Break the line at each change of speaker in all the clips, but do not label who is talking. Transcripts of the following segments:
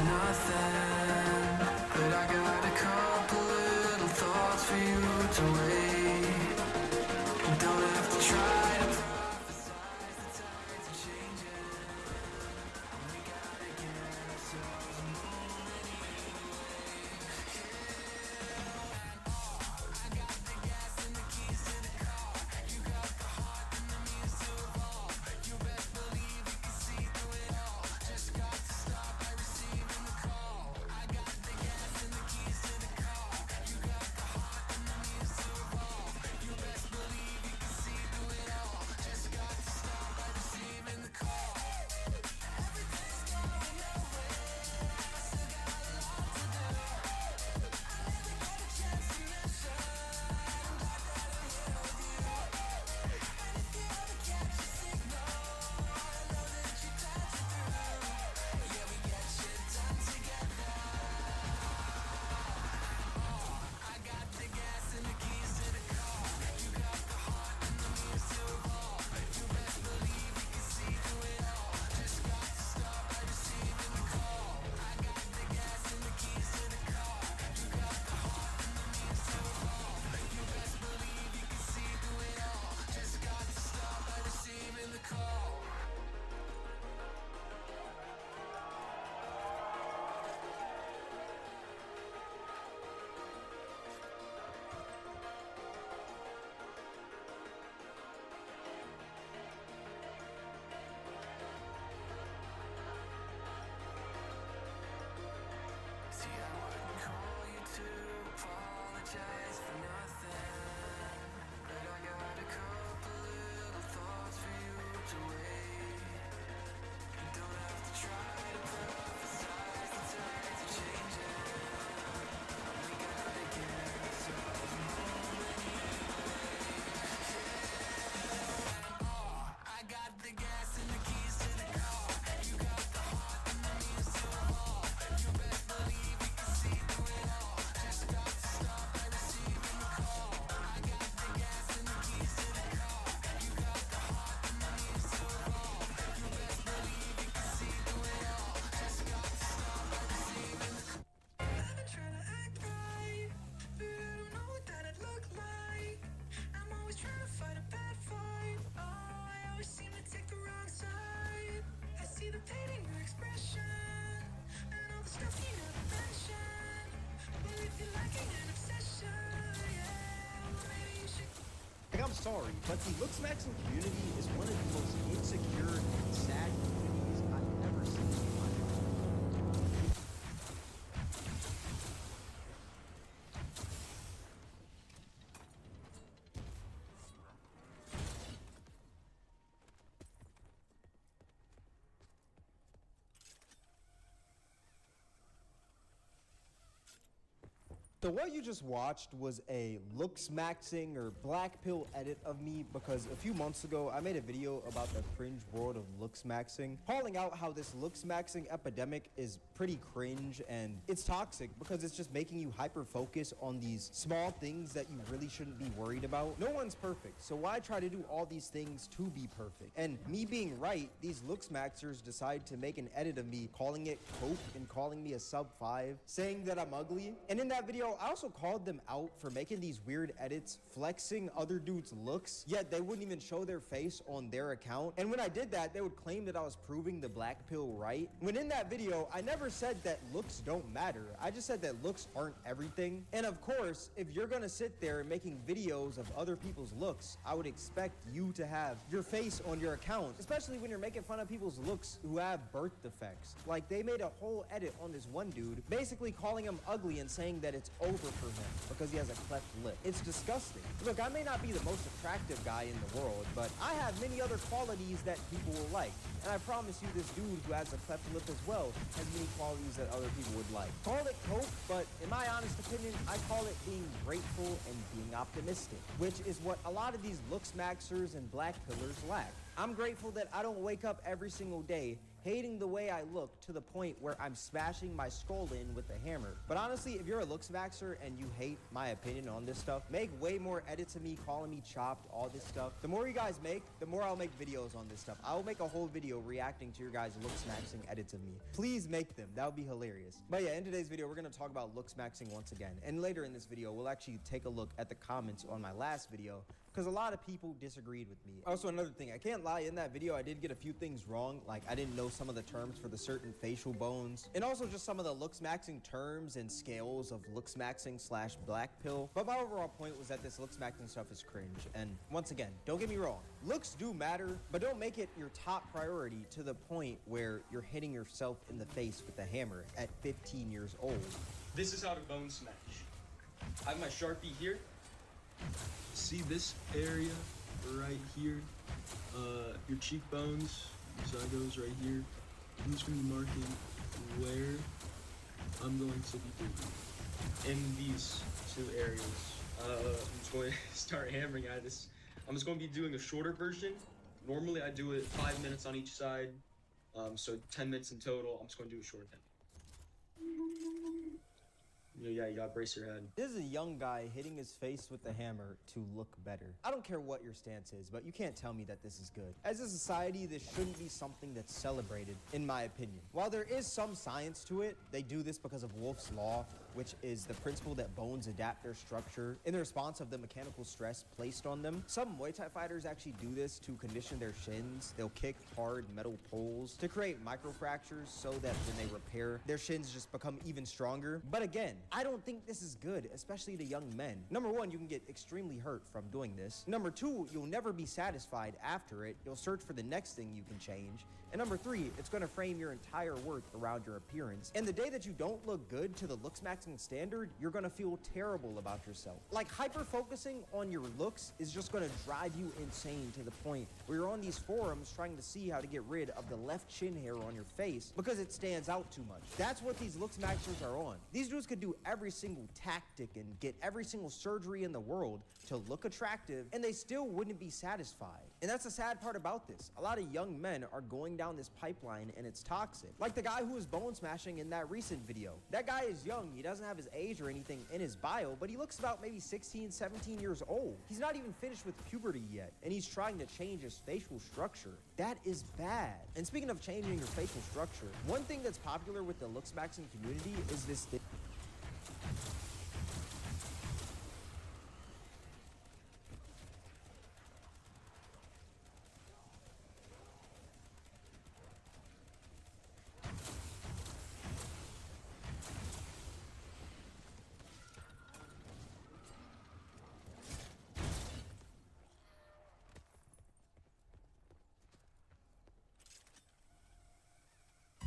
for nothing, but I got a couple little thoughts for you to weigh. You don't have to try to prophesize the tides are changing. We gotta get ourselves moving anyway. I got the gas and the keys to the car. You got the heart and the means to evolve. You best believe you can see through it all. Just got to stop by receiving the call. I got the gas and the keys to the car. You got the heart and the means to evolve. You best believe you can see through it all. Just got to stop by receiving the call. Everything's going your way. I still got a lot to do. I never get a chance to mention. I'm glad that I'm here with you. And if you ever catch a signal, I know that you pass it through. Yeah, we get shit done together. I got the gas and the keys to the car. You got the heart and the means to evolve. You best believe you can see through it all. Just got to stop by receiving the call. I got the gas and the keys to the car. You got the heart and the means to evolve. You best believe you can see through it all. Just got to stop by receiving the call. See, I wouldn't call you to apologize for nothing, but I got a couple little thoughts for you to weigh. You don't have to try to prophesize the tides are changing. We gotta get ourselves moving anyway. I got the gas and the keys to the car. You got the heart and the means to evolve. You best believe you can see through it all. Just got to stop by receiving the call. I got the gas and the keys to the car. You got the heart and the means to evolve. You best believe you can see through it all. Just got to stop by receiving the call. I've been trying to act right, but I don't know what that'd look like. I'm always trying to fight a bad fight. Oh, I always seem to take the wrong side. I see the pain in your expression, and all the stuff you never mention. But if you're lacking an obsession, yeah, well, maybe you should.
Like, I'm sorry, but the looks maxing community is one of the most insecure and sad communities I've ever seen in my life. So what you just watched was a looks maxing or black pill edit of me, because a few months ago I made a video about the cringe world of looks maxing, calling out how this looks maxing epidemic is pretty cringe and it's toxic because it's just making you hyper focus on these small things that you really shouldn't be worried about. No one's perfect, so why try to do all these things to be perfect? And me being right, these looks maxers decide to make an edit of me calling it coke and calling me a sub 5, saying that I'm ugly. And in that video I also called them out for making these weird edits, flexing other dudes' looks, yet they wouldn't even show their face on their account. And when I did that, they would claim that I was proving the black pill right. When in that video, I never said that looks don't matter. I just said that looks aren't everything. And of course, if you're gonna sit there making videos of other people's looks, I would expect you to have your face on your account, especially when you're making fun of people's looks who have birth defects. Like, they made a whole edit on this one dude, basically calling him ugly and saying that it's over for him because he has a cleft lip. It's disgusting. Look, I may not be the most attractive guy in the world, but I have many other qualities that people will like. And I promise you, this dude who has a cleft lip as well has many qualities that other people would like. Call it coke, but in my honest opinion, I call it being grateful and being optimistic, which is what a lot of these looks maxers and black pillars lack. I'm grateful that I don't wake up every single day hating the way I look to the point where I'm smashing my skull in with a hammer. But honestly, if you're a looks maxer and you hate my opinion on this stuff, make way more edits of me calling me chopped, all this stuff. The more you guys make, the more I'll make videos on this stuff. I'll make a whole video reacting to your guys' looks maxing edits of me. Please make them. That would be hilarious. But yeah, in today's video, we're going to talk about looks maxing once again. And later in this video, we'll actually take a look at the comments on my last video, because a lot of people disagreed with me. Also, another thing, I can't lie, in that video I did get a few things wrong. Like, I didn't know some of the terms for the certain facial bones, and also just some of the looks maxing terms and scales of looks maxing slash black pill. But my overall point was that this looks maxing stuff is cringe. And once again, don't get me wrong, looks do matter, but don't make it your top priority to the point where you're hitting yourself in the face with a hammer at 15 years old.
This is how to bone smash. I have my Sharpie here. See this area right here? Your cheekbones, your zygos right here. I'm just going to be marking where I'm going to be doing in these two areas. I'm just going to start hammering at this. I'm just going to be doing a shorter version. Normally I do it 5 minutes on each side, so 10 minutes in total. I'm just going to do a short 10. Yeah, you gotta brace your head.
This is a young guy hitting his face with the hammer to look better. I don't care what your stance is, but you can't tell me that this is good. As a society, this shouldn't be something that's celebrated, in my opinion. While there is some science to it, they do this because of Wolff's Law, which is the principle that bones adapt their structure in the response of the mechanical stress placed on them. Some Muay Thai fighters actually do this to condition their shins. They'll kick hard metal poles to create microfractures so that when they repair, their shins just become even stronger. But again, I don't think this is good, especially to young men. Number one, you can get extremely hurt from doing this. Number two, you'll never be satisfied after it. You'll search for the next thing you can change. And number three, it's going to frame your entire worth around your appearance. And the day that you don't look good to the looks maxing standard, you're going to feel terrible about yourself. Like, hyper focusing on your looks is just going to drive you insane to the point where you're on these forums trying to see how to get rid of the left chin hair on your face because it stands out too much. That's what these looks maxers are on. These dudes could do every single tactic and get every single surgery in the world to look attractive, and they still wouldn't be satisfied. And that's the sad part about this. A lot of young men are going down this pipeline and it's toxic. Like the guy who was bone smashing in that recent video. That guy is young. He doesn't have his age or anything in his bio, but he looks about maybe 16, 17 years old. He's not even finished with puberty yet, and he's trying to change his facial structure. That is bad. And speaking of changing your facial structure, one thing that's popular with the looks maxing community is this thing.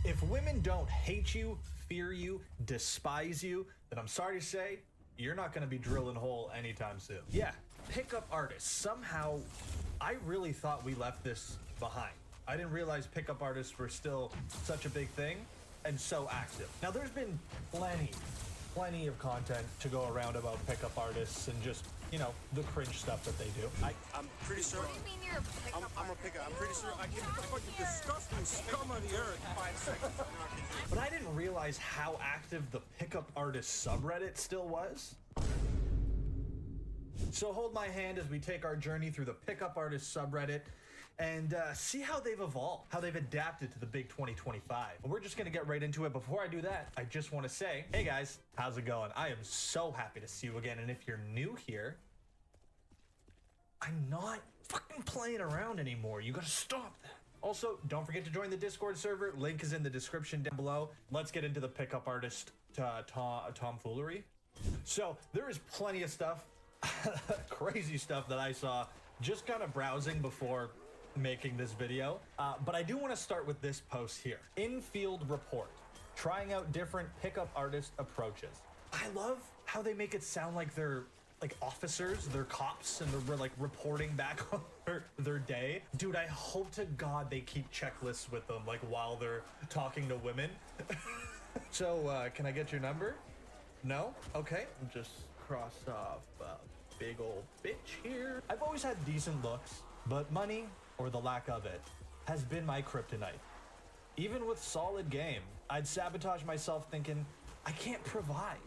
If women don't hate you, fear you, despise you, then I'm sorry to say, you're not going to be drilling hole anytime soon. Yeah, pickup artists. Somehow, I really thought we left this behind. I didn't realize pickup artists were still such a big thing and so active. Now, there's been plenty of content to go around about pickup artists and just, you know, the cringe stuff that they do.
I'm pretty sure.
What do you mean you're a pickup
I'm a pickup. I'm pretty sure I can fucking disgusting scum of the earth in 5 seconds.
But I didn't realize how active the pickup artist subreddit still was. So hold my hand as we take our journey through the pickup artist subreddit and see how they've evolved, how they've adapted to the big 2025. But we're just gonna get right into it. Before I do that, I just wanna say, hey guys, how's it going? I am so happy to see you again. And if you're new here, I'm not fucking playing around anymore. You gotta stop that. Also, don't forget to join the Discord server. Link is in the description down below. Let's get into the pickup artist tomfoolery. So there is plenty of stuff, crazy stuff that I saw just kind of browsing before making this video. But I do want to start with this post here. Infield report, trying out different pickup artist approaches. I love how they make it sound like they're like officers, they're cops, and they're like reporting back on their day. Dude, I hope to God they keep checklists with them, like while they're talking to women. So, can I get your number? No? Okay, just cross off big old bitch here. I've always had decent looks, but money, or the lack of it, has been my kryptonite. Even with solid game, I'd sabotage myself thinking, I can't provide.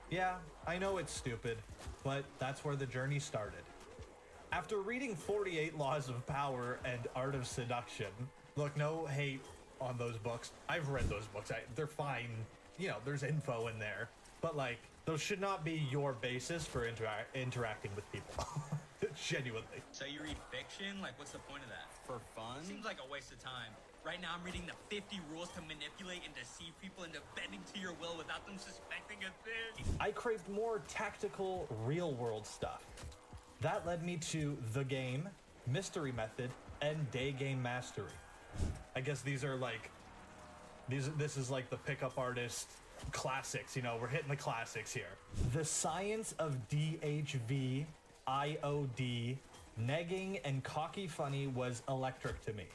Yeah, I know it's stupid, but that's where the journey started. After reading 48 Laws of Power and Art of Seduction, look, no hate on those books. I've read those books. They're fine. You know, there's info in there. But, like, those should not be your basis for interacting with people. Genuinely.
So you read fiction? Like, what's the point of that?
For fun?
Seems like a waste of time. Right now, I'm reading the 50 rules to manipulate and deceive people into bending to your will without them suspecting a thing.
I craved more tactical, real-world stuff. That led me to The Game, Mystery Method, and Day Game Mastery. I guess these are like, this is like the pickup artist classics, you know, we're hitting the classics here. The science of DHV, IOD, negging, and cocky funny was electric to me.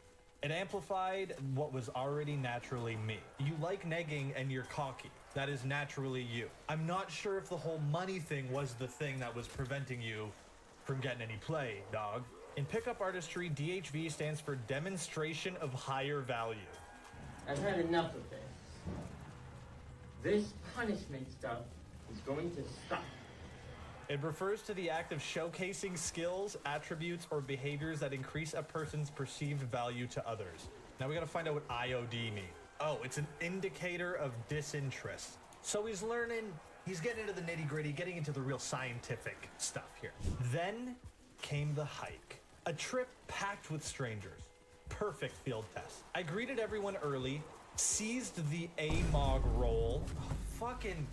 It amplified what was already naturally me. You like negging and you're cocky. That is naturally you. I'm not sure if the whole money thing was the thing that was preventing you from getting any play, dog. In pickup artistry, DHV stands for demonstration of higher value.
I've had enough of this. This punishment stuff is going to stop.
It refers to the act of showcasing skills, attributes, or behaviors that increase a person's perceived value to others. Now we gotta find out what IOD means. Oh, it's an indicator of disinterest. So he's learning, he's getting into the nitty-gritty, getting into the real scientific stuff here. Then came the hike. A trip packed with strangers. Perfect field test. I greeted everyone early, seized the AMOG role. Oh, fucking...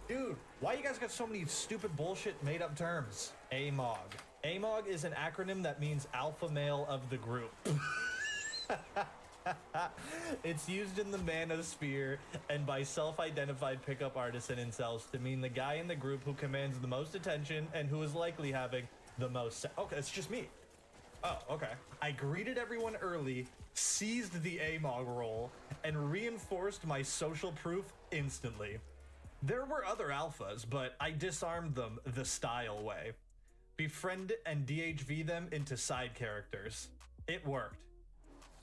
Dude, why you guys got so many stupid bullshit made up terms? AMOG. AMOG is an acronym that means alpha male of the group. It's used in the manosphere and by self-identified pickup artists and incels to mean the guy in the group who commands the most attention and who is likely having the most okay, it's just me. Oh, okay. I greeted everyone early, seized the AMOG role, and reinforced my social proof instantly. There were other alphas, but I disarmed them the style way. Befriend and DHV them into side characters. It worked.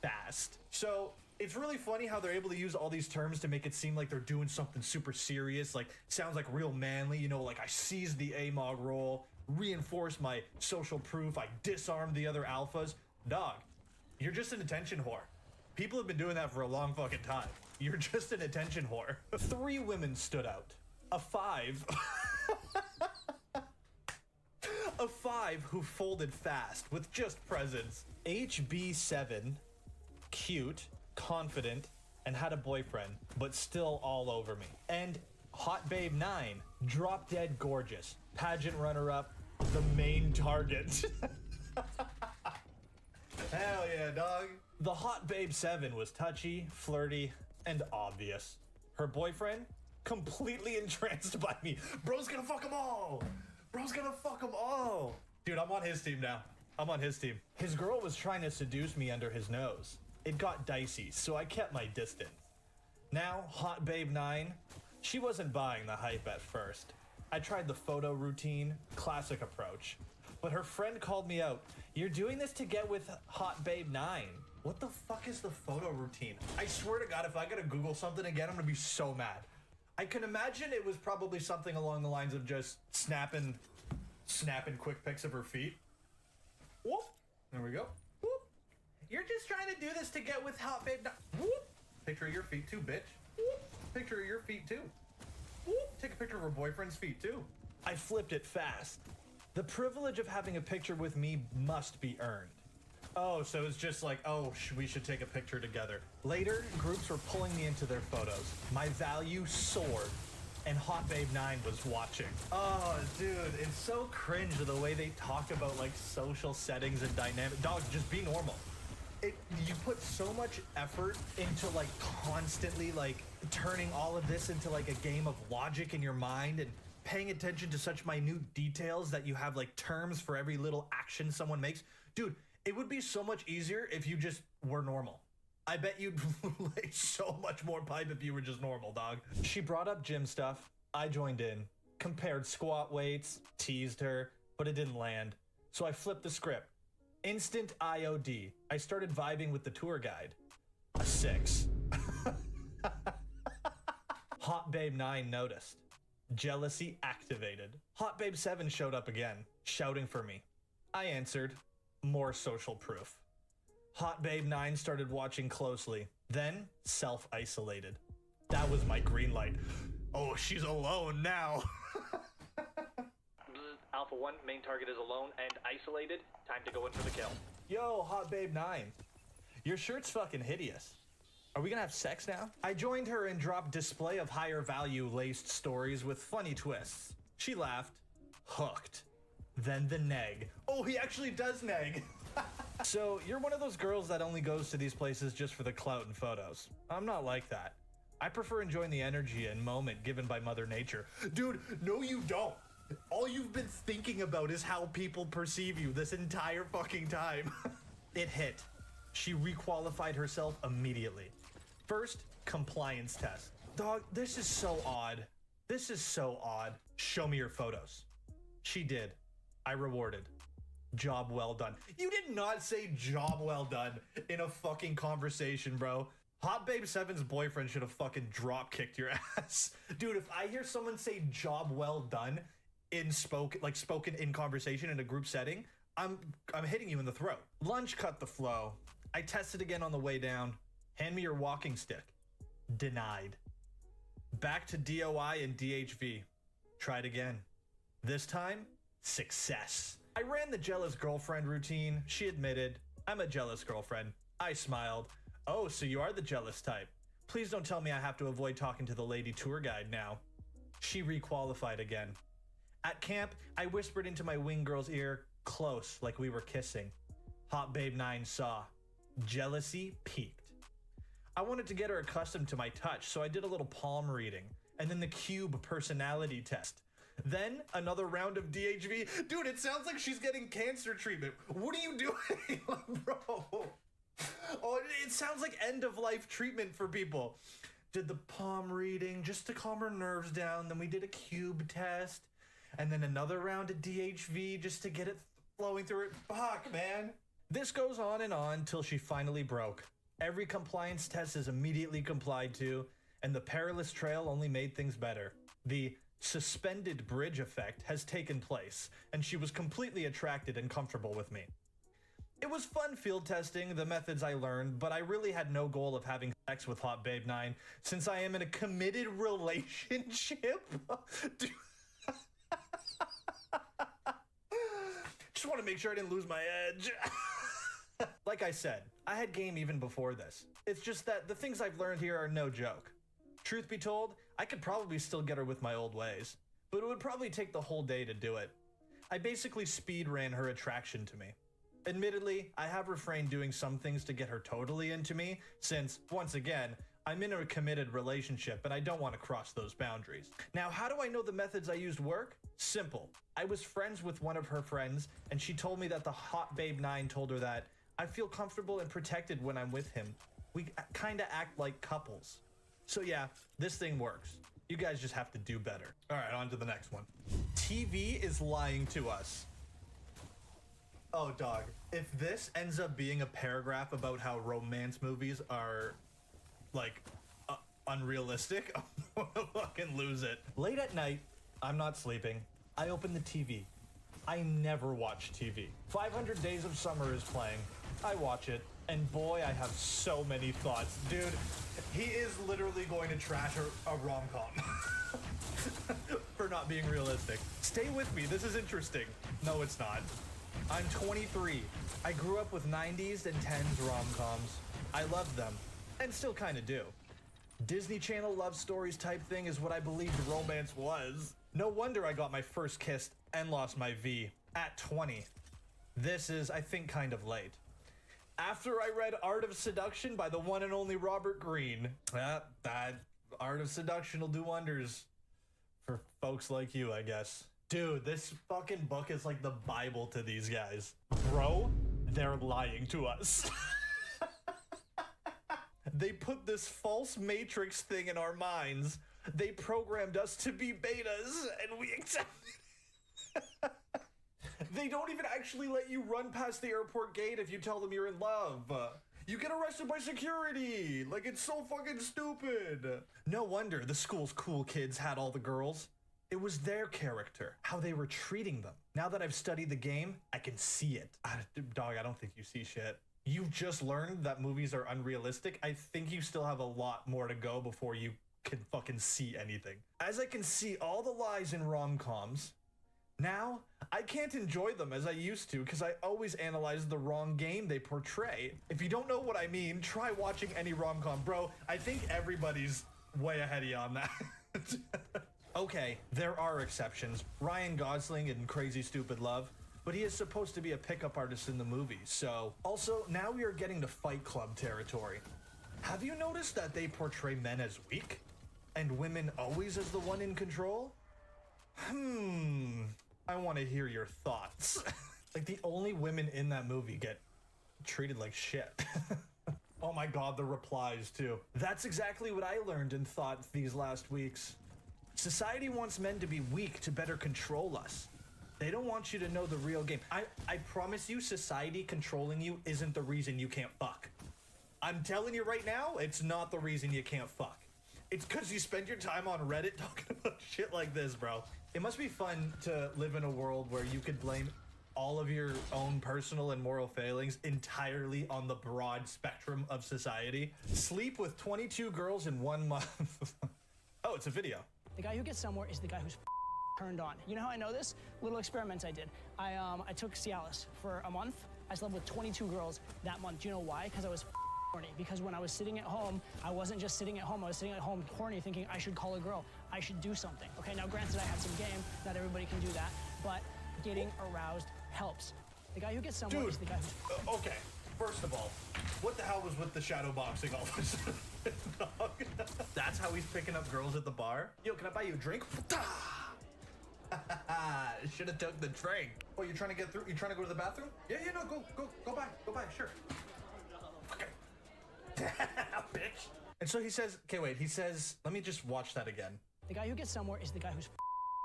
Fast. So, it's really funny how they're able to use all these terms to make it seem like they're doing something super serious, like, sounds like real manly, you know, like I seized the AMOG role, reinforced my social proof, I disarmed the other alphas. Dog, you're just an attention whore. People have been doing that for a long fucking time. You're just an attention whore. 3 women stood out. A 5. A 5 who folded fast with just presence. HB7, cute, confident, and had a boyfriend, but still all over me. And Hot Babe 9, drop dead gorgeous, pageant runner-up, the main target. Hell yeah, dog. The Hot Babe 7 was touchy, flirty, and obvious. Her boyfriend, completely entranced by me. Bro's gonna fuck them all. Bro's gonna fuck them all. Dude, I'm on his team now. I'm on his team. His girl was trying to seduce me under his nose. It got dicey, so I kept my distance. Now, Hot Babe 9, she wasn't buying the hype at first. I tried the photo routine, classic approach. But her friend called me out. You're doing this to get with Hot Babe 9. What the fuck is the photo routine? I swear to God, if I gotta Google something again, I'm gonna be so mad. I can imagine it was probably something along the lines of just snapping quick pics of her feet. Whoop. There we go. Whoop. You're just trying to do this to get with Hot Babe 9. Whoop. Picture of your feet too, bitch. Whoop. Picture of your feet too. Whoop. Take a picture of her boyfriend's feet too. I flipped it fast. The privilege of having a picture with me must be earned. Oh, so it's just like, oh, we should take a picture together. Later, groups were pulling me into their photos. My value soared, and Hot Babe 9 was watching. Oh, dude, it's so cringe the way they talk about, like, social settings and dynamic. Dog, just be normal. You put so much effort into, like, constantly, like, turning all of this into, like, a game of logic in your mind and paying attention to such minute details that you have, like, terms for every little action someone makes. Dude, it would be so much easier if you just were normal. I bet you'd lay so much more pipe if you were just normal, dog. She brought up gym stuff. I joined in, compared squat weights, teased her, but it didn't land. So I flipped the script. Instant IOD. I started vibing with the tour guide. A 6. Hot Babe 9 noticed. Jealousy activated. Hot Babe 7 showed up again, shouting for me. I answered. More social proof. Hot Babe 9 started watching closely, then self-isolated. That was my green light. Oh, she's alone now. Alpha 1, main target is alone and isolated. Time to go in for the kill. Yo, Hot Babe 9. Your shirt's fucking hideous. Are we gonna have sex now? I joined her and dropped display of higher value laced stories with funny twists. She laughed. Hooked. Then the neg. Oh, he actually does neg. So, you're one of those girls that only goes to these places just for the clout and photos. I'm not like that. I prefer enjoying the energy and moment given by Mother Nature. Dude, no you don't. All you've been thinking about is how people perceive you this entire fucking time. It hit. She requalified herself immediately. First, compliance test. Dog, this is so odd. This is so odd. Show me your photos. She did. I rewarded. Job well done. You did not say job well done in a fucking conversation, bro. Hot Babe 7's boyfriend should have fucking drop kicked your ass. Dude, if I hear someone say job well done in spoken in conversation in a group setting, I'm hitting you in the throat. Lunch cut the flow. I tested again on the way down. Hand me your walking stick. Denied. Back to DOI and DHV. Tried again. This time, success. I ran the jealous girlfriend routine. She admitted, I'm a jealous girlfriend. I smiled. Oh, so you are the jealous type. Please don't tell me I have to avoid talking to the lady tour guide now. She requalified again. At camp, I whispered into my wing girl's ear, close, like we were kissing. Hot Babe 9 saw. Jealousy peaked. I wanted to get her accustomed to my touch, so I did a little palm reading, and then the cube personality test. Then another round of DHV. Dude, it sounds like she's getting cancer treatment. What are you doing, bro? Oh, it sounds like end of life treatment for people. Did the palm reading just to calm her nerves down. Then we did a cube test, and then another round of DHV just to get it flowing through it. Fuck, man. This goes on till she finally broke. Every compliance test is immediately complied to, and the perilous trail only made things better. The suspended bridge effect has taken place, and she was completely attracted and comfortable with me. It was fun field testing the methods I learned, but I really had no goal of having sex with Hot Babe 9 since I am in a committed relationship. Dude. Just want to make sure I didn't lose my edge. Like I said, I had game even before this. It's just that the things I've learned here are no joke. Truth be told, I could probably still get her with my old ways, but it would probably take the whole day to do it. I basically speed ran her attraction to me. Admittedly, I have refrained doing some things to get her totally into me, since, once again, I'm in a committed relationship and I don't want to cross those boundaries. Now, how do I know the methods I used work? Simple. I was friends with one of her friends, and she told me that the Hot Babe 9 told her that I feel comfortable and protected when I'm with him. We kinda act like couples. So yeah, this thing works. You guys just have to do better. All right, on to the next one. TV is lying to us. Oh, dog. If this ends up being a paragraph about how romance movies are, like, unrealistic, I'm gonna fucking lose it. Late at night, I'm not sleeping. I open the TV. I never watch TV. 500 Days of Summer is playing. I watch it, and boy, I have so many thoughts. Dude, he is literally going to trash a rom-com for not being realistic. Stay with me, this is interesting. No, it's not. I'm 23. I grew up with 90s and 10s rom-coms. I loved them, and still kind of do. Disney Channel love stories type thing is what I believed romance was. No wonder I got my first kiss and lost my V at 20. This is, I think, kind of late. After I read Art of Seduction by the one and only Robert Greene. That Art of Seduction will do wonders for folks like you, I guess. Dude, this fucking book is like the Bible to these guys. Bro, they're lying to us. They put this false matrix thing in our minds. They programmed us to be betas, and we accepted it. They don't even actually let you run past the airport gate if you tell them you're in love. You get arrested by security. Like, it's so fucking stupid. No wonder the school's cool kids had all the girls. It was their character, how they were treating them. Now that I've studied the game, I can see it. Dog, I don't think you see shit. You've just learned that movies are unrealistic. I think you still have a lot more to go before you can fucking see anything. As I can see all the lies in rom-coms, now I can't enjoy them as I used to because I always analyze the wrong game they portray. If you don't know what I mean, try watching any rom-com. Bro, I think everybody's way ahead of you on that. Okay, there are exceptions. Ryan Gosling in Crazy Stupid Love, but he is supposed to be a pickup artist in the movie, so... Also, now we are getting to Fight Club territory. Have you noticed that they portray men as weak? And women always as the one in control? I want to hear your thoughts. Like, the only women in that movie get treated like shit. Oh my god, the replies, too. That's exactly what I learned and thought these last weeks. Society wants men to be weak to better control us. They don't want you to know the real game. I promise you, society controlling you isn't the reason you can't fuck. I'm telling you right now, it's not the reason you can't fuck. It's because you spend your time on Reddit talking about shit like this, bro. It must be fun to live in a world where you could blame all of your own personal and moral failings entirely on the broad spectrum of society. Sleep with 22 girls in 1 month. Oh, it's a video.
The guy who gets somewhere is the guy who's turned on. You know how I know this? Little experiments I did. I took Cialis for a month. I slept with 22 girls that month. Do you know why? Because I was horny. Because when I was sitting at home, I wasn't just sitting at home. I was sitting at home horny thinking I should call a girl. I should do something. Okay, now granted I had some game. Not everybody can do that. But getting aroused helps. The guy who gets somewhere is the guy who's...
Okay, first of all, what the hell was with the shadow boxing all of a sudden? That's how he's picking up girls at the bar? Yo, can I buy you a drink? Should have took the drink. Oh, you're trying to get through? You trying to go to the bathroom? Yeah, no, go by, sure. Okay. Bitch. And so he says, okay, wait, he says, let me just watch that again.
The guy who gets somewhere is the guy who's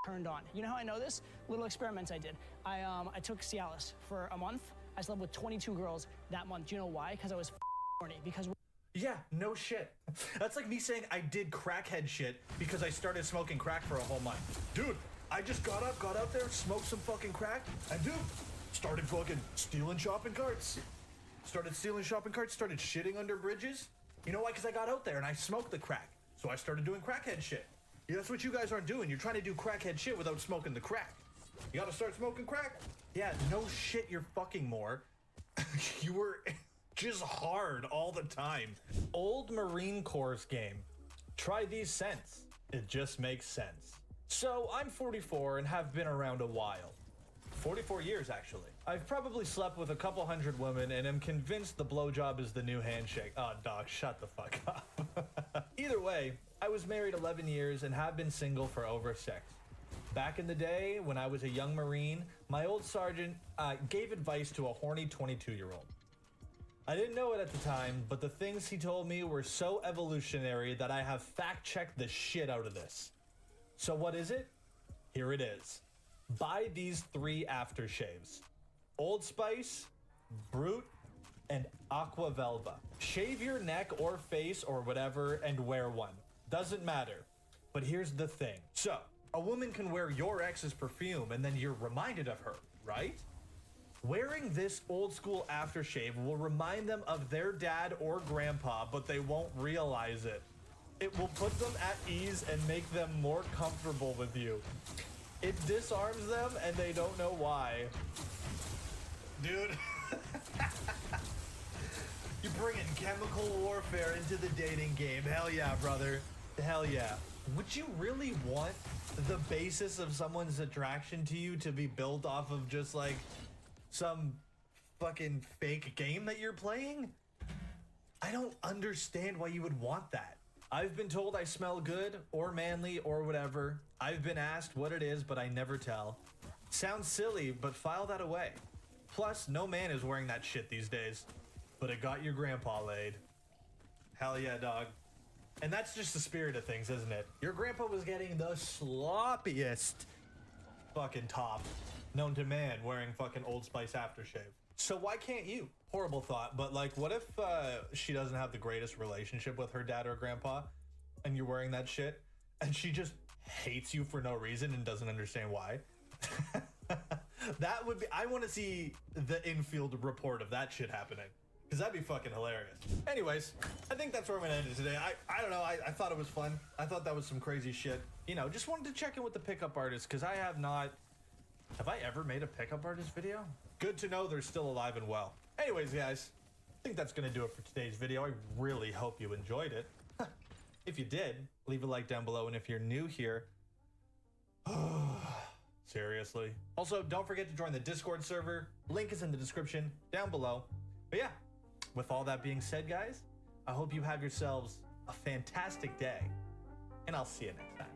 turned on. You know how I know this? Little experiments I did. I took Cialis for a month. I slept with 22 girls that month. Do you know why? Because I was horny. Because...
Yeah, no shit. That's like me saying I did crackhead shit because I started smoking crack for a whole month. Dude, I just got out there, smoked some fucking crack, and dude, started fucking stealing shopping carts. Started shitting under bridges. You know why? Because I got out there and I smoked the crack. So I started doing crackhead shit. Yeah, that's what you guys aren't doing. You're trying to do crackhead shit without smoking the crack. You gotta start smoking crack. Yeah, no shit, you're fucking more. You were... just hard all the time. Old Marine Corps game. Try these scents. It just makes sense. So I'm 44 and have been around a while. 44 years, actually. I've probably slept with a couple hundred women and am convinced the blowjob is the new handshake. Oh, dog, shut the fuck up. Either way, I was married 11 years and have been single for over 6. Back in the day, when I was a young Marine, my old sergeant gave advice to a horny 22-year-old. I didn't know it at the time, but the things he told me were so evolutionary that I have fact-checked the shit out of this. So what is it? Here it is. Buy these 3 aftershaves. Old Spice, Brute, and Aqua Velva. Shave your neck or face or whatever and wear one. Doesn't matter. But here's the thing. So, a woman can wear your ex's perfume and then you're reminded of her, right? Wearing this old school aftershave will remind them of their dad or grandpa, but they won't realize it. It will put them at ease and make them more comfortable with you. It disarms them and they don't know why. Dude. You're bringing chemical warfare into the dating game. Hell yeah, brother. Hell yeah. Would you really want the basis of someone's attraction to you to be built off of just like some fucking fake game that you're playing? I don't understand why you would want that. I've been told I smell good or manly or whatever. I've been asked what it is, but I never tell. Sounds silly, but file that away. Plus, no man is wearing that shit these days. But it got your grandpa laid. Hell yeah, dog. And that's just the spirit of things, isn't it? Your grandpa was getting the sloppiest fucking top known to man wearing fucking Old Spice aftershave. So why can't you? horrible thought, but like, what if she doesn't have the greatest relationship with her dad or grandpa, and you're wearing that shit, and she just hates you for no reason and doesn't understand why? That would be, I want to see the infield report of that shit happening, because that'd be fucking hilarious. Anyways, I think that's where I'm gonna end it today. I don't know, I thought it was fun. I thought that was some crazy shit. You know, just wanted to check in with the pickup artists, because I have not, have I ever made a pickup artist video? Good to know they're still alive and well. Anyways, guys, I think that's gonna do it for today's video. I really hope you enjoyed it. If you did, leave a like down below, and if you're new here, seriously. Also, don't forget to join the Discord server. Link is in the description down below. But yeah, with all that being said, guys, I hope you have yourselves a fantastic day, and I'll see you next time.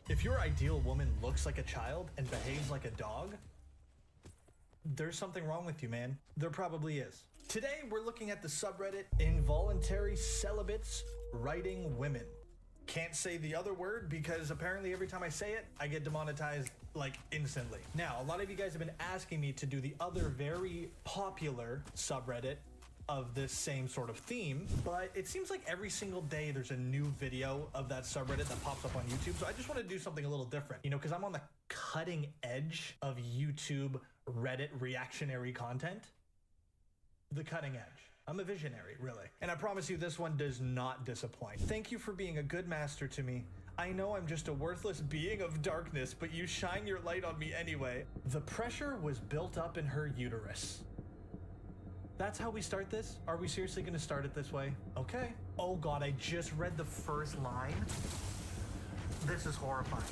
If your ideal woman looks like a child and behaves like a dog, there's something wrong with you, man. There probably is. Today, we're looking at the subreddit Involuntary Celibates Writing Women. Can't say the other word because apparently every time I say it, I get demonetized like instantly. Now, a lot of you guys have been asking me to do the other very popular subreddit of this same sort of theme, but it seems like every single day there's a new video of that subreddit that pops up on YouTube. So I just want to do something a little different, you know, because I'm on the cutting edge of YouTube Reddit reactionary content. The cutting edge. I'm a visionary, really. And I promise you this one does not disappoint. Thank you for being a good master to me. I know I'm just a worthless being of darkness, but you shine your light on me anyway. The pressure was built up in her uterus. That's how we start this? Are we seriously gonna start it this way? Okay. Oh God, I just read the first line. This is horrifying.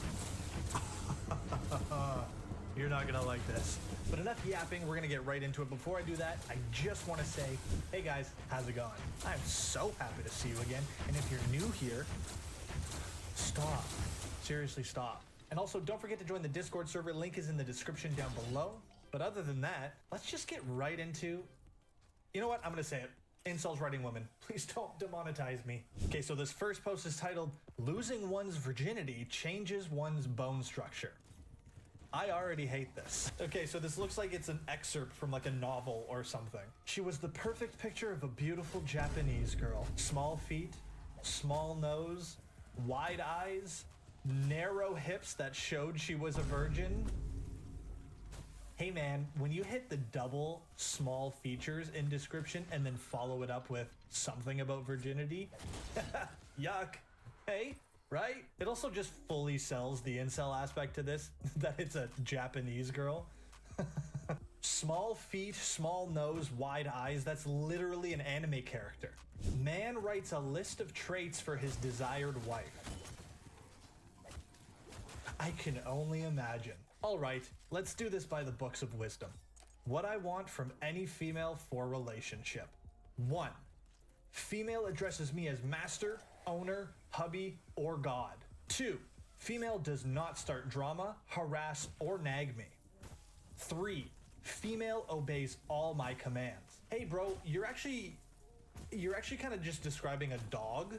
You're not gonna like this. But enough yapping, we're gonna get right into it. Before I do that, I just wanna say, hey guys, how's it going? I'm so happy to see you again. And if you're new here, stop. Seriously, stop. And also, don't forget to join the Discord server. Link is in the description down below. But other than that, let's just get right into, you know what? I'm gonna say it. Incels writing women. Please don't demonetize me. Okay, so this first post is titled, Losing One's Virginity Changes One's Bone Structure. I already hate this. Okay, so this looks like it's an excerpt from like a novel or something. She was the perfect picture of a beautiful Japanese girl. Small feet, small nose, wide eyes, narrow hips that showed she was a virgin. Hey man, when you hit the double small features in description and then follow it up with something about virginity, yuck. Hey, right? It also just fully sells the incel aspect to this, that it's a Japanese girl. Small feet, small nose, wide eyes, that's literally an anime character. Man writes a list of traits for his desired wife. I can only imagine. All right, let's do this by the books of wisdom. What I want from any female for relationship. 1. Female addresses me as master, owner, hubby, or god. 2. Female does not start drama, harass, or nag me. 3. Female obeys all my commands. Hey bro, you're actually kind of just describing a dog,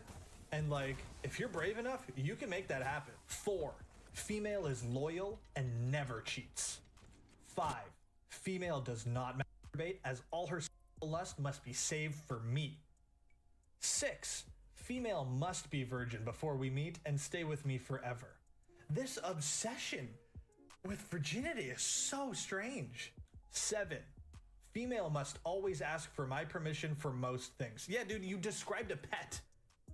and like, if you're brave enough, you can make that happen. 4. Female is loyal and never cheats. 5. Female does not masturbate, as all her lust must be saved for me. 6. Female must be virgin before we meet and stay with me forever. This obsession with virginity is so strange. 7. Female must always ask for my permission for most things. Yeah, dude, you described a pet.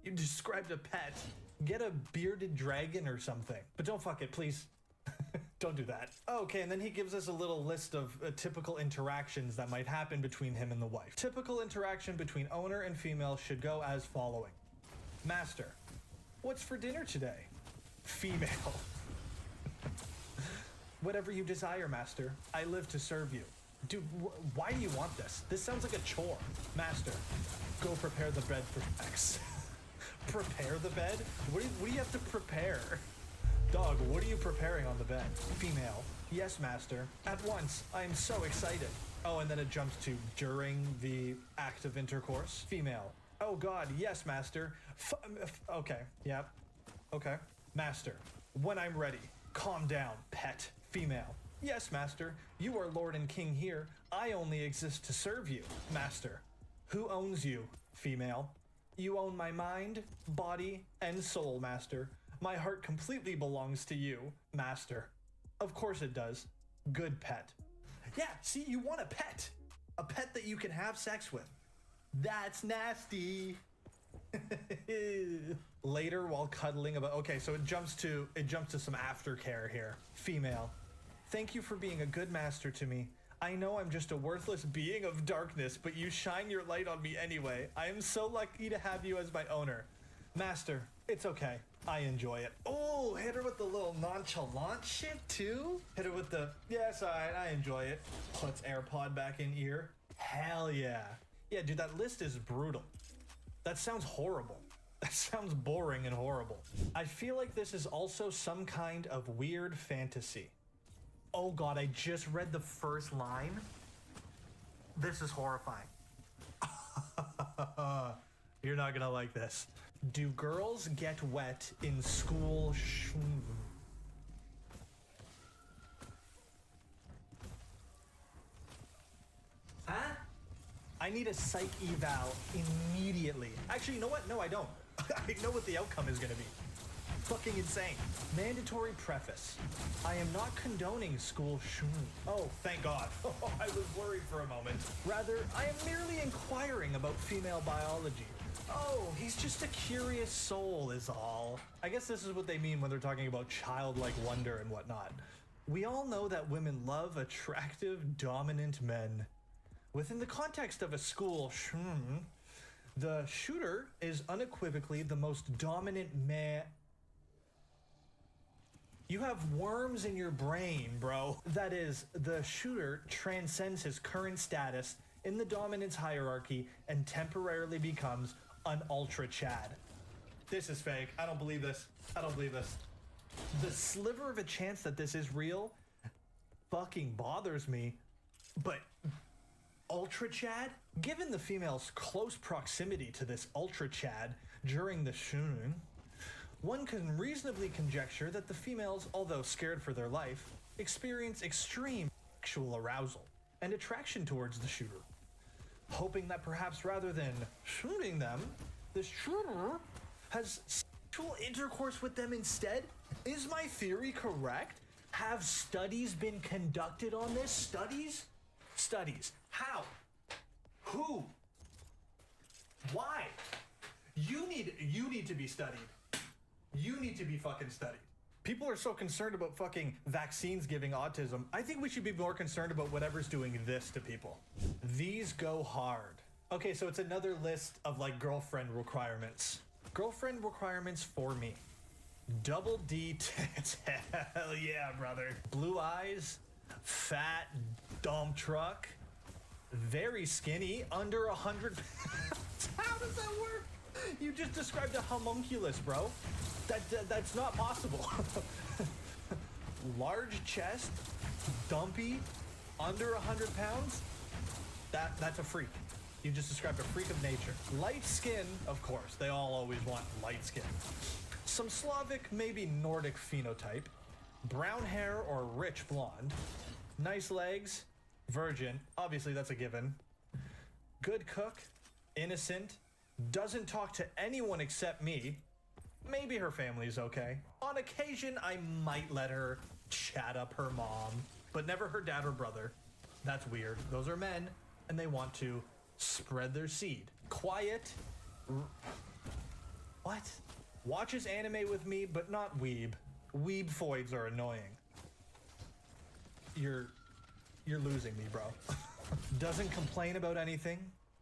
You described a pet. Get a bearded dragon or something. But don't fuck it, please. Don't do that. Okay, and then he gives us a little list of typical interactions that might happen between him and the wife. Typical interaction between owner and female should go as following. Master, what's for dinner today? Female. Whatever you desire, master. I live to serve you. Dude, why do you want this? This sounds like a chore. Master, go prepare the bed for sex. Prepare the bed? What do you have to prepare? Dog, what are you preparing on the bed? Female, yes, master. At once, I am so excited. Oh, and then it jumps to during the act of intercourse. Female, oh God, yes, master. Okay, yep, okay. Master, when I'm ready, calm down, pet. Female, yes, master. You are lord and king here. I only exist to serve you. Master, who owns you? Female, you own my mind, body, and soul, master. My heart completely belongs to you, master. Of course it does. Good pet. Yeah, see, you want a pet. A pet that you can have sex with. That's nasty. Later, while cuddling about, okay, so it jumps to some aftercare here. Female, thank you for being a good master to me. I know I'm just a worthless being of darkness, but you shine your light on me anyway. I am so lucky to have you as my owner. Master, it's okay. I enjoy it. Oh, hit her with the little nonchalant shit too? Hit her with the, yes, alright, I enjoy it. Puts AirPod back in ear. Hell yeah. Yeah, dude, that list is brutal. That sounds horrible. That sounds boring and horrible. I feel like this is also some kind of weird fantasy. Oh God, I just read the first line. This is horrifying. You're not gonna like this. Do girls get wet in school? Huh? I need a psych eval immediately. Actually, you know what? No, I don't. I know what the outcome is gonna be. Fucking insane. Mandatory preface. I am not condoning school Oh, thank God. I was worried for a moment. Rather, I am merely inquiring about female biology. Oh, he's just a curious soul is all. I guess this is what they mean when they're talking about childlike wonder and whatnot. We all know that women love attractive, dominant men. Within the context of a school the shooter is unequivocally the most dominant man. You have worms in your brain, bro. That is, the shooter transcends his current status in the dominance hierarchy and temporarily becomes an ultra Chad. This is fake. I don't believe this. I don't believe this. The sliver of a chance that this is real fucking bothers me, but ultra Chad? Given the female's close proximity to this ultra Chad during the shooting, one can reasonably conjecture that the females, although scared for their life, experience extreme sexual arousal and attraction towards the shooter. Hoping that perhaps rather than shooting them, the shooter has sexual intercourse with them instead? Is my theory correct? Have studies been conducted on this? Studies? Studies. How? Who? Why? You need to be studied. You need to be fucking studied. People are so concerned about fucking vaccines giving autism. I think we should be more concerned about whatever's doing this to people. These go hard. Okay, so it's another list of like girlfriend requirements. Girlfriend requirements for me. Double D tits. Hell yeah, brother. Blue eyes, fat dump truck, very skinny, under 100 pounds. How does that work? You just described a homunculus, bro. That's not possible. Large chest, dumpy, under 100 pounds. That's a freak. You just described a freak of nature. Light skin, of course. They all always want light skin. Some Slavic, maybe Nordic phenotype. Brown hair or rich blonde. Nice legs. Virgin. Obviously, that's a given. Good cook. Innocent. Doesn't talk to anyone except me. Maybe her family's okay. On occasion, I might let her chat up her mom, but never her dad or brother. That's weird. Those are men, and they want to spread their seed. Quiet. What? Watches anime with me, but not weeb. Weebfoids are annoying. You're losing me, bro. Doesn't complain about anything.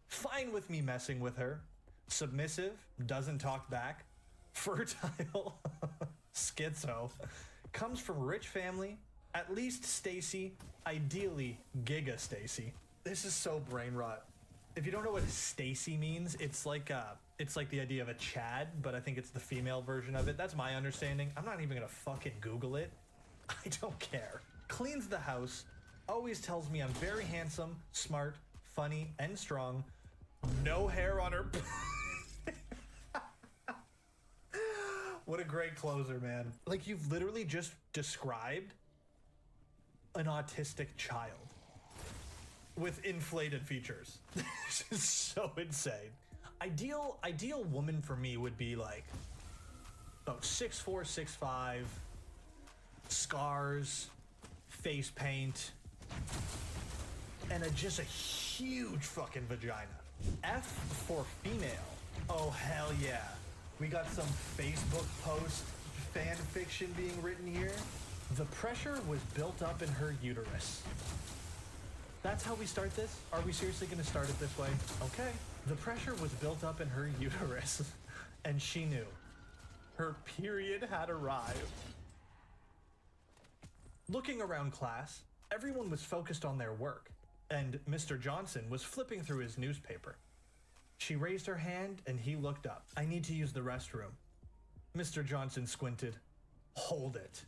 Fine with me messing with her. Submissive. Doesn't talk back. Fertile. Schizo. Comes from rich family. At least Stacy, ideally Giga Stacy. This is so brain rot. If you don't know what Stacy means, it's like the idea of a Chad, but I think it's the female version of it. That's my understanding. I'm not even gonna fucking Google it. I don't care. Cleans the house, always tells me I'm very handsome, smart, funny, and strong. No hair on her. What a great closer, man. Like, you've literally just described an autistic child with inflated features. This is so insane. Ideal woman for me would be like about 6'4", 6'5", scars, face paint, and just a huge fucking vagina. F for female. Oh hell yeah. We got some Facebook post fan fiction being written here. The pressure was built up in her uterus. That's how we start this? Are we seriously gonna start it this way? Okay. The pressure was built up in her uterus, and she knew. Her period had arrived. Looking around class, everyone was focused on their work, and Mr. Johnson was flipping through his newspaper. She raised her hand, and he looked up. I need to use the restroom. Mr. Johnson squinted. Hold it.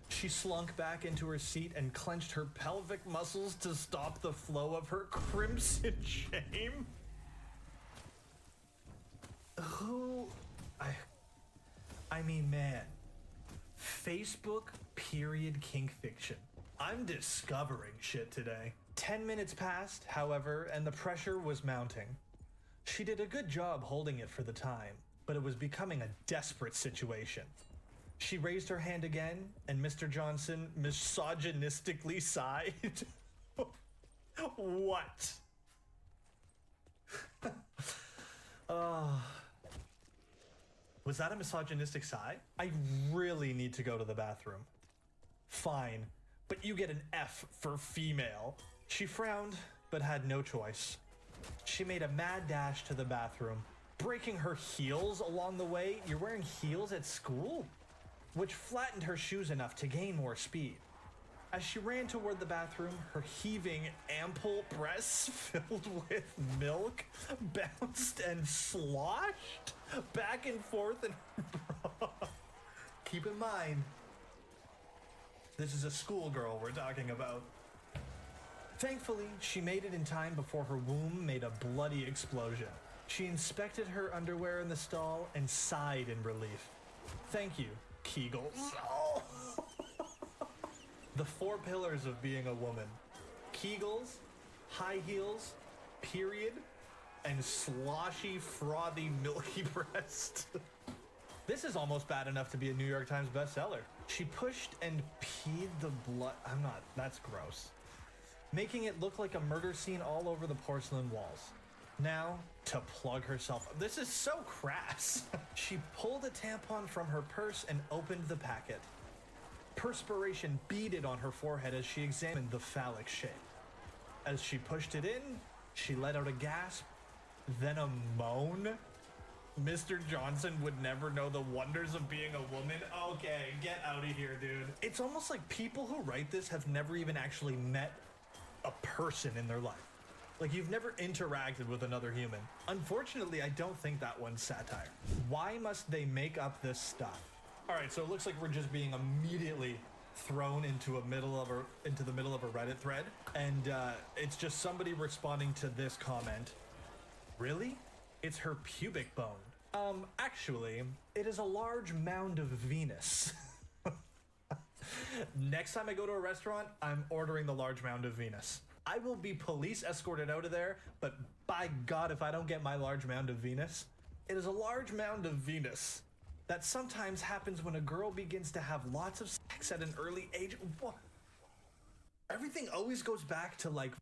She slunk back into her seat and clenched her pelvic muscles to stop the flow of her crimson shame. I mean, man. Facebook period kink fiction. I'm discovering shit today. 10 minutes passed, however, and the pressure was mounting. She did a good job holding it for the time, but it was becoming a desperate situation. She raised her hand again, and Mr. Johnson misogynistically sighed. What? Was that a misogynistic sigh? I really need to go to the bathroom. Fine, but you get an F for female. She frowned, but had no choice. She made a mad dash to the bathroom, breaking her heels along the way. You're wearing heels at school? Which flattened her shoes enough to gain more speed. As she ran toward the bathroom, her heaving, ample breasts filled with milk bounced and sloshed back and forth in her bra. Keep in mind, this is a schoolgirl we're talking about. Thankfully, she made it in time before her womb made a bloody explosion. She inspected her underwear in the stall and sighed in relief. Thank you, Kegels. Oh. The 4 pillars of being a woman. Kegels, high heels, period, and sloshy, frothy, milky breast. This is almost bad enough to be a New York Times bestseller. She pushed and peed the blood. That's gross. Making it look like a murder scene all over the porcelain walls. Now, to plug herself. This is so crass. She pulled a tampon from her purse and opened the packet. Perspiration beaded on her forehead as she examined the phallic shape. As she pushed it in, she let out a gasp, then a moan. Mr. Johnson would never know the wonders of being a woman. Okay, get out of here, dude. It's almost like people who write this have never even actually met a person in their life. Like, you've never interacted with another human. Unfortunately, I don't think that one's satire. Why must they make up this stuff? All right, so it looks like we're just being immediately thrown into the middle of a Reddit thread, and it's just somebody responding to this comment. Really? It's her pubic bone. Actually, it is a large mound of Venus. Next time I go to a restaurant, I'm ordering the large mound of Venus. I will be police escorted out of there, but by God, if I don't get my large mound of Venus, it is a large mound of Venus. That sometimes happens when a girl begins to have lots of sex at an early age. What? Everything always goes back to like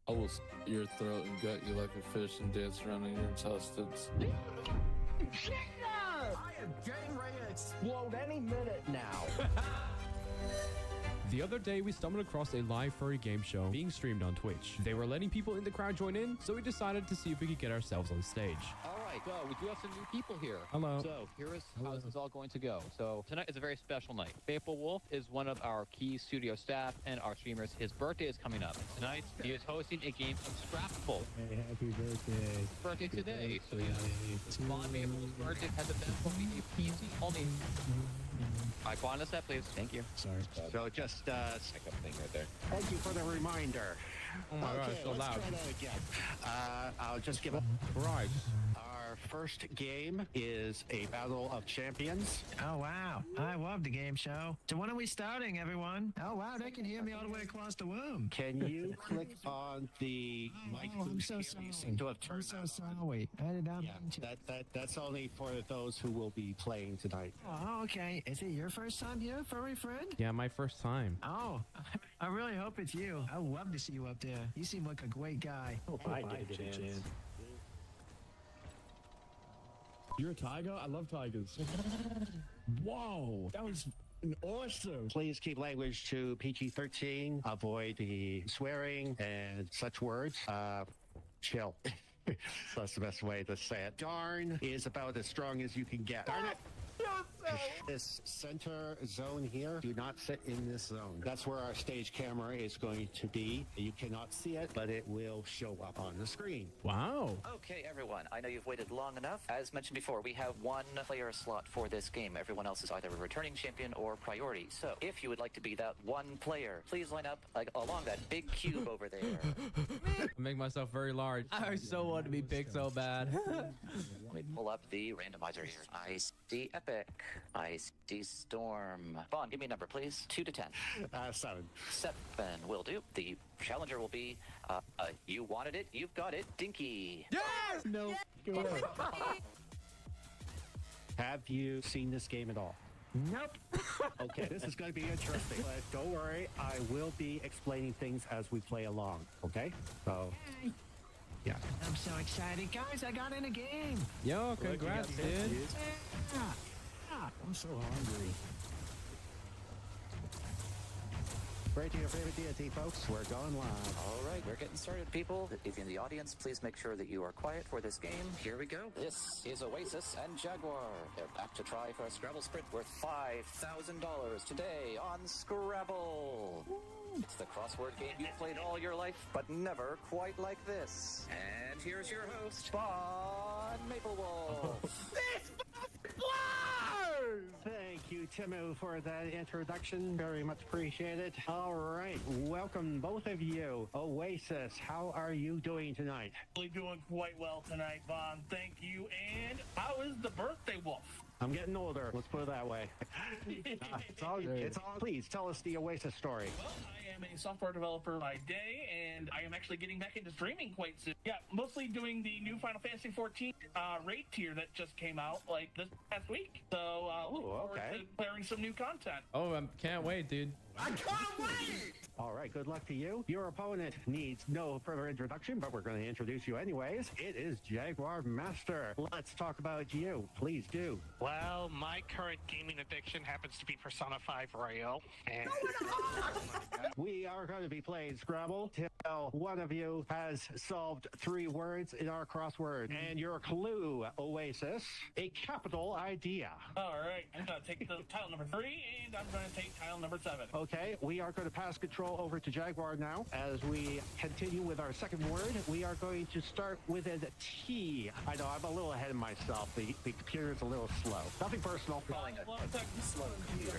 I will slit your throat and gut you like a fish and dance around in your intestines.
I am getting ready to explode any minute now.
The other day, we stumbled across a live furry game show being streamed on Twitch. They were letting people in the crowd join in, so we decided to see if we could get ourselves on stage.
All right, so we do have some new people here.
Hello.
So here is how this is all going to go. So tonight is a very special night. Maple Wolf is one of our key studio staff and our streamers. His birthday is coming up. Tonight, he is hosting a game of Scrapple.
Hey, happy birthday.
Birthday today. So yeah, Spawn Maple's birthday has a benefit a PC only. Icon on the set, please. Thank you.
Sorry.
So just stick up thing right there.
Thank you for the reminder.
Oh my God, it's so
let's
loud.
try that again. I'll just give
Right.
Our first game is a Battle of Champions.
Oh, wow. I love the game show. So when are we starting, everyone? Oh, wow, they can hear me all the way across the room.
Can you click on the mic?
I'm so sorry.
You seem to have turned
I'm so sorry. I did not
Yeah,
mean to.
that's only for those who will be playing tonight.
Oh, okay. Is it your first time here, furry friend?
Yeah, my first time.
Oh, I really hope it's you. I would love to see you up there. You seem like a great guy.
I did it.
You're a tiger? I love tigers. Whoa, that was awesome.
Please keep language to PG-13. Avoid the swearing and such words. Chill. That's the best way to say it. Darn is about as strong as you can get. Darn it. This center zone here, do not sit in this zone. That's where our stage camera is going to be. You cannot see it, but it will show up on the screen.
Wow.
Okay, everyone. I know you've waited long enough. As mentioned before, we have one player slot for this game. Everyone else is either a returning champion or priority. So, if you would like to be that one player, please line up along that big cube over there.
I make myself very large. I so want to be big so bad.
Let me pull up the randomizer here. I see Epic. I see Storm. Vaughn, give me a number, please. 2 to 10.
7.
7 will do. The challenger will be, you wanted it, you've got it, Dinky.
Yes! No.
Have you seen this game at all?
Nope.
Okay, this is going to be interesting. But don't worry, I will be explaining things as we play along, okay? So, yeah.
I'm so excited. Guys, I got in a game.
Yo, congrats, dude.
Yeah. I'm so hungry.
Right to your favorite deity, folks. We're going live.
All right, we're getting started, people. If you're in the audience, please make sure that you are quiet for this game. Here we go. This is Oasis and Jaguar. They're back to try for a Scrabble sprint worth $5,000 today on Scrabble. It's the crossword game you've played all your life, but never quite like this. And here's your host, Spawn Maplewolf.
This Thank you, Timu, for that introduction. Very much appreciated. All right, welcome both of you. Oasis, how are you doing tonight?
Really doing quite well tonight, Vaughn. Thank you. And how is the birthday wolf?
I'm getting older. Let's put it that way. It's all. Please tell us the Oasis story.
Well, I am a software developer by day, and I am actually getting back into streaming quite soon. Yeah, mostly doing the new Final Fantasy 14 raid tier that just came out like this past week. So, looking forward to clearing some new content.
Oh, I can't wait, dude.
I can't wait!
All right, good luck to you. Your opponent needs no further introduction, but we're going to introduce you anyways. It is Jaguar Master. Let's talk about you. Please do.
Well, my current gaming addiction happens to be Persona 5 Royal. And
we are going to be playing Scrabble till one of you has solved 3 words in our crossword. And your clue, Oasis, a capital idea.
All right, I'm going to take the tile number 3, and I'm going to take tile number 7.
Okay, we are going to pass control over to Jaguar now. As we continue with our second word, we are going to start with a T. I know, I'm a little ahead of myself. The computer is a little slow. Nothing personal.
Slow computer.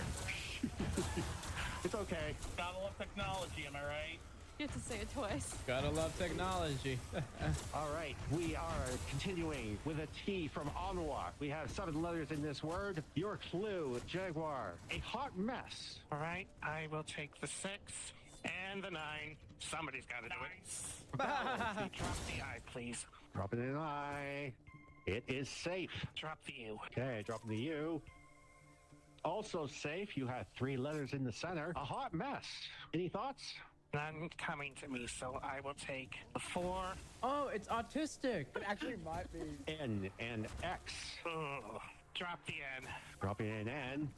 It's okay.
Gotta love technology, am I right?
You have to say it twice.
Gotta love technology.
All right, we are continuing with a T from Onwa. We have 7 letters in this word. Your clue, Jaguar, a hot mess.
all right, I will take the 6 and the 9. Somebody's got to do it. Drop the I, please.
Dropping an I. It is safe.
Drop the U.
Okay, dropping the U. Also safe, you have 3 letters in the center. A hot mess. Any thoughts?
None coming to me, so I will take the 4.
Oh, it's autistic.
It actually might be.
N and X.
Ugh. Drop the N.
Dropping an N.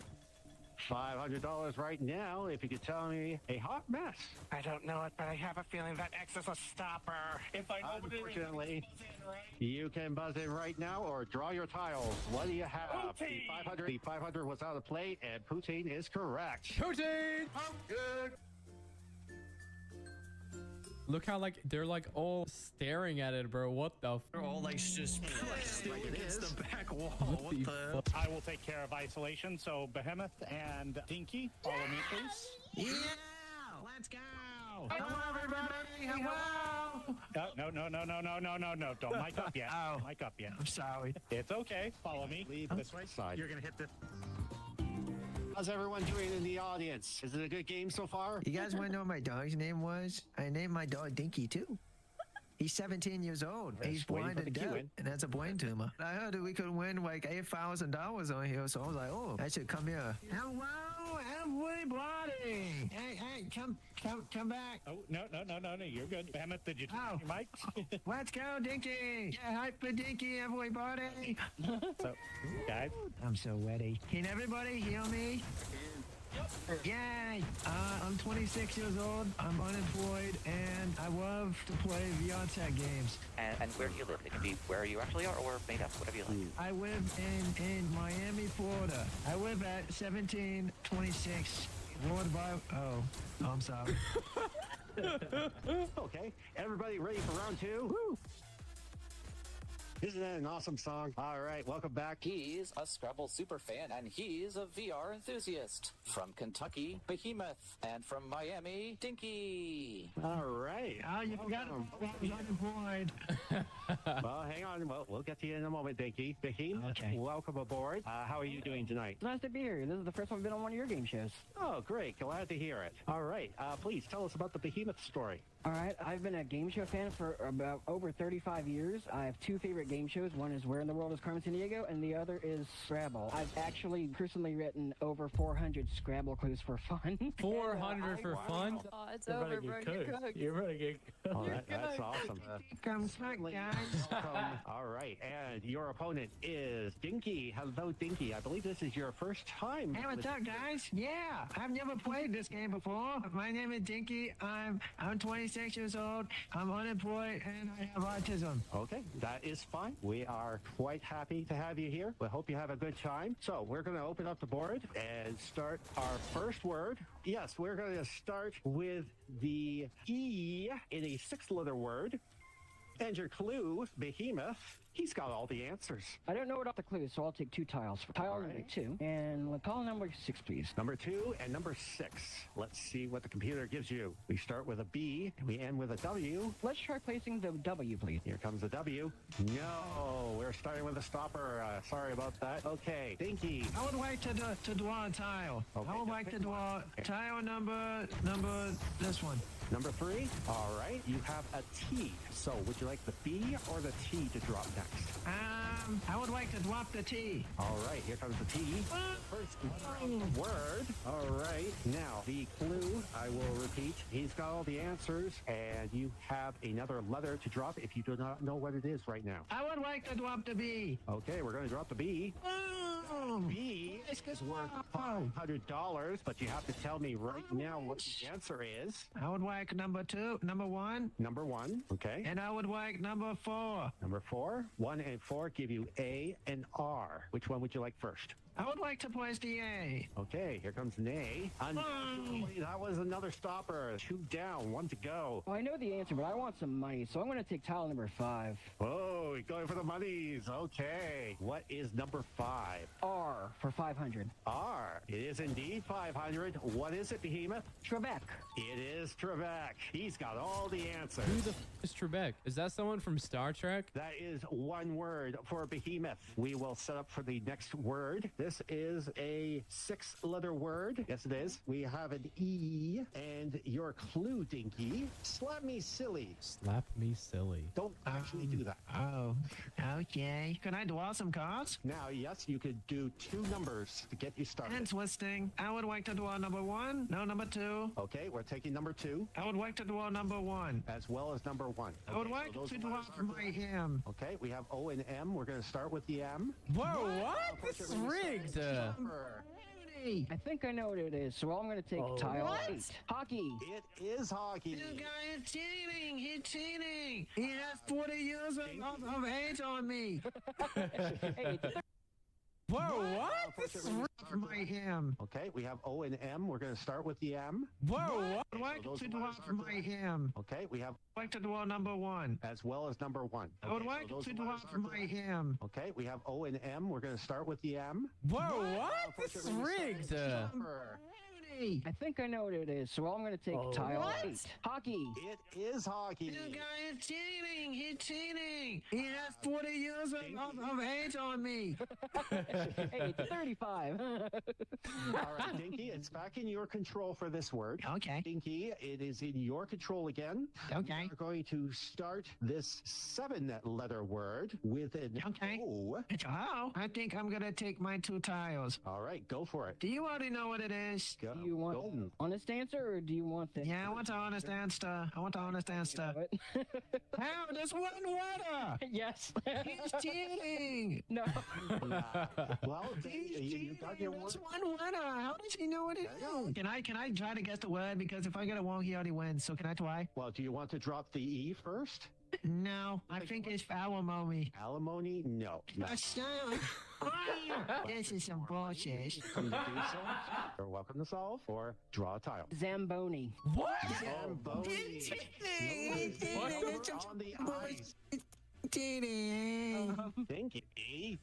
$500 right now if you could tell me a hot mess.
I don't know it, but I have a feeling that X is a stopper.
If I know what it is,
Unfortunately,
right?
you can buzz in right now or draw your tiles. What do you have? The 500 was out of play, and Poutine is correct.
Poutine!
Oh, good.
Look how like they're like all staring at it, bro. What the?
They're all like just still against the back wall. What the?
fuck?
I will take care of isolation, so Behemoth and Dinky, follow me, please.
Yeah, let's go. Hello, everybody. Hello.
No. Don't mic up yet.
Oh.
Mic up yet.
I'm sorry.
It's okay. Follow me.
Leave this way side.
You're gonna hit the.
How's everyone doing in the audience? Is it a good game so far?
You guys want to know what my dog's name was? I named my dog Dinky too. He's 17 years old. He's blind and deaf, and has a brain tumor. I heard that we could win like $8,000 on here, so I was like, oh, I should come here. Hello, everybody! Hey, come back.
Oh, no. You're good. Behemoth, did you turn
Oh.
your mic?
Let's go, Dinky! Yeah, hype for Dinky, everybody!
So, guys.
I'm so ready. Can everybody hear me? Yay! I'm 26 years old, I'm unemployed, and I love to play VR tech games.
And where do you live? It can be where you actually are or made up, whatever you like.
I live in Miami, Florida. I live at 1726 Lord by... Oh, I'm sorry.
Okay, everybody ready for round 2?
Woo!
Isn't that an awesome song? All right, welcome back.
He's a Scrabble super fan, and he's a VR enthusiast. From Kentucky, Behemoth, and from Miami, Dinky.
All right.
Oh, you forgot I was unemployed.
Well, hang on. We'll get to you in a moment, Dinky. Behemoth,
Okay.
welcome aboard. How are you doing tonight?
It's nice to be here. This is the first time I've been on one of your game shows.
Oh, great. Glad to hear it. All right. Please tell us about the Behemoth story.
All right, I've been a game show fan for about over 35 years. I have 2 favorite game shows. One is Where in the World is Carmen Sandiego, and the other is Scrabble. I've actually personally written over 400 Scrabble clues for fun.
400 for fun?
Oh, it's over, bro. Get cooked.
You're ready to get
Oh, that's awesome.
Come smack, guys.
All right. And your opponent is Dinky. Hello, Dinky. I believe this is your first time.
Hey, what's up, guys? Yeah, I've never played this game before. My name is Dinky. I'm 26 years old. I'm unemployed, and I have autism.
Okay, that is fine. We are quite happy to have you here. We hope you have a good time. So we're going to open up the board and start our first word. Yes, we're going to start with the E in a 6-letter word. And your clue, Behemoth, he's got all the answers.
I don't know what the clues, so I'll take 2 tiles. Tile number 2, and with tile number 6, please.
Number 2 and number 6. Let's see what the computer gives you. We start with a B, and we end with a W.
Let's try placing the W, please.
Here comes the W. No, we're starting with a stopper. Sorry about that. Okay, Dinky.
I would like to draw a tile.
Okay,
I would like to draw tile number this one.
Number 3. All right, you have a T. So would you like the B or the T to drop next?
I would like to drop the T.
All right, here comes the T. First word. All right, now the clue, I will repeat. He's got all the answers, and you have another letter to drop if you do not know what it is right now.
I would like to drop the B.
Okay, we're going to drop the B. B is worth $500, but you have to tell me right now what the answer is.
I would like number 1.
Number 1, okay.
And I would like number 4.
Number 4. 1 and 4 give you A and R. Which one would you like first?
I would like to place the A.
Okay, here comes an A. Unfortunately, that was another stopper. 2 down, 1 to go.
Well, I know the answer, but I want some money, so I'm going to take tile number 5.
Oh, you're going for the monies. Okay. What is number 5?
R for 500.
R. It is indeed 500. What is it, Behemoth?
Trebek.
It is Trebek. He's got all the answers.
Who the is Trebek? Is that someone from Star Trek?
That is one word for Behemoth. We will set up for the next word. This This is a 6-letter word. Yes, it is. We have an E, and your clue, Dinky. Slap me silly.
Slap me silly.
Don't actually do that.
Oh, okay. Can I draw some cards?
Now, yes, you could do 2 numbers to get you started.
And twisting. I would like to draw number 1. No, number 2.
Okay, we're taking number 2.
I would like to draw number 1.
As well as number 1.
I would like to draw my M.
Okay, we have O and M. We're going to start with the M.
Whoa, what? This is rigged.
I think I know what it is, so I'm going to take tile 8. Hockey.
It is hockey.
This guy is cheating. He's cheating. He has 40 years of age on me.
Hey,
Whoa, what? This is
my M.
Okay, we have O and M. We're going to start with the M.
Whoa, what?
I would like to draw my M.
Okay, we have
I would like to draw number 1.
as well as number 1.
I would like to draw my M.
Okay, we have O and M. We're going to start with the M.
Whoa, what? This is rigged.
I think I know what it is, so I'm going to take tile 8. Hockey.
It is hockey.
This guy is cheating. He's cheating. He has 40 years of age on me.
Hey, it's 35.
All right, Dinky, it's back in your control for this word.
Okay.
Dinky, it is in your control again.
Okay.
We're going to start this 7-letter word with an O.
It's O. I think I'm going to take my 2 tiles.
All right, go for it.
Do you already know what it is?
Go.
Do you want an honest answer, or do you want the...
Yeah, I want the honest answer. I want the honest answer. How? There's 1 letter.
Yes.
He's cheating.
No.
Well, you got your
That's
word.
1 letter. How does he know what it is? Can I try to guess the word? Because if I get it wrong, he already wins. So can I try?
Well, do you want to drop the E first?
No, I think it's alimony.
Alimony? No.
This is some bullshit.
Welcome to do so. You're welcome to solve or draw a tile.
Zamboni.
What?
Zamboni. On the ice.
Cheating.
Thank you.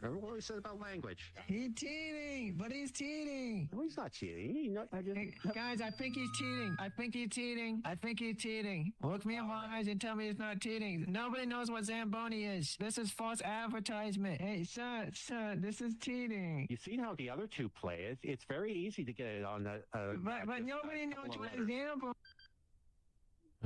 Remember what we said about language?
He's cheating, but he's cheating.
No, he's not cheating.
Hey, guys, I think he's cheating. I think he's cheating. I think he's cheating. Look me in my eyes and tell me he's not cheating. Nobody knows what Zamboni is. This is false advertisement. Hey, sir, this is cheating.
You see how the other 2 play? It's very easy to get it on the.
But nobody knows what Zamboni.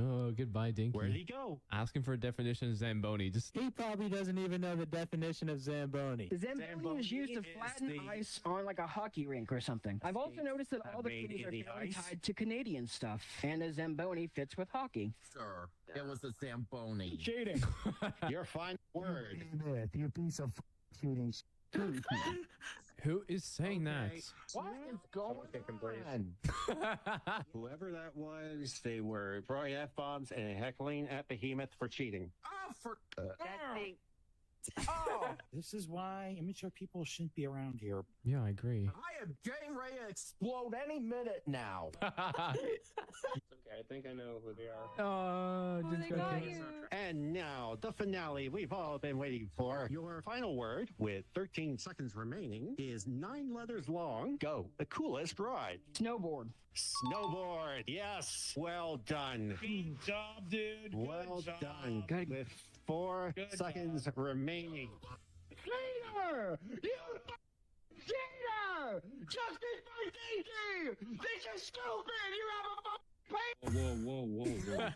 Oh, goodbye, Dinky.
Where'd he go?
Asking for a definition of Zamboni.
He probably doesn't even know the definition of Zamboni.
Zamboni is used to flatten ice on like a hockey rink or something. I've also noticed that all the clues are fairly tied to Canadian stuff, and a Zamboni fits with hockey.
Sir, it was a Zamboni.
Cheating.
Your final word.
You piece of cheating.
Who is saying that?
What is going on?
Whoever that was, they were throwing F-bombs and heckling at Behemoth for cheating.
Oh, for...
This is why immature people shouldn't be around here.
Yeah, I agree.
I am getting ready to explode any minute now.
It's okay. I think I know who they are.
Oh, just
And now, the finale we've all been waiting for. Your final word, with 13 seconds remaining, is 9 letters long. Go. The coolest ride.
Snowboard.
Snowboard. Yes. Well done.
Good job, dude.
Well done. Good. With 4 seconds remaining.
Cheater! You cheater! Justice for Dinky! This is stupid! You have a
Whoa.
Dude!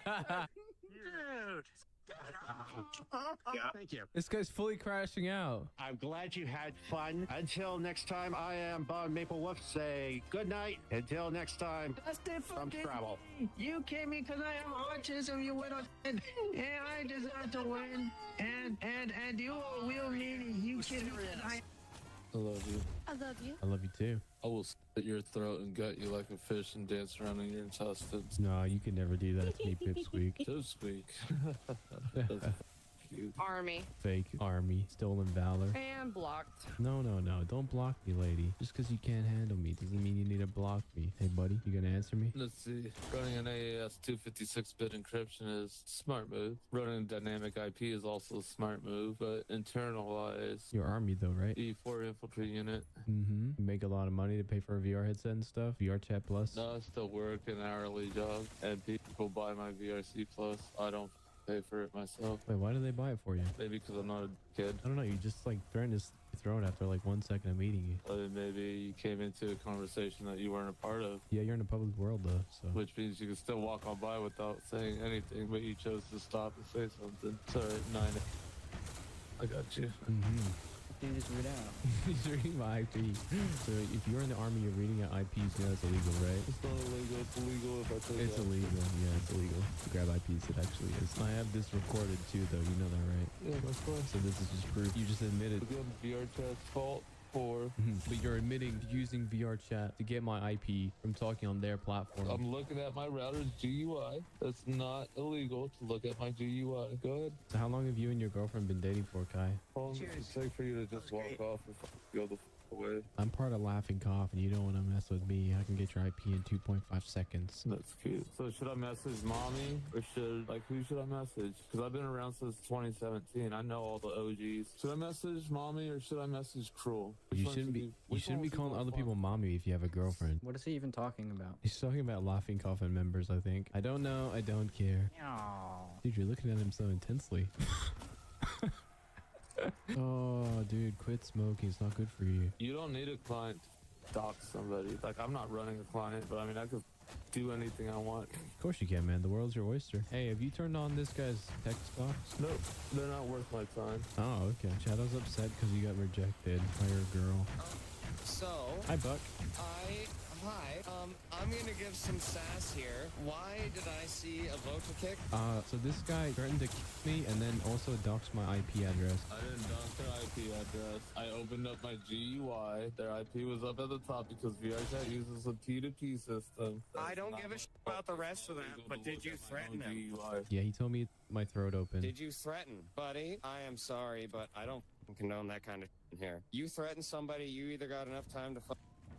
Thank you.
This guy's fully crashing out.
I'm glad you had fun. Until next time, I am Bob Maple Wolf. Say good night. Until next time, from Scrabble.
You came me because I have autism, you little kid. And I deserve to win. And you will mean you kid.
I love you.
I love you.
I love you too.
I will slit your throat and gut you like a fish and dance around in your intestines.
No, you could never do that to me, Pipsqueak.
Pipsqueak.
Army.
Fake army, stolen valor.
And blocked.
No, don't block me, lady. Just because you can't handle me doesn't mean you need to block me. Hey, buddy, you gonna answer me?
Let's see. Running an AES 256-bit encryption is a smart move. Running a dynamic IP is also a smart move, but internalize
Your army, though, right?
E4 infantry unit.
Mm-hmm. You make a lot of money to pay for a VR headset and stuff. VR Chat Plus.
No, I still work an hourly job, and people buy my VRC Plus. I don't pay for it myself.
Wait, why do they buy it for you?
Maybe because I'm not a kid.
I don't know. You just like threatened to throat after like 1 second of meeting you.
Maybe you came into a conversation that you weren't a part of.
Yeah, you're in a public world though, so.
Which means you can still walk on by without saying anything, but you chose to stop and say something. It's alright, 9. I got you.
You just read out.
He's reading my IP. So if you're in the army, you're reading out IPs, you know that's illegal, right?
It's not illegal. It's illegal if I take
It's
that.
illegal. Yeah, it's illegal to grab IPs. It actually is. I have this recorded too, though. You know that, right?
Yeah, that's fine.
So this is just proof. You just admitted.
Again, VR chat's fault.
But you're admitting using VR chat to get my IP from talking on their platform.
I'm looking at my router's GUI. That's not illegal to look at my GUI. Go ahead.
So how long have you and your girlfriend been dating for, Kai?
How long does it take for you to just walk off and go the f away?
I'm part of Laughing Cough, and you don't want to mess with me. I can get your IP in 2.5 seconds.
That's cute. So should I message mommy or who should I message? Because I've been around since 2017. I know all the OGs. Should I message mommy or should I message Cruel?
You shouldn't be calling other people mommy if you have a girlfriend.
What is he even talking about?
He's talking about Laughing Coffin members, I think. I don't know. I don't care. Dude, you're looking at him so intensely. Oh, dude, quit smoking. It's not good for you.
You don't need a client to dox somebody. Like, I'm not running a client, but I mean, I could do anything I want.
Of course you can, man. The world's your oyster. Hey, have you turned on this guy's text box?
Nope, they're not worth my time.
Oh, okay. Shadow's upset because you got rejected by your girl.
So,
Hi, Buck.
Hi, I'm gonna give some sass here. Why did I see a vote to kick?
So this guy threatened to kill me and then also doxed my IP address.
I didn't dox their IP address. I opened up my GUI. Their IP was up at the top because VRChat uses a P2P system.
I don't give a shit about the rest of that, but did you threaten him?
Yeah, he told me my throat open.
Did you threaten? Buddy, I am sorry, but I don't condone that kind of shit here. You threaten somebody, you either got enough time to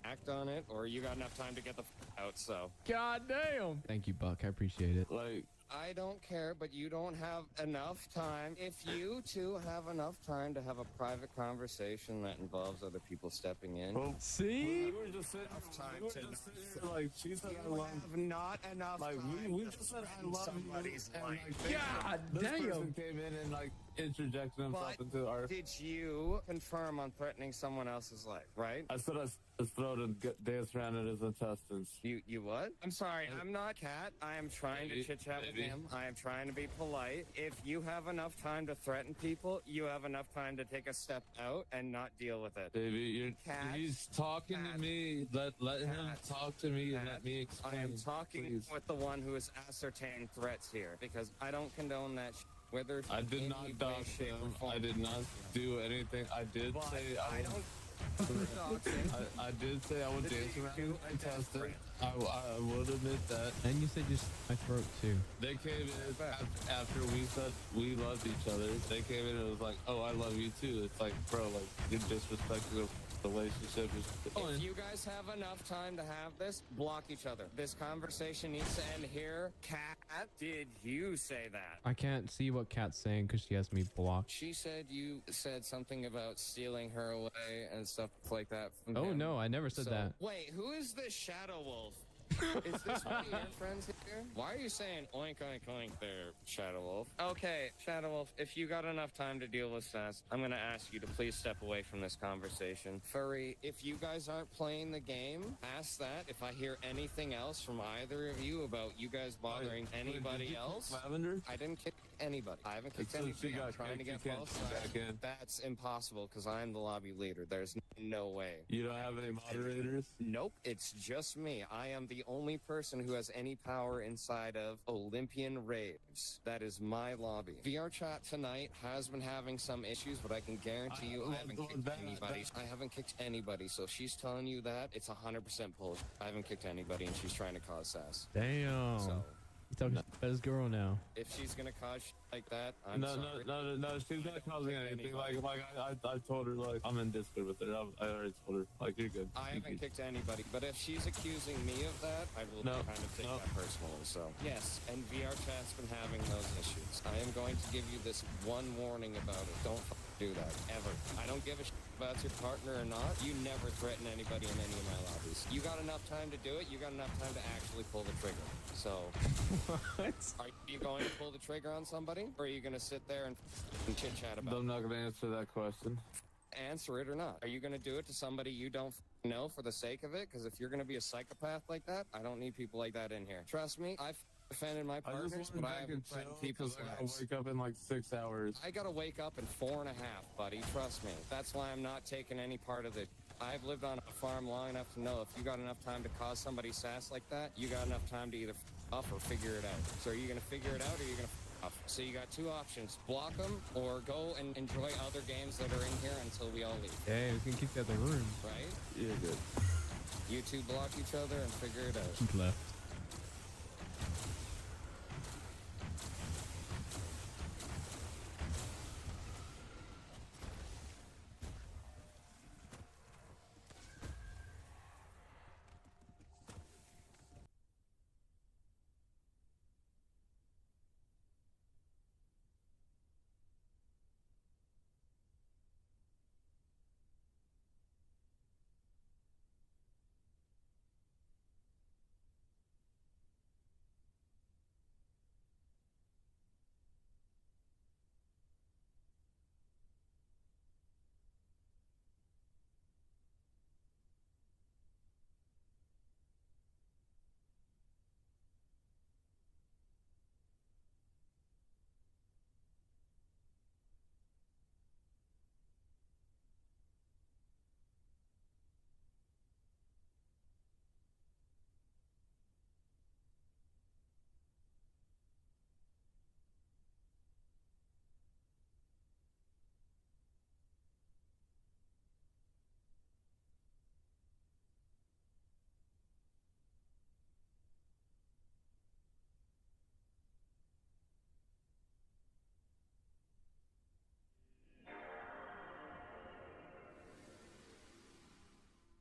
act on it, or you got enough time to get the out, so.
God damn! Thank you, Buck. I appreciate it.
Like,
I don't care, but you don't have enough time. If you two have enough time to have a private conversation that involves other people stepping in.
Well,
see?
We were just sitting, like, she said I love
not enough
like,
time
we just said I love
somebody's
you.
life.
God
this
damn!
person came in and, like, interjected himself into our...
Did you confirm on threatening someone else's life, right?
I said his throat and dance around in his intestines.
You what? I'm sorry, I'm not Cat. I am trying to chit-chat with him. I am trying to be polite. If you have enough time to threaten people, you have enough time to take a step out and not deal with it.
Baby, he's talking to me. Let him talk to me and let me explain.
I am talking with the one who has ascertained threats here, because I don't condone that whether
I did not dox him. I did not do anything. I did say I don't. I did say I would dance around and test it. I would admit that.
And you said just my throat too.
They came in after we said we loved each other. They came in and it was like, oh, I love you too. It's like, bro, like, you're disrespecting the relationship.
If you guys have enough time to have this, block each other. This conversation needs to end here. Cat, did you say that?
I can't see what Kat's saying because she has me blocked.
She said you said something about stealing her away and stuff like that from
Oh,
him.
no, I never said that.
Wait, who is this Shadow Wolf? Is this one of your friends here? Why are you saying oink oink oink there, Shadow Wolf? Okay, Shadow Wolf, if you got enough time to deal with this, I'm gonna ask you to please step away from this conversation. Furry, if you guys aren't playing the game, ask that. If I hear anything else from either of you about you guys bothering anybody else,
Lavender?
I didn't kick anybody. I haven't kicked anybody. I'm trying to get both sides. That's impossible because I'm the lobby leader. There's no way.
You don't have any moderators?
Nope, it's just me. I am the only person who has any power inside of Olympian Raves. That is my lobby. VR chat tonight has been having some issues, but I can guarantee you I haven't kicked anybody. I haven't kicked anybody, so if she's telling you that, it's 100% bullshit. I haven't kicked anybody, and she's trying to cause sass.
Damn.
So,
You're talking about his girl now.
if she's gonna cause shit like that, I'm
No,
sorry.
no, she's not causing anything. Like I told her, like, I'm in Discord with her. I already told her, like, you're good.
I haven't kicked anybody, but if she's accusing me of that, I will kind of take that personally. So, yes, and VR chat's been having those issues. I am going to give you this one warning about it. Don't do that, ever. I don't give a shit about your partner or not. You never threaten anybody in any of my lobbies. You got enough time to do it, you got enough time to actually pull the trigger. So, are you going to pull the trigger on somebody, or are you going to sit there and chit-chat about it?
I'm not going to answer that question.
answer it or not. Are you gonna do it to somebody you don't know for the sake of it? Because if you're gonna be a psychopath like that, I don't need people like that in here. Trust me, I've offended my partners, but I haven't threatened people's lives.
I wake up in like 6 hours.
I gotta wake up in 4.5, buddy. Trust me. That's why I'm not taking any part of it. I've lived on a farm long enough to know if you got enough time to cause somebody sass like that, you got enough time to either off or figure it out. So are you gonna figure it out or are you gonna off? So you got two options: block them or go and enjoy other games that are in here until we all leave.
Hey, we can keep that in the room.
Right?
Yeah, good.
You two block each other and figure it out.
Keep left.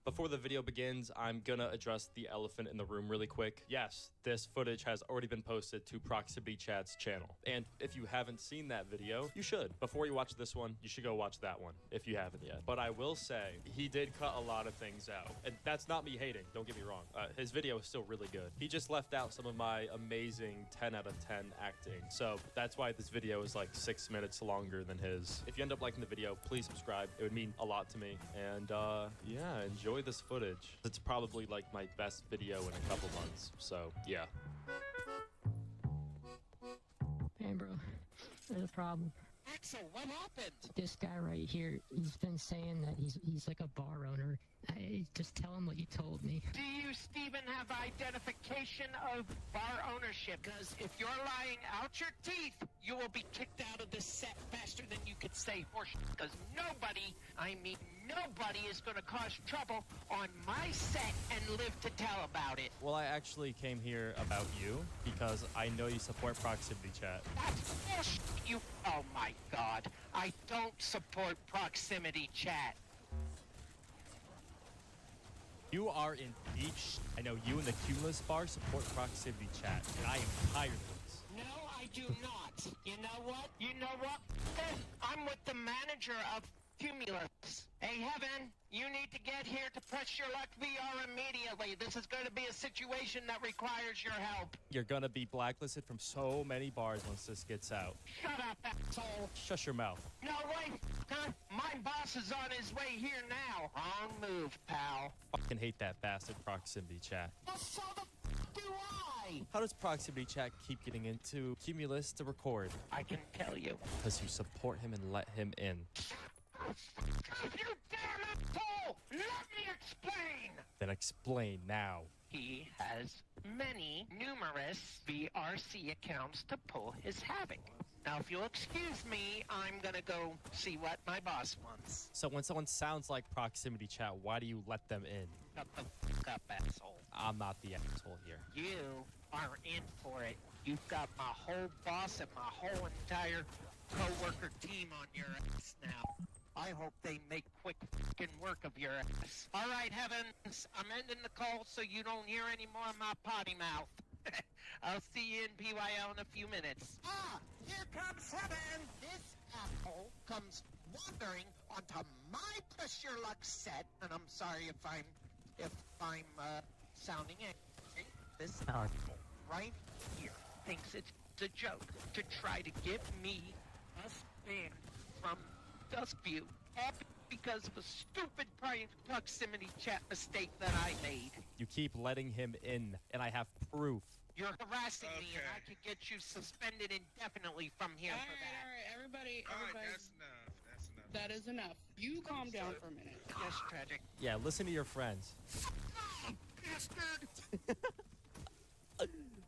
Before the video begins, I'm gonna address the elephant in the room really quick. Yes, this footage has already been posted to Proximity Chat's channel. And if you haven't seen that video, you should. Before you watch this one, you should go watch that one, if you haven't yet. But I will say, he did cut a lot of things out. And that's not me hating, don't get me wrong. His video is still really good. He just left out some of my amazing 10 out of 10 acting. So that's why this video is like 6 minutes longer than his. If you end up liking the video, please subscribe. It would mean a lot to me. And yeah, enjoy this footage. It's probably like my best video in a couple months, so yeah.
Man, bro, there's a problem.
Axel, what happened?
This guy right here, he's been saying that he's like a bar owner. Just tell him what you told me.
Do you, Steven, have identification of bar ownership? Because if you're lying out your teeth, you will be kicked out of this set faster than you could say horse. Because nobody, I mean nobody, is going to cause trouble on my set and live to tell about it.
Well, I actually came here about you because I know you support Proximity Chat.
That's bullshit. You, oh my God, I don't support Proximity Chat.
You are in deep I know you and the Cumulus Bar support Proximity Chat, and I am tired of this.
No, I do not. You know what? You know what? I'm with the manager of Cumulus. Hey, Heaven, you need to get here to Press Your Luck VR immediately. This is going to be a situation that requires your help.
You're gonna be blacklisted from so many bars once this gets out.
Shut up, asshole.
Shut your mouth.
No way, huh? My boss is on his way here now. Wrong move, pal.
Fucking hate that bastard Proximity Chat.
Well, so the f do I.
How does Proximity Chat keep getting into Cumulus to record?
I can tell you.
Because you support him and let him in.
You damn asshole! Let me explain!
Then explain now.
He has many, numerous VRC accounts to pull his havoc. Now, if you'll excuse me, I'm gonna go see what my boss wants.
So when someone sounds like Proximity Chat, why do you let them in?
Shut the f up, asshole.
I'm not the asshole here.
You are in for it. You've got my whole boss and my whole entire co-worker team on your ass now. I hope they make quick fucking work of your ass. All right, Heavens, I'm ending the call so you don't hear any more of my potty mouth. I'll see you in PYL in a few minutes. Ah, here comes Heaven. This asshole comes wandering onto my Press Your Luck set, and I'm sorry if I'm sounding angry. This asshole right here thinks it's a joke to try to get me, us fan from Duskview, happy because of a stupid proximity chat mistake that I made.
You keep letting him in, and I have proof.
You're harassing me, and I could get you suspended indefinitely from here for that.
All right, everybody.
That's enough. That's enough.
That is enough. You calm down for a minute.
Yes, Tragic.
Yeah, listen to your friends.
Bastard!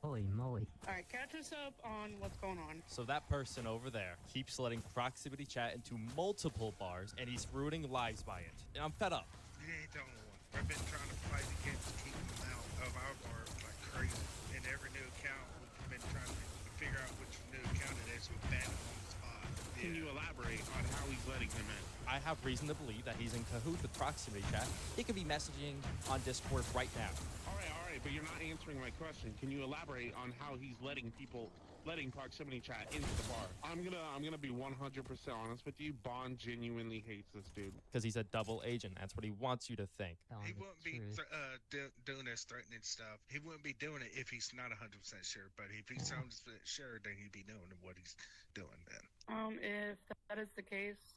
Holy moly.
All right, catch us up on what's going on.
So that person over there keeps letting proximity chat into multiple bars, and he's ruining lives by it. And I'm fed up.
You ain't the only one. I've been trying to fight against keeping them out of our bar like crazy. And every new account, we've been trying to figure out which new account it is. We've banned him on the spot. Can you elaborate on how he's letting him in?
I have reason to believe that he's in cahoots with proximity chat. He could be messaging on Discord right now.
All right, but you're not answering my question. Can you elaborate on how he's letting proximity chat into the bar? I'm gonna be 100% honest with you. Bond genuinely hates this dude.
Because he's a double agent. That's what he wants you to think.
He wouldn't be doing this threatening stuff. He wouldn't be doing it if he's not 100% sure. But if he's 100% sure, then he'd be doing what he's doing then.
If that is the case,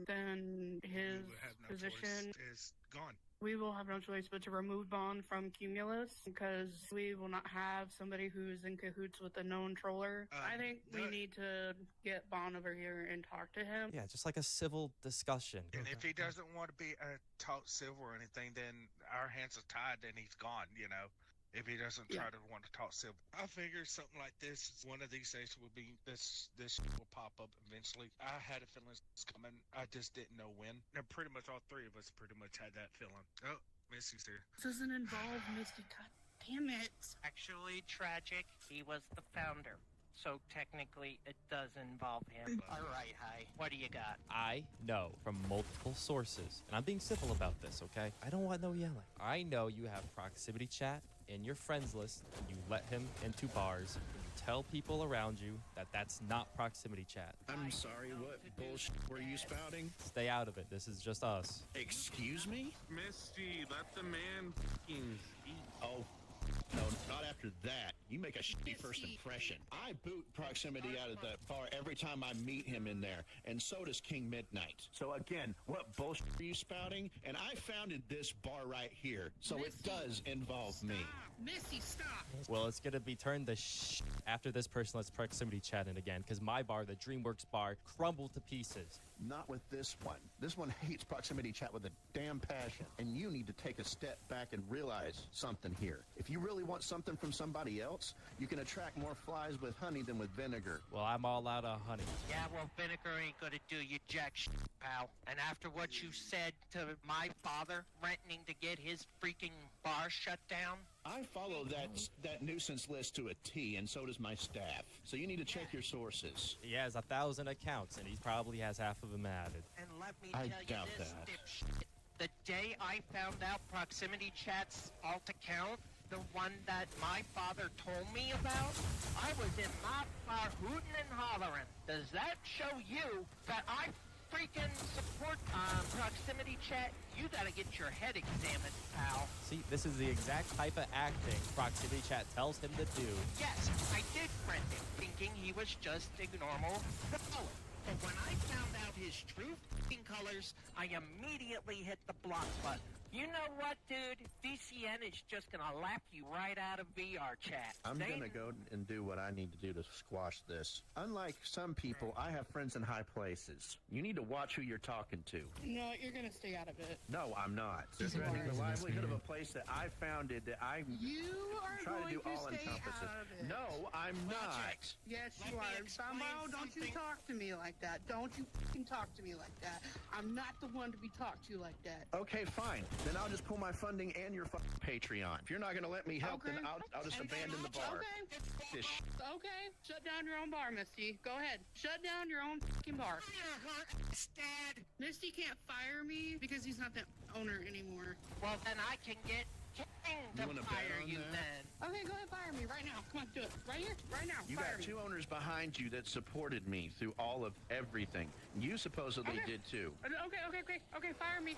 then his position
is gone.
We will have no choice but to remove Bond from Cumulus because we will not have somebody who's in cahoots with a known troller. I think we need to get Bond over here and talk to him.
Yeah, just like a civil discussion.
And if he doesn't want to be taught civil or anything, then our hands are tied. Then he's gone. You know. If he doesn't try to want to talk civil, I figure something like this, one of these days will be this will pop up eventually. I had a feeling it's coming. I just didn't know when. And pretty much all three of us pretty much had that feeling. Oh, Missy's here.
This doesn't involve Misty. God damn it!
Actually, Tragic. He was the founder. So technically, it does involve him. All right, Hi. What do you got?
I know from multiple sources, and I'm being civil about this, okay? I don't want no yelling. I know you have proximity chat in your friends list, and you let him into bars, and you tell people around you that that's not proximity chat.
I'm sorry, what bullshit were you spouting?
Stay out of it. This is just us.
Excuse me?
Misty, let the man fucking speak.
Oh, no, not after that. You make a shitty first impression. I boot proximity out of that bar every time I meet him in there, and so does King Midnight. So again, what bullshit are you spouting? And I founded this bar right here, so it does involve me.
Missy, stop!
Well, it's gonna be turned to after this person lets proximity chat in again, because my bar, the DreamWorks bar, crumbled to pieces.
Not with this one. This one hates proximity chat with a damn passion, and you need to take a step back and realize something here. If you really want something from somebody else, you can attract more flies with honey than with vinegar.
Well, I'm all out of honey.
Yeah, well, vinegar ain't gonna do you jack shit, pal. And after what you said to my father, threatening to get his freaking bar shut down,
I follow that nuisance list to a T, and so does my staff. So you need to check your sources.
He has 1,000 accounts, and he probably has half of them added.
and let me
I
tell you
doubt
this,
that.
dipshit. The day I found out Proximity Chat's alt account, the one that my father told me about, I was in my bar hooting and hollering. Does that show you that I freaking support Proximity Chat? You gotta get your head examined, pal.
See, this is the exact type of acting proximity chat tells him to do.
Yes, I did friend him, thinking he was just a normal fellow. But when I found out his true f***ing colors, I immediately hit the block button. You know what, dude? DCN is just gonna lap you right out of VR chat.
I'm gonna go and do what I need to do to squash this. Unlike some people, I have friends in high places. You need to watch who you're talking to.
No, you're gonna stay out of it.
No, I'm not. They're threatening the livelihood of a place that I founded that I try to do all encompassing. No, I'm not.
Yes, you are. Sambo, don't you talk to me like that. Don't you fucking talk to me like that. I'm not the one to be talked to like that.
Okay, fine. Then I'll just pull my funding and your Patreon. If you're not gonna let me help, then I'll just abandon the bar.
Okay. Okay. Shut down your own bar, Misty. Go ahead. Shut down your own fucking bar.
Dad.
Misty can't fire me because he's not the owner anymore.
Well, then I can get
You want to bet
fire
on
you
that?
then.
Okay, go ahead, fire me right now. Come on, do it. Right here, right now.
You
fire
got
me.
2 owners behind you that supported me through all of everything. You supposedly
Okay.
did too.
Okay, fire me,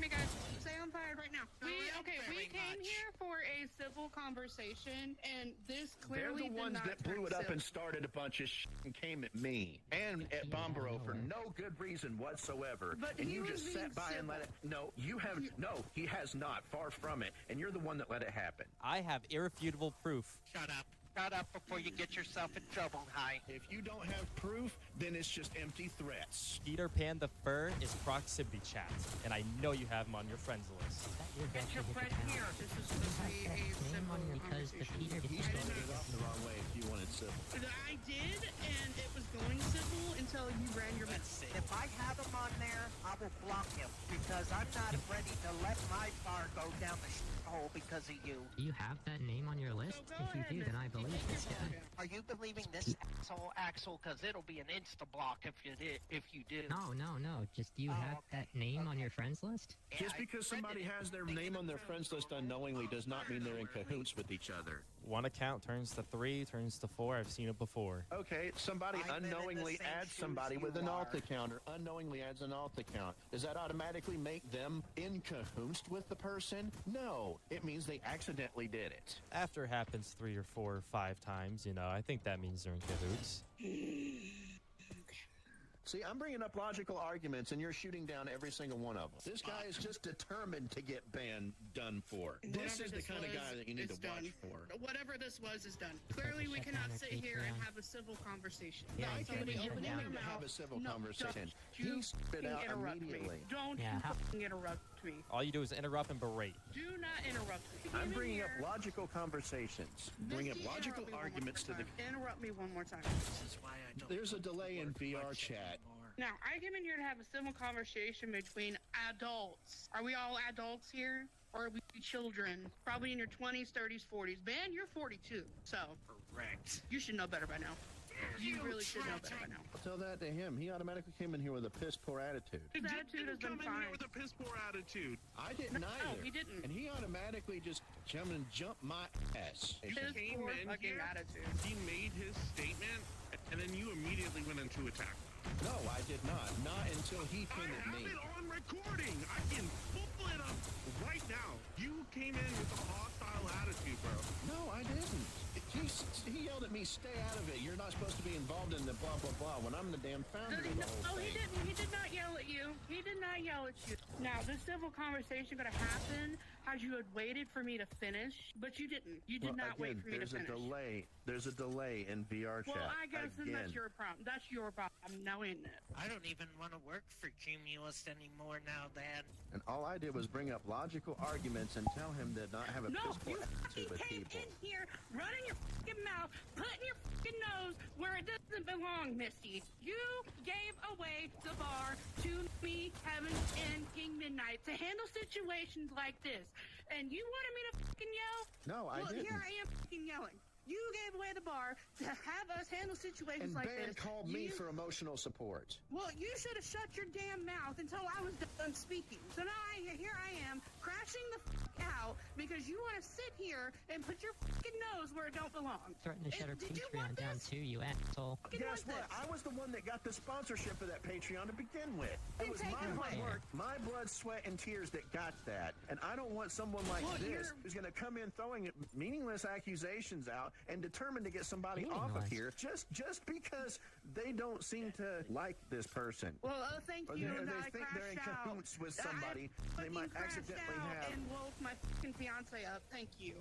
guys. Say I'm fired right now. We came here for a civil conversation, and this
They're
clearly
the ones
did not
that blew
turn
it up
civil.
and started a bunch of shit and came at me and at Bombero for no good reason whatsoever.
But
and
he
you
was
just
being
sat by and let it. No, you have. No, he has not. Far from it. And you're the one that let it happen.
I have irrefutable proof.
Shut up. Shut up before you get yourself in trouble, Hi.
If you don't have proof, then it's just empty threats.
Peter Pan the Fur is proximity chat, and I know you have him on your friends list.
Get your friend here. This is supposed to be a civil
because the
conversation.
Peter
He started it off the wrong way if you wanted civil.
I did, and it was going civil until you ran your mouth.
If I have him on there, I will block him because I'm not ready to let my bar go down the hole because of you.
Do you have that name on your list? If you do, then I believe this guy.
Are you believing this asshole, Axel? Because it'll be an insta block if you did. If you do.
No. Just do you have that name on your friends list?
Just because somebody has their name on their friends list unknowingly does not mean they're in cahoots with each other.
One account turns to 3, turns to 4. I've seen it before.
Okay, somebody
I've been in the
unknowingly
same
adds
shoes
somebody
you
with an
are.
alt account or unknowingly adds an alt account. Does that automatically make them in cahoots with the person? No, it means they accidentally did it.
After it happens 3 or 4 or 5 times, I think that means they're in cahoots.
See, I'm bringing up logical arguments, and you're shooting down every single one of them. This guy is just determined to get done for. This is the kind of guy that you need to watch for.
Whatever this was is done. Clearly, we cannot sit here and have a civil conversation.
Yeah,
Not
I
somebody
can't
opening
even
their
to
mouth.
have a civil
No,
conversation.
Don't you
He spit out
interrupt
immediately.
me. Don't
Yeah,
you
how-
fucking interrupt me.
All you do is interrupt and berate.
Do not interrupt me.
I'm
Even
bringing up
here-
logical conversations. Bring up
Misty,
logical
interrupt me one more
arguments to the...
time. Interrupt me one more time.
This is why I don't.
There's a delay in VR chat.
Now, I came in here to have a civil conversation between adults. Are we all adults here? Or are we children? Probably in your 20s, 30s, 40s. Ben, you're 42, so
Correct.
you should know better by now. You really should know better by now.
Tell that to him. He automatically came in here with a piss-poor attitude.
His attitude has been fine.
with a piss poor attitude.
I didn't
No,
either.
he didn't.
And he automatically just jumped my ass.
His
Came
poor
in
fucking
here,
attitude.
He made his statement, and then you immediately went into attack.
No, I did not. Not until he came
I
at
have
me.
it on recording. I can pull it up right now. You came in with a hostile attitude, bro.
No, I didn't. He yelled at me, stay out of it. You're not supposed to be involved in the blah, blah, blah, when I'm the damn founder of the whole
No, he
thing.
didn't. He did not yell at you. He did not yell at you. Now, this civil conversation could have happened had you had waited for me to finish, but you didn't. You did not wait for me to finish.
There's a delay in VR chat.
Well, I guess then
Again.
that's your problem. That's your problem, knowing it.
I don't even want to work for Cumulus anymore now, Dad.
And all I did was bring up logical arguments and tell him to not have a
No,
piss-poor
you
attitude
fucking
with
came
people.
in here, running your fucking mouth, putting your fucking nose where it doesn't belong, Misty. You gave away the bar to me, Kevin, and King Midnight to handle situations like this. And you wanted me to fucking yell?
No, I
well,
didn't.
Here I am fucking yelling. You gave away the bar to have us handle situations
And
like
Ben
this.
called me for emotional support.
Well, you should have shut your damn mouth until I was done speaking. So now here I am, crashing the fuck out because you want to sit here and put your fucking nose where it don't belong.
Threaten to shut our
Did you want
Patreon down
this?
too, you asshole.
Guess what? I was the one that got the sponsorship of that Patreon to begin with. It was
take
my
it
hard
away.
work, my blood, sweat, and tears that got that. And I don't want someone like
Well,
this who's going to come in throwing meaningless accusations out and determined to get somebody off of here just because they don't seem to like this person.
Well, thank
Or
you.
they
that I
think they're in
crashed out.
cahoots with
I
somebody they
fucking
might
crashed
accidentally
out
have.
and woke my fucking fiance up. Thank you.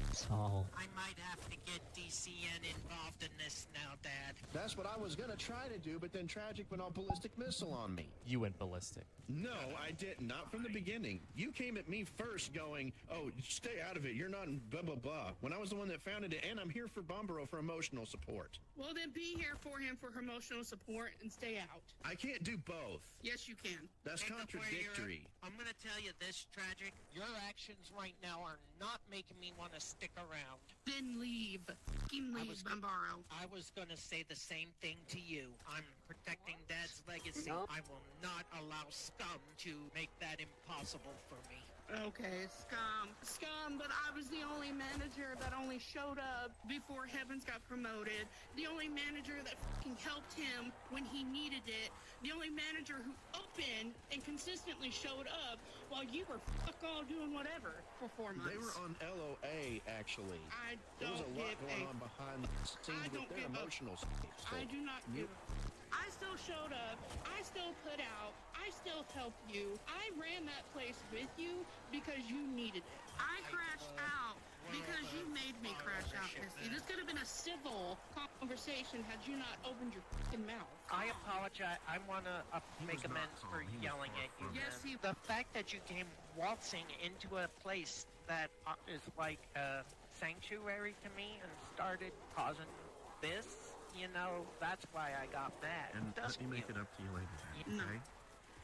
Asshole.
I might have to get DCN involved in this now, Dad.
That's what I was going to try to do, but then Tragic went on ballistic missile on me.
You went ballistic.
No, I didn't. Not from the beginning. You came at me first going, oh, stay out of it. You're not in blah, blah, blah. When I was the one that founded it, and I'm here for Bombero for emotional support.
Well, then be here for him for emotional support and stay out.
I can't do both.
Yes, you can.
That's
And before you're-
contradictory.
I'm gonna tell you this, Tragic. Your actions right now are not making me want to stick around.
Then leave. Fucking leave, Bombaro.
I was gonna say the same thing to you. I'm protecting Dad's legacy.
No.
I will not allow scum to make that impossible for me.
Okay, scum, but I was the only manager that only showed up before Heavens got promoted, the only manager that fucking helped him when he needed it, the only manager who opened and consistently showed up while you were fuck all doing whatever for 4 months.
They were on LOA, actually.
I
There was
don't
a lot
give
going
a
on behind the scenes with their emotional stuff. So
I do not give a I still showed up, I still put out, I still helped you. I ran that place with you because you needed it. I crashed out because you made me crash out, Misty. This could have been a civil conversation had you not opened your fucking mouth.
I apologize. I want to make amends for yelling at you.
Yes,
man. The fact that you came waltzing into a place that is like a sanctuary to me and started causing this, you know, that's why I got mad.
And let me make it up to you later, okay?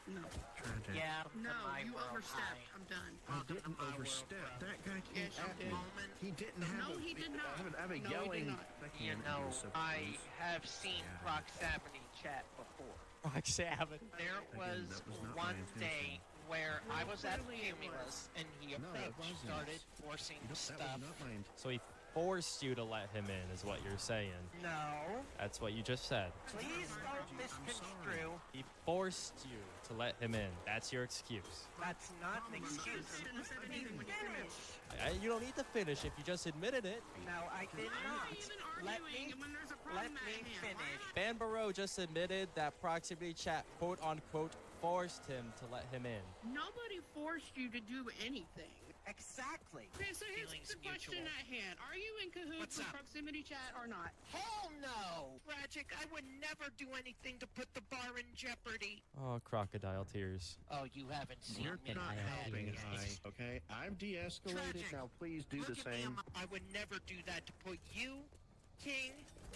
No.
Tragic.
Yeah,
No,
my
you
world,
overstepped.
hi.
I'm done.
I didn't overstep. That guy came
Yes, you
at
did.
me. He didn't have
No,
a,
he did not.
have a
No, he
yelling.
did not.
You know, I have seen Proximity chat before.
Proximity.
There was
that was not my
one
intention.
day where I was at
Clearly it
Cumulus and he
No, it wasn't.
started forcing
That
stuff.
was not my intention.
So he forced you to let him in, is what you're saying.
No,
That's what you just said.
please don't misconstrue.
He forced you to let him in. That's your excuse.
That's not an excuse.
Shouldn't have said anything when you finished.
You don't need to finish if you just admitted it.
No, I did
Why
not.
are we even
Let
arguing
me,
when there's a
let
problem
me
at hand?
finish.
Banbaro just admitted that Proximity Chat, quote unquote, forced him to let him in.
Nobody forced you to do anything.
Exactly.
Okay, so here's
Feelings
the question
mutual.
at hand. Are you in cahoots
What's
with
up?
proximity chat or not?
Hell no! Tragic, I would never do anything to put the bar in jeopardy.
Oh, crocodile tears.
Oh, you haven't seen
You're
me.
not helping,
Yes.
hi, okay? I've de-escalated.
Tragic.
Now please do
Look
the
at me,
same.
I would never do that to put you, King,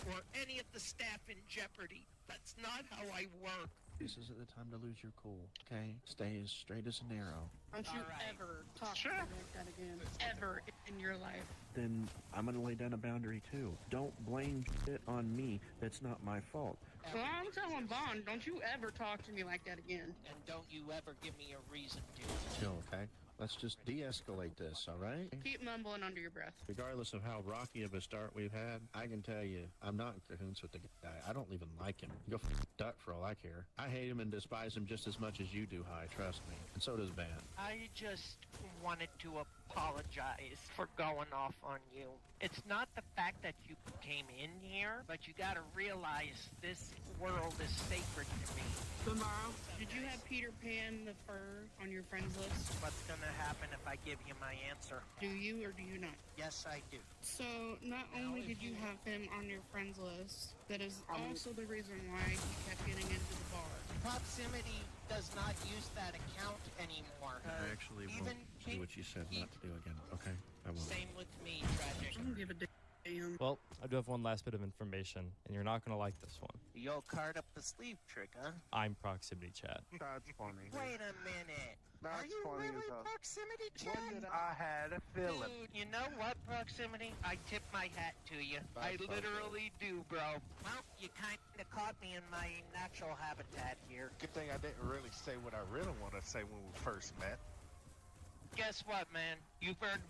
or any of the staff in jeopardy. That's not how I work.
This isn't the time to lose your cool, okay? Stay as straight as an arrow.
Don't you
All right.
ever talk to me like that again. Ever in your life.
Then I'm gonna lay down a boundary too. Don't blame shit on me. That's not my fault.
Well, I'm telling Bond, don't you ever talk to me like that again.
And don't you ever give me a reason to.
Chill, okay? Let's just de-escalate this, all right?
Keep mumbling under your breath.
Regardless of how rocky of a start we've had, I can tell you, I'm not in cahoots with the guy. I don't even like him. Go duck for all I care. I hate him and despise him just as much as you do, Hi. Trust me. And so does Van.
I just wanted to apologize for going off on you. It's not the fact that you came in here, but you gotta realize this world is sacred to me.
Tomorrow, did you have Peter Pan the fur on your friends list?
What's gonna happen if I give you my answer?
Do you or do you not?
Yes, I do.
So, not only did you have him on your friends list, that is also the reason why he kept getting into the bar.
Proximity does not use that account anymore.
I actually won't
even
do what you said not to do again, okay? I won't.
Same with me, Tragic.
I don't give a damn.
Well, I do have one last bit of information, and you're not going to like this one.
The old card up the sleeve trick, huh?
I'm Proximity Chat.
That's funny.
Wait a minute.
That's
Are you
funny
really
as hell.
Proximity Chat?
I had a feeling.
Dude, you know what, Proximity? I tip my hat to you. I
That's
literally do, bro. Well, you kind of caught me in my natural habitat here.
Good thing I didn't really say what I really want to say when we first met.
Guess what, man? You've earned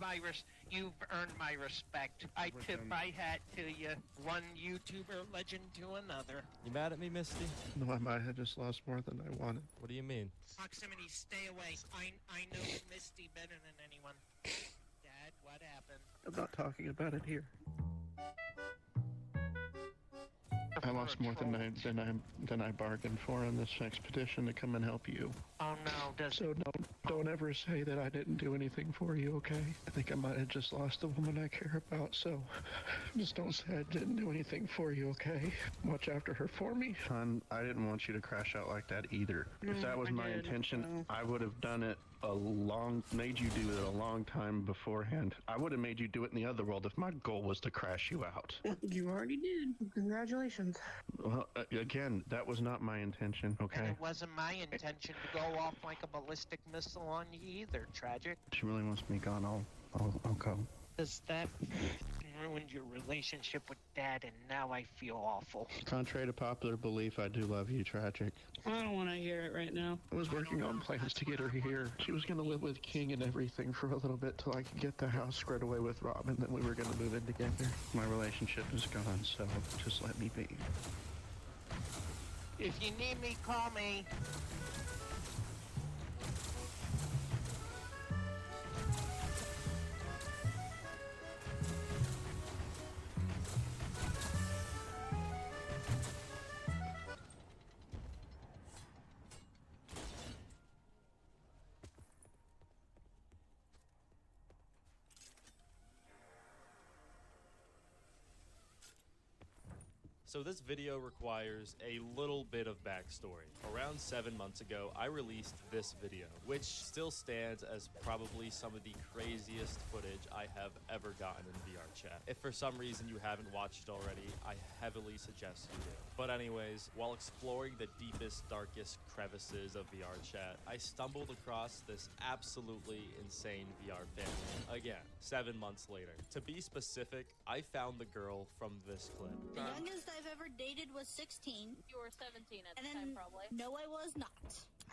my respect. I tip my hat to you. One YouTuber legend to another.
You mad at me, Misty?
No, I might have just lost more than I wanted.
What do you mean?
Proximity, stay away. I know Misty better than anyone. Dad, what happened?
I'm not talking about it here. I lost more than I bargained for on this expedition to come and help you.
Oh no,
So don't ever say that I didn't do anything for you, okay? I think I might have just lost the woman I care about, so just don't say I didn't do anything for you, okay? Watch after her for me. Hon, I didn't want you to crash out like that either. If that was my intention, I would have done it made you do it a long time beforehand. I would have made you do it in the other world if my goal was to crash you out.
You already did. Congratulations.
Well, again, that was not my intention,
And
okay?
it wasn't my intention to go off like a ballistic missile on you either, Tragic.
She really wants me gone, I'll go.
Does that ruined your relationship with Dad, and now I feel awful.
Contrary to popular belief, I do love you, Tragic.
I don't want to hear it right now.
I was working on plans to get her here. She was gonna live with King and everything for a little bit till I could get the house squared away with Robin, then we were gonna move in together. My relationship is gone, so just let me be.
If you need me, call me.
So this video requires a little bit of backstory. Around 7 months ago, I released this video, which still stands as probably some of the craziest footage I have ever gotten in VR chat. If for some reason you haven't watched it already, I heavily suggest you do. But anyways, while exploring the deepest, darkest crevices of VR chat, I stumbled across this absolutely insane VR family again, 7 months later. To be specific, I found the girl from this clip.
The youngest I've ever dated was 16.
You were 17 at
And
the
then,
time, probably.
no, I was not.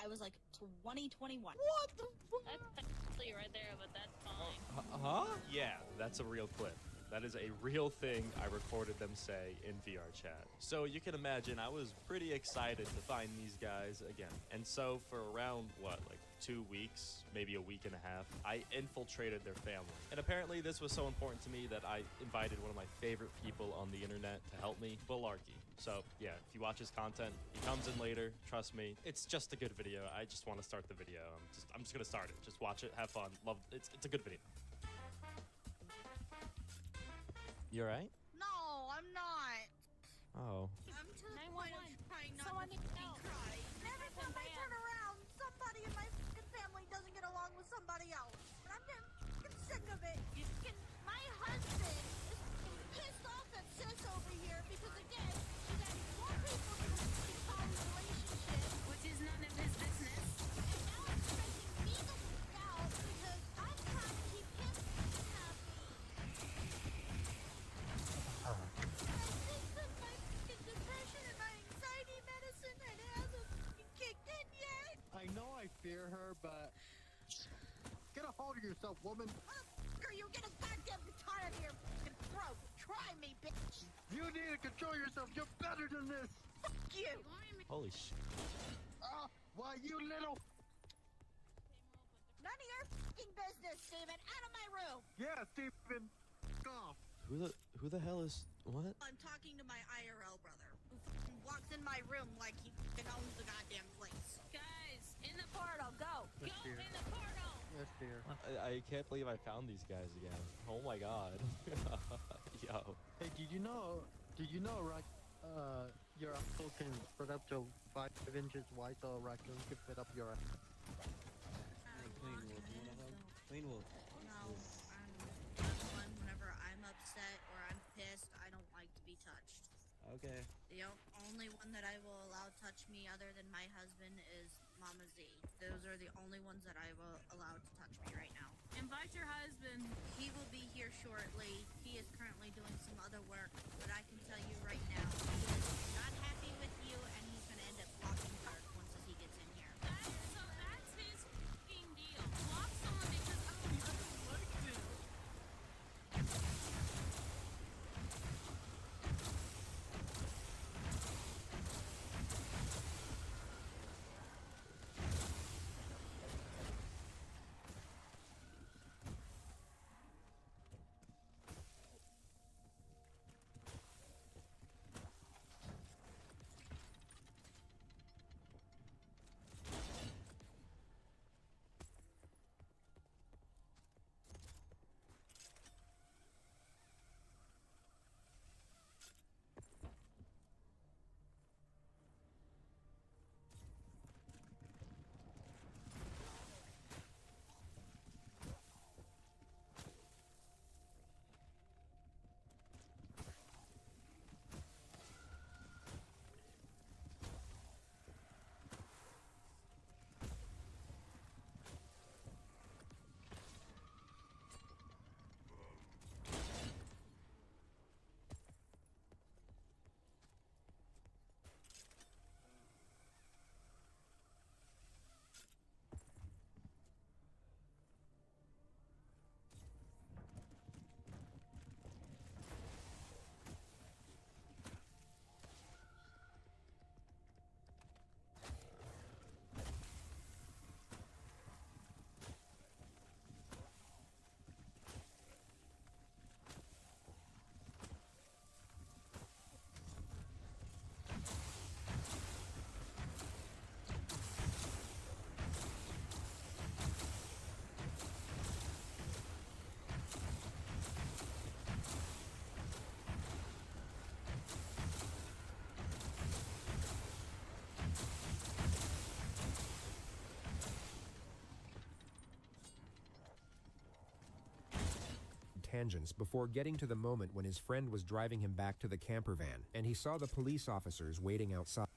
I was like 20, 21.
What the fuck? That's technically right there, but that's fine.
Huh? Yeah, that's a real clip. That is a real thing I recorded them say in VR chat. So you can imagine I was pretty excited to find these guys again. And so for around, what, like 2 weeks, maybe a week and a half, I infiltrated their family. And apparently this was so important to me that I invited one of my favorite people on the internet to help me, Balarky. So yeah, if you watch his content, he comes in later, trust me. It's just a good video. I just want to start the video. I'm just gonna start it. Just watch it, have fun, love it. It's a good video. You alright?
No, I'm not.
Oh.
I'm to the point of trying not to cry. And every time I turn around, somebody in my fucking family doesn't get along with somebody else. And I'm getting fucking sick of it. My husband is pissed off at Sis over here because, again, she's adding more people to the fucking poly relationship. Which is none of his business. And now it's making me the fuck out because I'm trying to keep him fucking happy. I think that my fucking depression and my anxiety medicine and it hasn't fucking kicked in yet.
I know I fear her, but get a hold of yourself, woman.
Motherfucker, you get a goddamn guitar out of your fucking throat. Try me, bitch.
You need to control yourself. You're better than this.
Fuck you.
Holy shit.
Why, you little...
None of your fucking business, Steven. Out of my room.
Yeah, Steven. Off.
Who the hell is what?
I'm talking to my IRL brother, who fucking walks in my room like he fucking owns the goddamn place.
Guys, in the portal, go!
Yes,
Go
dear.
in the portal!
Yes, dear.
I can't believe I found these guys again. Oh my god. Yo.
Hey, did you know, right, your apple can put up to 5 inches wide, so a raccoon can fit up your ass?
Clean Wolf.
No, I'm one. Whenever I'm upset or I'm pissed, I don't like to be touched.
Okay.
The only one that I will allow touch me other than my husband is Mama Z. Those are the only ones that I will allow to touch me right now.
Invite your husband.
He will be here shortly. He is currently doing some other work, but I can tell you right now, he is not happy with you, and he's going to end up blocking Dark once he gets in here.
So that's his f***ing deal. Block someone because, oh, he doesn't like them.
tangents before getting to the moment when his friend was driving him back to the camper van, and he saw the police officers waiting outside.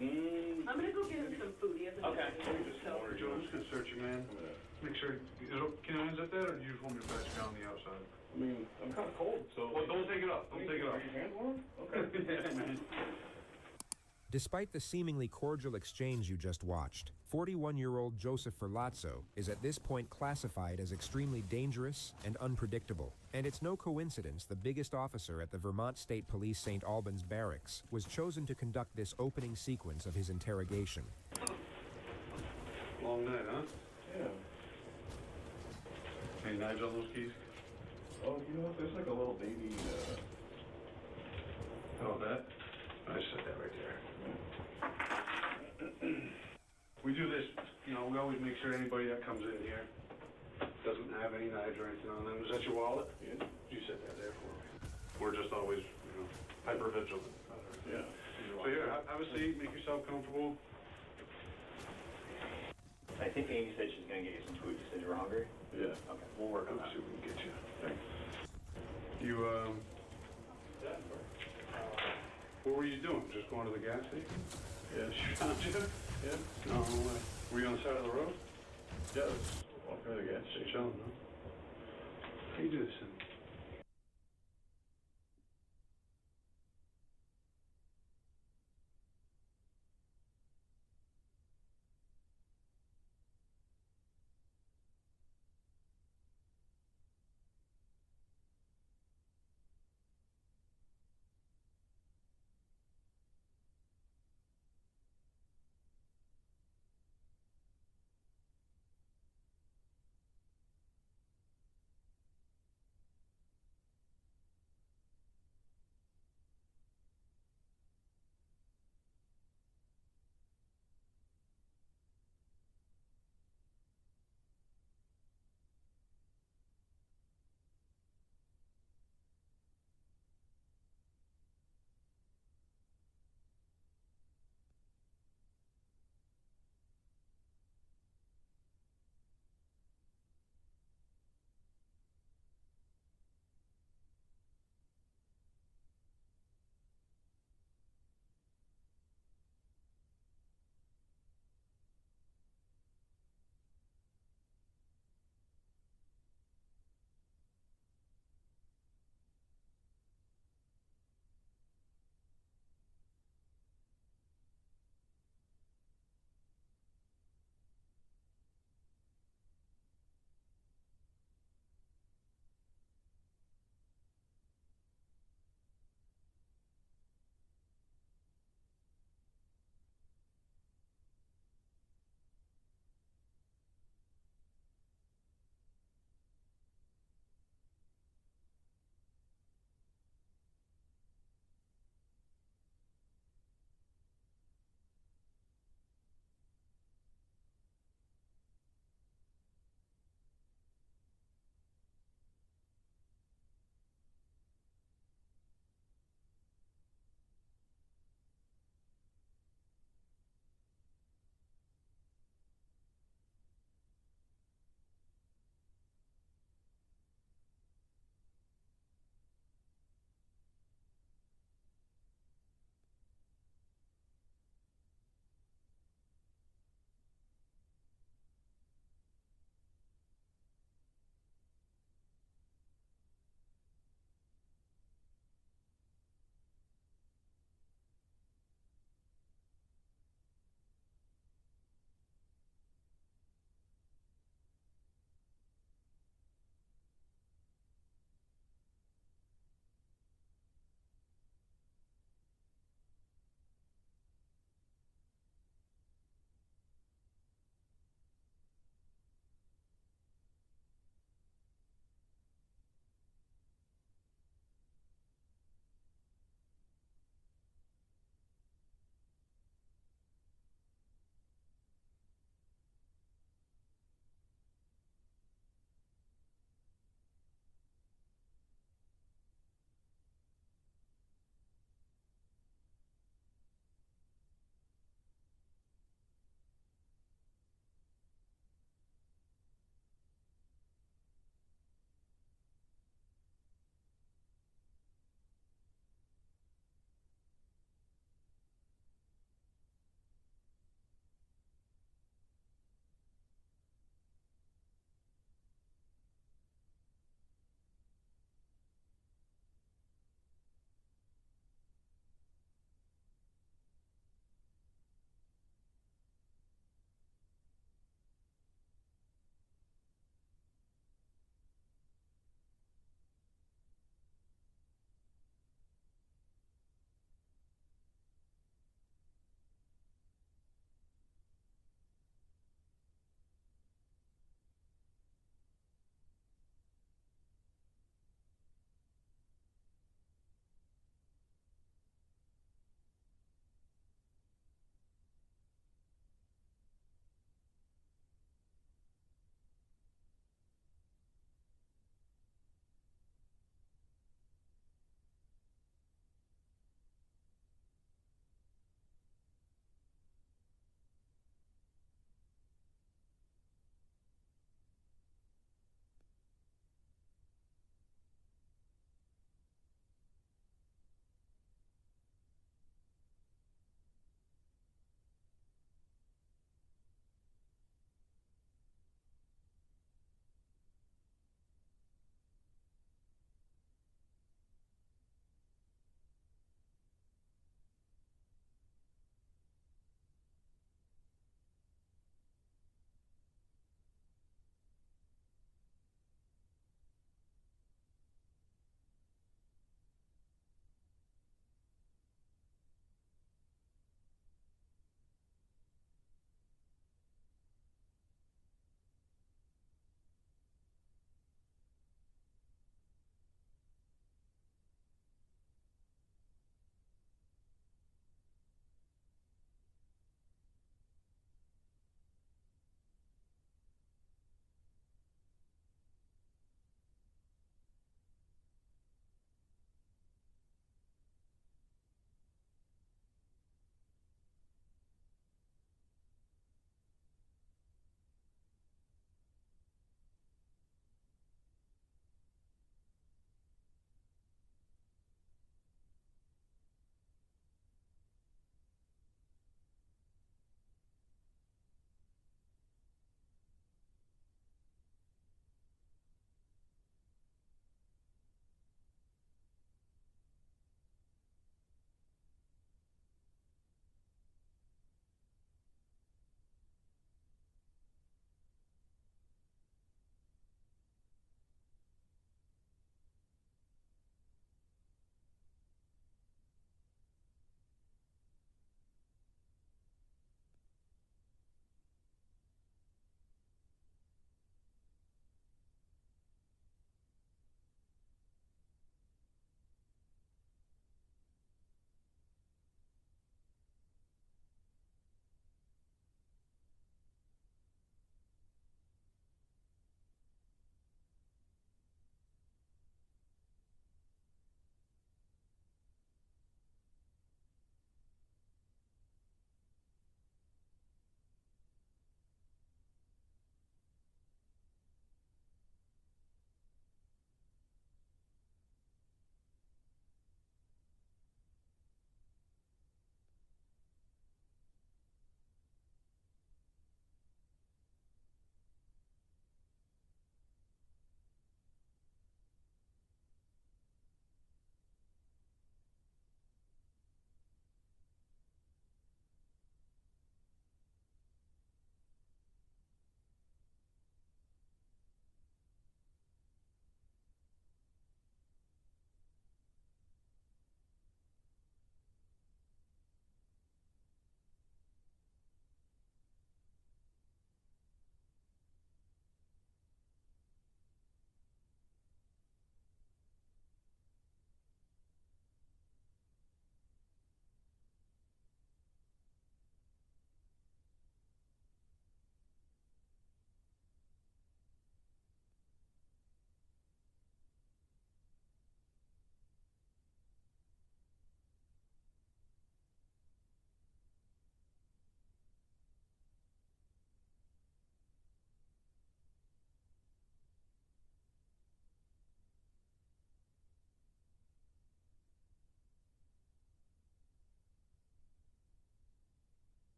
I'm gonna go get him some food. He hasn't
Okay.
Joe, I'm just gonna search you, man. Make sure. Can you unzip that, or do you just want me to patch you on the outside?
I mean, I'm kind of cold, so.
Well, don't take it off. Don't take it off.
Are your hands warm? Okay.
Yeah, man.
Despite the seemingly cordial exchange you just watched, 41-year-old Joseph Ferlazzo is at this point classified as extremely dangerous and unpredictable. And it's no coincidence the biggest officer at the Vermont State Police St. Albans Barracks was chosen to conduct this opening sequence of his interrogation.
Long night, huh?
Yeah.
Any knives on those keys?
Oh, you know what? There's like a little baby,
Oh, that? I set that right there. We do this, you know, we always make sure anybody that comes in here doesn't have any knives or anything on them. Is that your wallet?
Yeah.
You set that there for me. We're just always, you know, hyper vigilant.
Yeah.
So here, have a seat, make yourself comfortable.
I think Amy said she's gonna get you some food. You said you were hungry? Yeah. Okay, we'll work on that.
Let's see what we can get you. Thanks. You, what were you doing? Just going to the gas station?
Yeah.
She found you?
Yeah.
No way. Were you on the side of the road?
Yeah, let's walk to the gas station.
Chilling, huh? How you do this?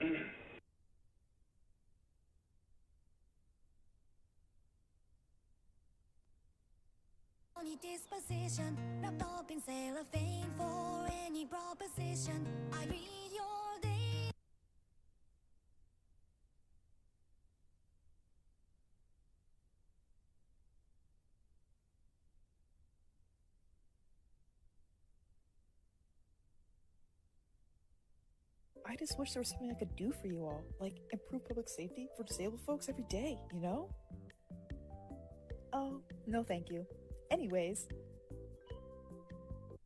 Any disposition, wrapped up in cellophane for any proposition. I read your day.
I just wish there was something I could do for you all, like improve public safety for disabled folks every day, you know? Oh, no thank you. Anyways.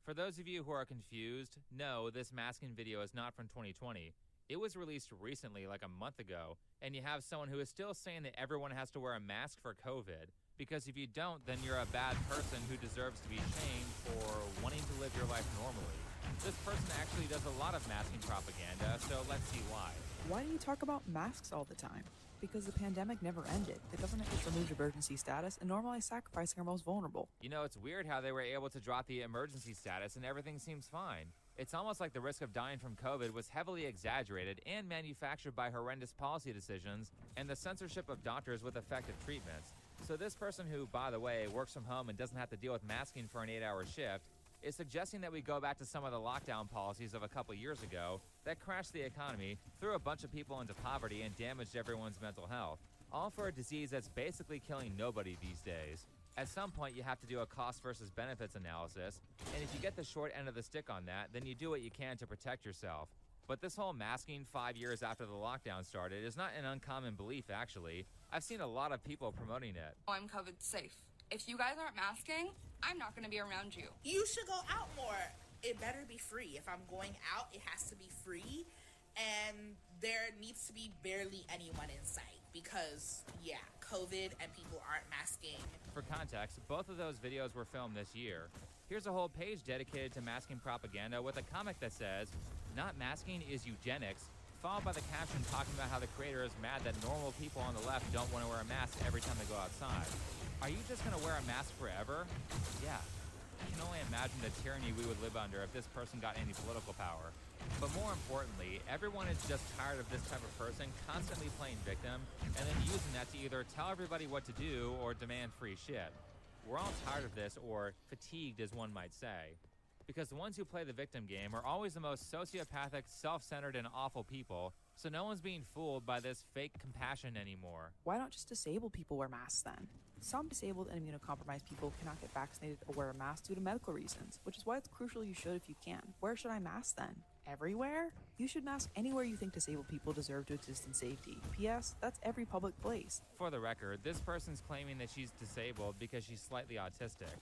For those of you who are confused, no, this masking video is not from 2020. It was released recently, like a month ago, and you have someone who is still saying that everyone has to wear a mask for COVID, because if you don't, then you're a bad person who deserves to be shamed for wanting to live your life normally. This person actually does a lot of masking propaganda, so let's see why.
Why do you talk about masks all the time? Because the pandemic never ended. The government just removed emergency status and normalized sacrificing our most vulnerable.
You know, it's weird how they were able to drop the emergency status and everything seems fine. It's almost like the risk of dying from COVID was heavily exaggerated and manufactured by horrendous policy decisions and the censorship of doctors with effective treatments. So this person who, by the way, works from home and doesn't have to deal with masking for an 8-hour shift is suggesting that we go back to some of the lockdown policies of a couple years ago that crashed the economy, threw a bunch of people into poverty, and damaged everyone's mental health, all for a disease that's basically killing nobody these days. At some point, you have to do a cost versus benefits analysis, and if you get the short end of the stick on that, then you do what you can to protect yourself. But this whole masking 5 years after the lockdown started is not an uncommon belief, actually. I've seen a lot of people promoting it.
I'm COVID safe. If you guys aren't masking, I'm not going to be around you.
You should go out more. It better be free. If I'm going out, it has to be free. And there needs to be barely anyone in sight. Because, yeah, COVID and people aren't masking.
For context, both of those videos were filmed this year. Here's a whole page dedicated to masking propaganda with a comic that says, "Not masking is eugenics," followed by the caption talking about how the creator is mad that normal people on the left don't want to wear a mask every time they go outside. Are you just going to wear a mask forever? Yeah. I can only imagine the tyranny we would live under if this person got any political power. But more importantly, everyone is just tired of this type of person constantly playing victim and then using that to either tell everybody what to do or demand free shit. We're all tired of this, or fatigued as one might say. Because the ones who play the victim game are always the most sociopathic, self-centered, and awful people, so no one's being fooled by this fake compassion anymore.
Why don't just disabled people wear masks then? Some disabled and immunocompromised people cannot get vaccinated or wear a mask due to medical reasons, which is why it's crucial you should if you can. Where should I mask then? Everywhere? You should mask anywhere you think disabled people deserve to exist in safety. P.S. That's every public place.
For the record, this person's claiming that she's disabled because she's slightly autistic.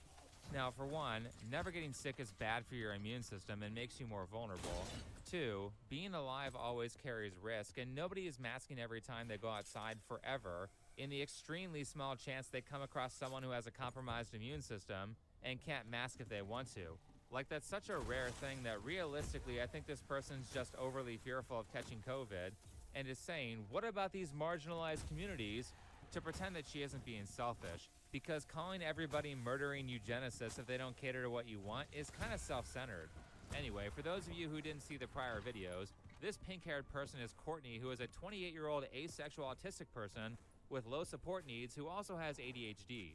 Now, for one, never getting sick is bad for your immune system and makes you more vulnerable. 2, being alive always carries risk, and nobody is masking every time they go outside forever in the extremely small chance they come across someone who has a compromised immune system and can't mask if they want to. Like, that's such a rare thing that realistically I think this person's just overly fearful of catching COVID and is saying, what about these marginalized communities, to pretend that she isn't being selfish. Because calling everybody murdering eugenicists if they don't cater to what you want is kind of self-centered. Anyway, for those of you who didn't see the prior videos, this pink-haired person is Courtney, who is a 28-year-old asexual autistic person with low support needs who also has ADHD.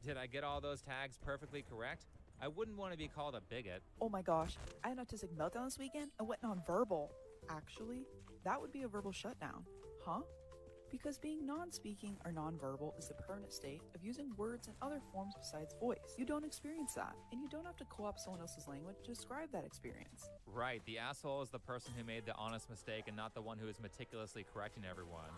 Did I get all those tags perfectly correct? I wouldn't want to be called a bigot.
Oh my gosh, I had an autistic meltdown this weekend and went nonverbal. Actually, that would be a verbal shutdown. Huh? Because being non-speaking or non-verbal is the permanent state of using words and other forms besides voice. You don't experience that, and you don't have to co-opt someone else's language to describe that experience.
Right, the asshole is the person who made the honest mistake and not the one who is meticulously correcting everyone.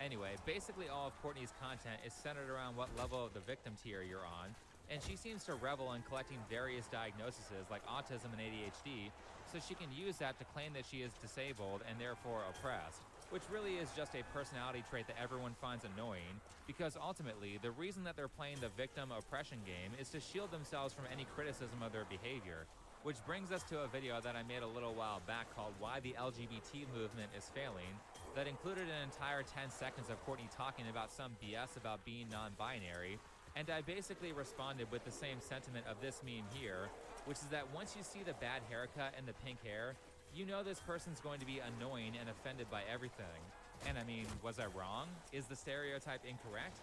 Anyway, basically all of Courtney's content is centered around what level of the victim tier you're on, and she seems to revel in collecting various diagnoses like autism and ADHD, so she can use that to claim that she is disabled and therefore oppressed, which really is just a personality trait that everyone finds annoying, because ultimately, the reason that they're playing the victim oppression game is to shield themselves from any criticism of their behavior. Which brings us to a video that I made a little while back called Why the LGBT Movement is Failing, that included an entire 10 seconds of Courtney talking about some BS about being non-binary, and I basically responded with the same sentiment of this meme here, which is that once you see the bad haircut and the pink hair, You know this person's going to be annoying and offended by everything. And I mean, was I wrong? Is the stereotype incorrect?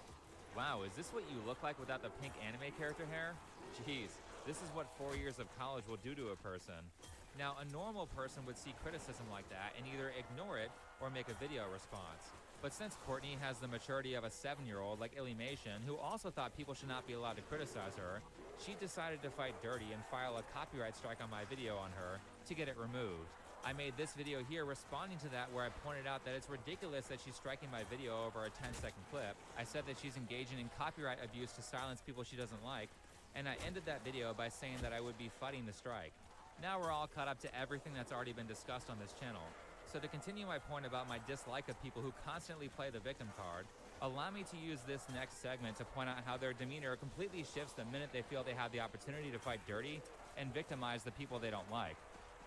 Wow, is this what you look like without the pink anime character hair? Jeez, this is what 4 years of college will do to a person. Now, a normal person would see criticism like that and either ignore it or make a video response. But since Courtney has the maturity of a 7-year-old like Illymation, who also thought people should not be allowed to criticize her, she decided to fight dirty and file a copyright strike on my video on her to get it removed. I made this video here responding to that, where I pointed out that it's ridiculous that she's striking my video over a 10-second clip. I said that she's engaging in copyright abuse to silence people she doesn't like, and I ended that video by saying that I would be fighting the strike. Now we're all caught up to everything that's already been discussed on this channel. So to continue my point about my dislike of people who constantly play the victim card, allow me to use this next segment to point out how their demeanor completely shifts the minute they feel they have the opportunity to fight dirty and victimize the people they don't like.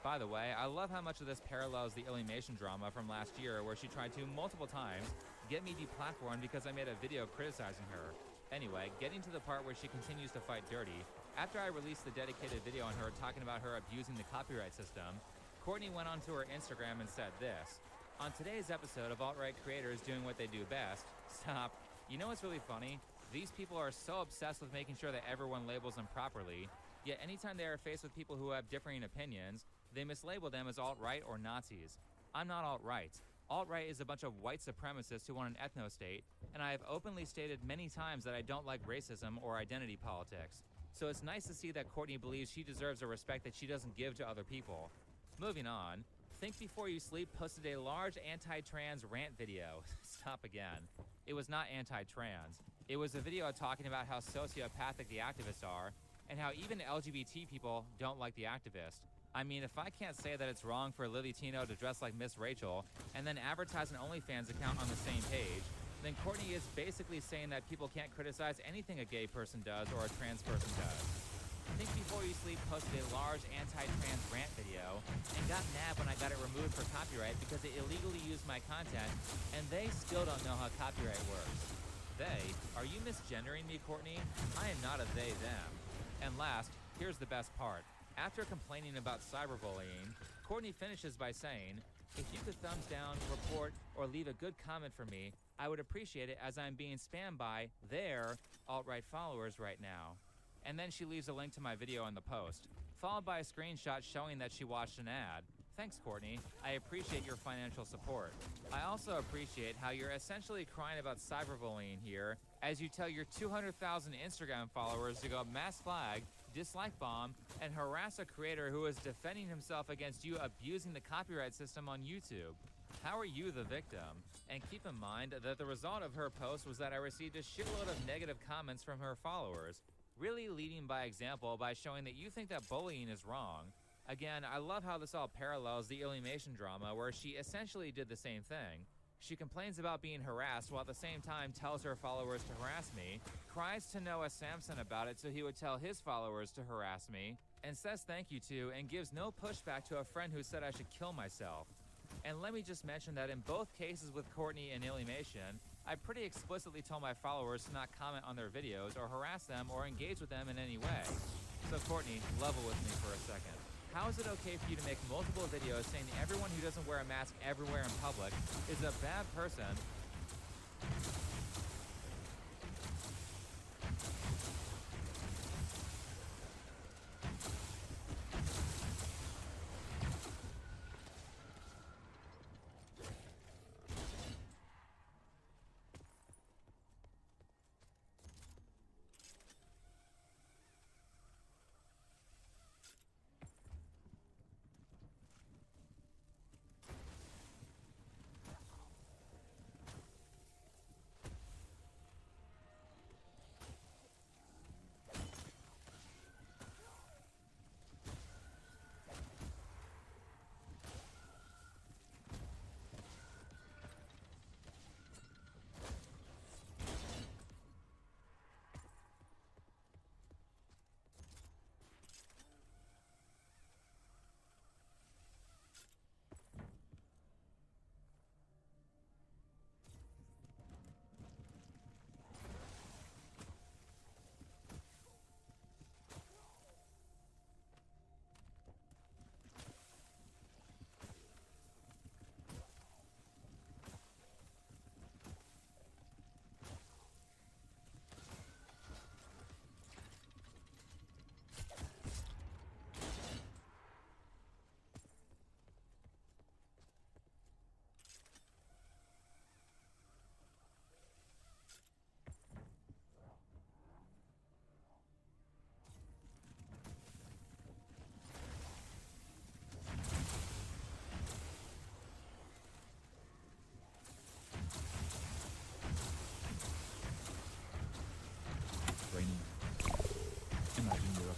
By the way, I love how much of this parallels the Illymation drama from last year, where she tried to multiple times get me deplatformed because I made a video criticizing her. Anyway, getting to the part where she continues to fight dirty, after I released the dedicated video on her talking about her abusing the copyright system, Courtney went onto her Instagram and said this: "On today's episode of alt-right creators doing what they do best," stop, you know what's really funny? These people are so obsessed with making sure that everyone labels them properly, yet anytime they are faced with people who have differing opinions, they mislabel them as alt-right or Nazis. I'm not alt-right. Alt-right is a bunch of white supremacists who want an ethno-state, and I have openly stated many times that I don't like racism or identity politics. So it's nice to see that Courtney believes she deserves a respect that she doesn't give to other people. Moving on, Think Before You Sleep posted a large anti-trans rant video. Stop again. It was not anti-trans. It was a video talking about how sociopathic the activists are, and how even LGBT people don't like the activist. I mean, if I can't say that it's wrong for Lily Tino to dress like Miss Rachel and then advertise an OnlyFans account on the same page, then Courtney is basically saying that people can't criticize anything a gay person does or a trans person does. Think Before You Sleep posted a large anti-trans rant video and got mad when I got it removed for copyright because it illegally used my content, and they still don't know how copyright works. They? Are you misgendering me, Courtney? I am not a they, them. And last, here's the best part. After complaining about cyberbullying, Courtney finishes by saying, "If you could thumbs down, report, or leave a good comment for me, I would appreciate it, as I'm being spammed by their alt-right followers right now." And then she leaves a link to my video in the post, followed by a screenshot showing that she watched an ad. Thanks, Courtney. I appreciate your financial support. I also appreciate how you're essentially crying about cyberbullying here, as you tell your 200,000 Instagram followers to go mass flag, dislike bomb, and harass a creator who is defending himself against you abusing the copyright system on YouTube. How are you the victim? And keep in mind that the result of her post was that I received a shitload of negative comments from her followers, really leading by example by showing that you think that bullying is wrong. Again, I love how this all parallels the Illymation drama, where she essentially did the same thing. She complains about being harassed while at the same time tells her followers to harass me, cries to Noah Samson about it so he would tell his followers to harass me, and says thank you to and gives no pushback to a friend who said I should kill myself. And let me just mention that in both cases with Courtney and Illymation, I pretty explicitly told my followers to not comment on their videos or harass them or engage with them in any way. So Courtney, level with me for a second. How is it okay for you to make multiple videos saying everyone who doesn't wear a mask everywhere in public is a bad person?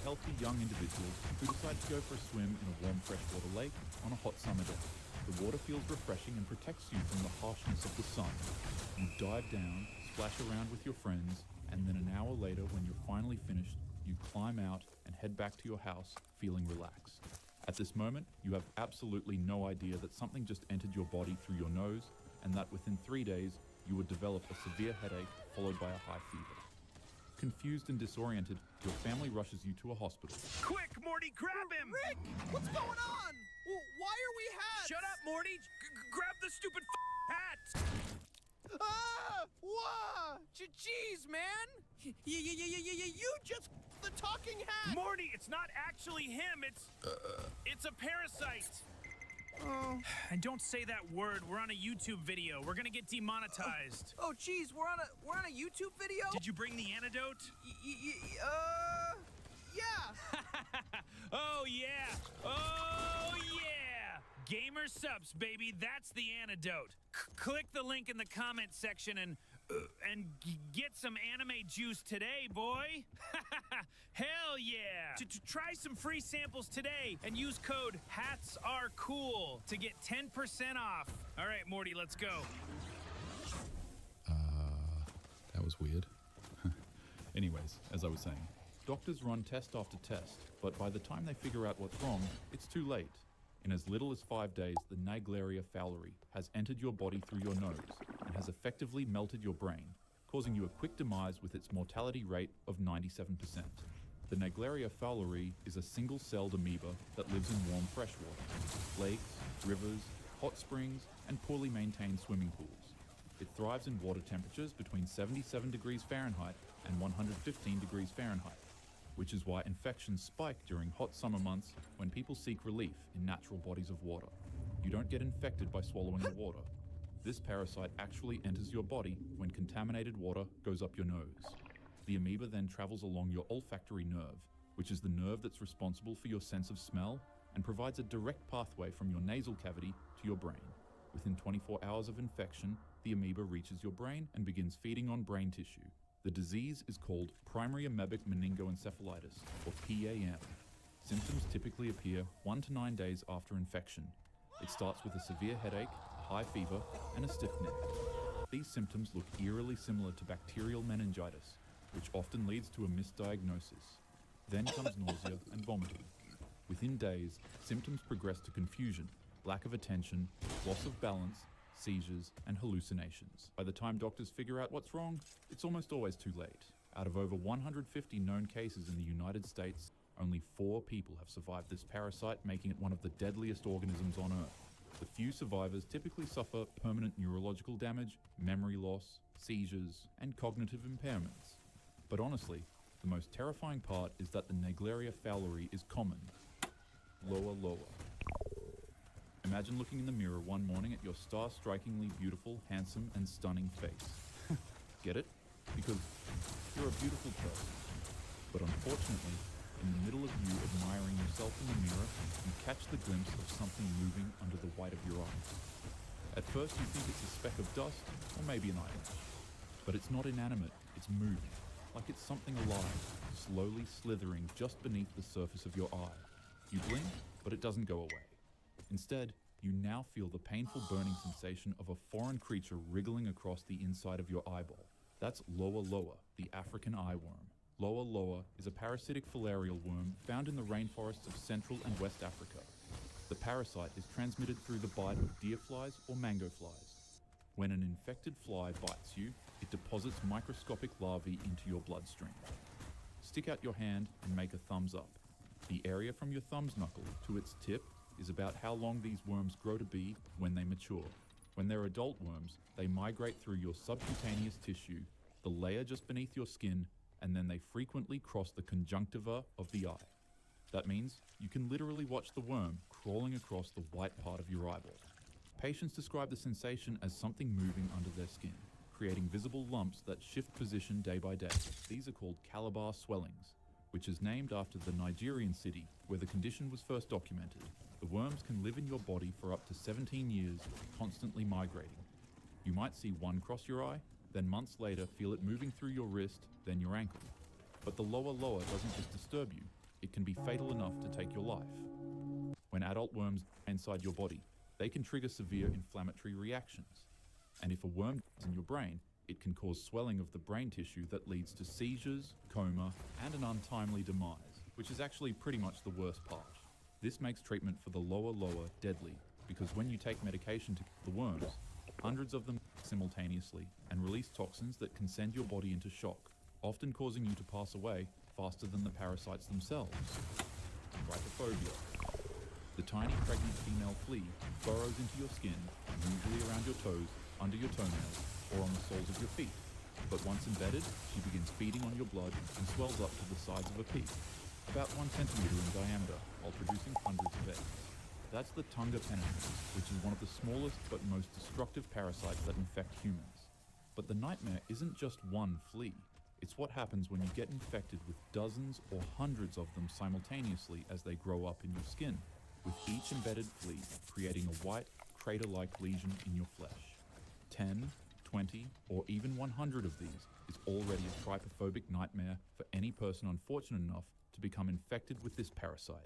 healthy young individuals who decide to go for a swim in a warm freshwater lake on a hot summer day. The water feels refreshing and protects you from the harshness of the sun. You dive down, splash around with your friends, and then an hour later, when you're finally finished, you climb out and head back to your house feeling relaxed. At this moment, you have absolutely no idea that something just entered your body through your nose, and that within 3 days, you would develop a severe headache followed by a high fever. Confused and disoriented, your family rushes you to a hospital.
Quick, Morty, grab him!
Rick, what's going on? Why are we hats?
Shut up, Morty! Grab the stupid hat!
Ah! Wah! Jeez, man! You just the talking hat!
Morty, it's not actually him, it's a parasite!
Oh.
And don't say that word, we're on a YouTube video. We're gonna get demonetized.
Oh, geez, we're on a YouTube video?
Did you bring the antidote?
Yeah!
Oh, yeah! Oh, yeah! Gamer subs, baby, that's the antidote. Click the link in the comment section and get some anime juice today, boy. Hell yeah! To try some free samples today and use code HATSARECOOL to get 10% off. All right, Morty, let's go.
That was weird. Anyways, as I was saying, doctors run test after test, but by the time they figure out what's wrong, it's too late. In as little as 5 days, the Naegleria fowleri has entered your body through your nose and has effectively melted your brain, causing you a quick demise with its mortality rate of 97%. The Naegleria fowleri is a single-celled amoeba that lives in warm freshwater, lakes, rivers, hot springs, and poorly maintained swimming pools. It thrives in water temperatures between 77 degrees Fahrenheit and 115 degrees Fahrenheit, which is why infections spike during hot summer months when people seek relief in natural bodies of water. You don't get infected by swallowing the water. This parasite actually enters your body when contaminated water goes up your nose. The amoeba then travels along your olfactory nerve, which is the nerve that's responsible for your sense of smell and provides a direct pathway from your nasal cavity to your brain. Within 24 hours of infection, the amoeba reaches your brain and begins feeding on brain tissue. The disease is called primary amoebic meningoencephalitis, or PAM. Symptoms typically appear 1 to 9 days after infection. It starts with a severe headache, high fever, and a stiff neck. These symptoms look eerily similar to bacterial meningitis, which often leads to a misdiagnosis. Then comes nausea and vomiting. Within days, symptoms progress to confusion, lack of attention, loss of balance, seizures, and hallucinations. By the time doctors figure out what's wrong, it's almost always too late. Out of over 150 known cases in the United States, only 4 people have survived this parasite, making it one of the deadliest organisms on Earth. The few survivors typically suffer permanent neurological damage, memory loss, seizures, and cognitive impairments. But honestly, the most terrifying part is that the Naegleria fowleri is common. Loa loa. Imagine looking in the mirror one morning at your star-strikingly beautiful, handsome, and stunning face. Get it? Because you're a beautiful person. But unfortunately, in the middle of you admiring yourself in the mirror, you catch the glimpse of something moving under the white of your eye. At first you think it's a speck of dust, or maybe an eyelash. But it's not inanimate, it's moving, like it's something alive, slowly slithering just beneath the surface of your eye. You blink, but it doesn't go away. Instead, you now feel the painful burning sensation of a foreign creature wriggling across the inside of your eyeball. That's Loa loa, the African eyeworm. Loa loa is a parasitic filarial worm found in the rainforests of Central and West Africa. The parasite is transmitted through the bite of deer flies or mango flies. When an infected fly bites you, it deposits microscopic larvae into your bloodstream. Stick out your hand and make a thumbs up. The area from your thumb's knuckle to its tip is about how long these worms grow to be when they mature. When they're adult worms, they migrate through your subcutaneous tissue, the layer just beneath your skin, and then they frequently cross the conjunctiva of the eye. That means you can literally watch the worm crawling across the white part of your eyeball. Patients describe the sensation as something moving under their skin, creating visible lumps that shift position day by day. These are called Calabar swellings, which is named after the Nigerian city where the condition was first documented. The worms can live in your body for up to 17 years, constantly migrating. You might see one cross your eye, then months later feel it moving through your wrist, then your ankle. But the Loa loa doesn't just disturb you, it can be fatal enough to take your life. When adult worms die inside your body, they can trigger severe inflammatory reactions. And if a worm is in your brain, it can cause swelling of the brain tissue that leads to seizures, coma, and an untimely demise, which is actually pretty much the worst part. This makes treatment for the lower deadly, because when you take medication to kill the worms, hundreds of them simultaneously and release toxins that can send your body into shock, often causing you to pass away faster than the parasites themselves. Trypophobia. The tiny pregnant female flea burrows into your skin, usually around your toes, under your toenails, or on the soles of your feet. But once embedded, she begins feeding on your blood and swells up to the size of a pea, about 1 centimeter in diameter, while producing hundreds of eggs. That's the Tunga penetrans, which is one of the smallest but most destructive parasites that infect humans. But the nightmare isn't just one flea. It's what happens when you get infected with dozens or hundreds of them simultaneously as they grow up in your skin, with each embedded flea creating a white, crater-like lesion in your flesh. 10, 20, or even 100 of these is already a trypophobic nightmare for any person unfortunate enough to become infected with this parasite.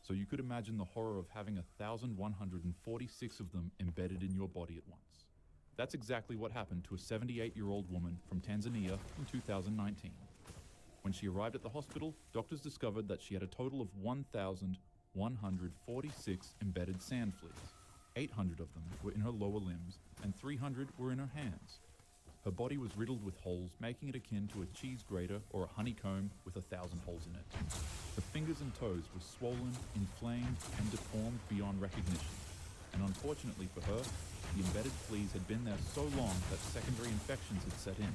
So you could imagine the horror of having 1,146 of them embedded in your body at once. That's exactly what happened to a 78-year-old woman from Tanzania in 2019. When she arrived at the hospital, doctors discovered that she had a total of 1,146 embedded sand fleas. 800 of them were in her lower limbs, and 300 were in her hands. Her body was riddled with holes, making it akin to a cheese grater or a honeycomb with 1,000 holes in it. Her fingers and toes were swollen, inflamed, and deformed beyond recognition. And unfortunately for her, the embedded fleas had been there so long that secondary infections had set in.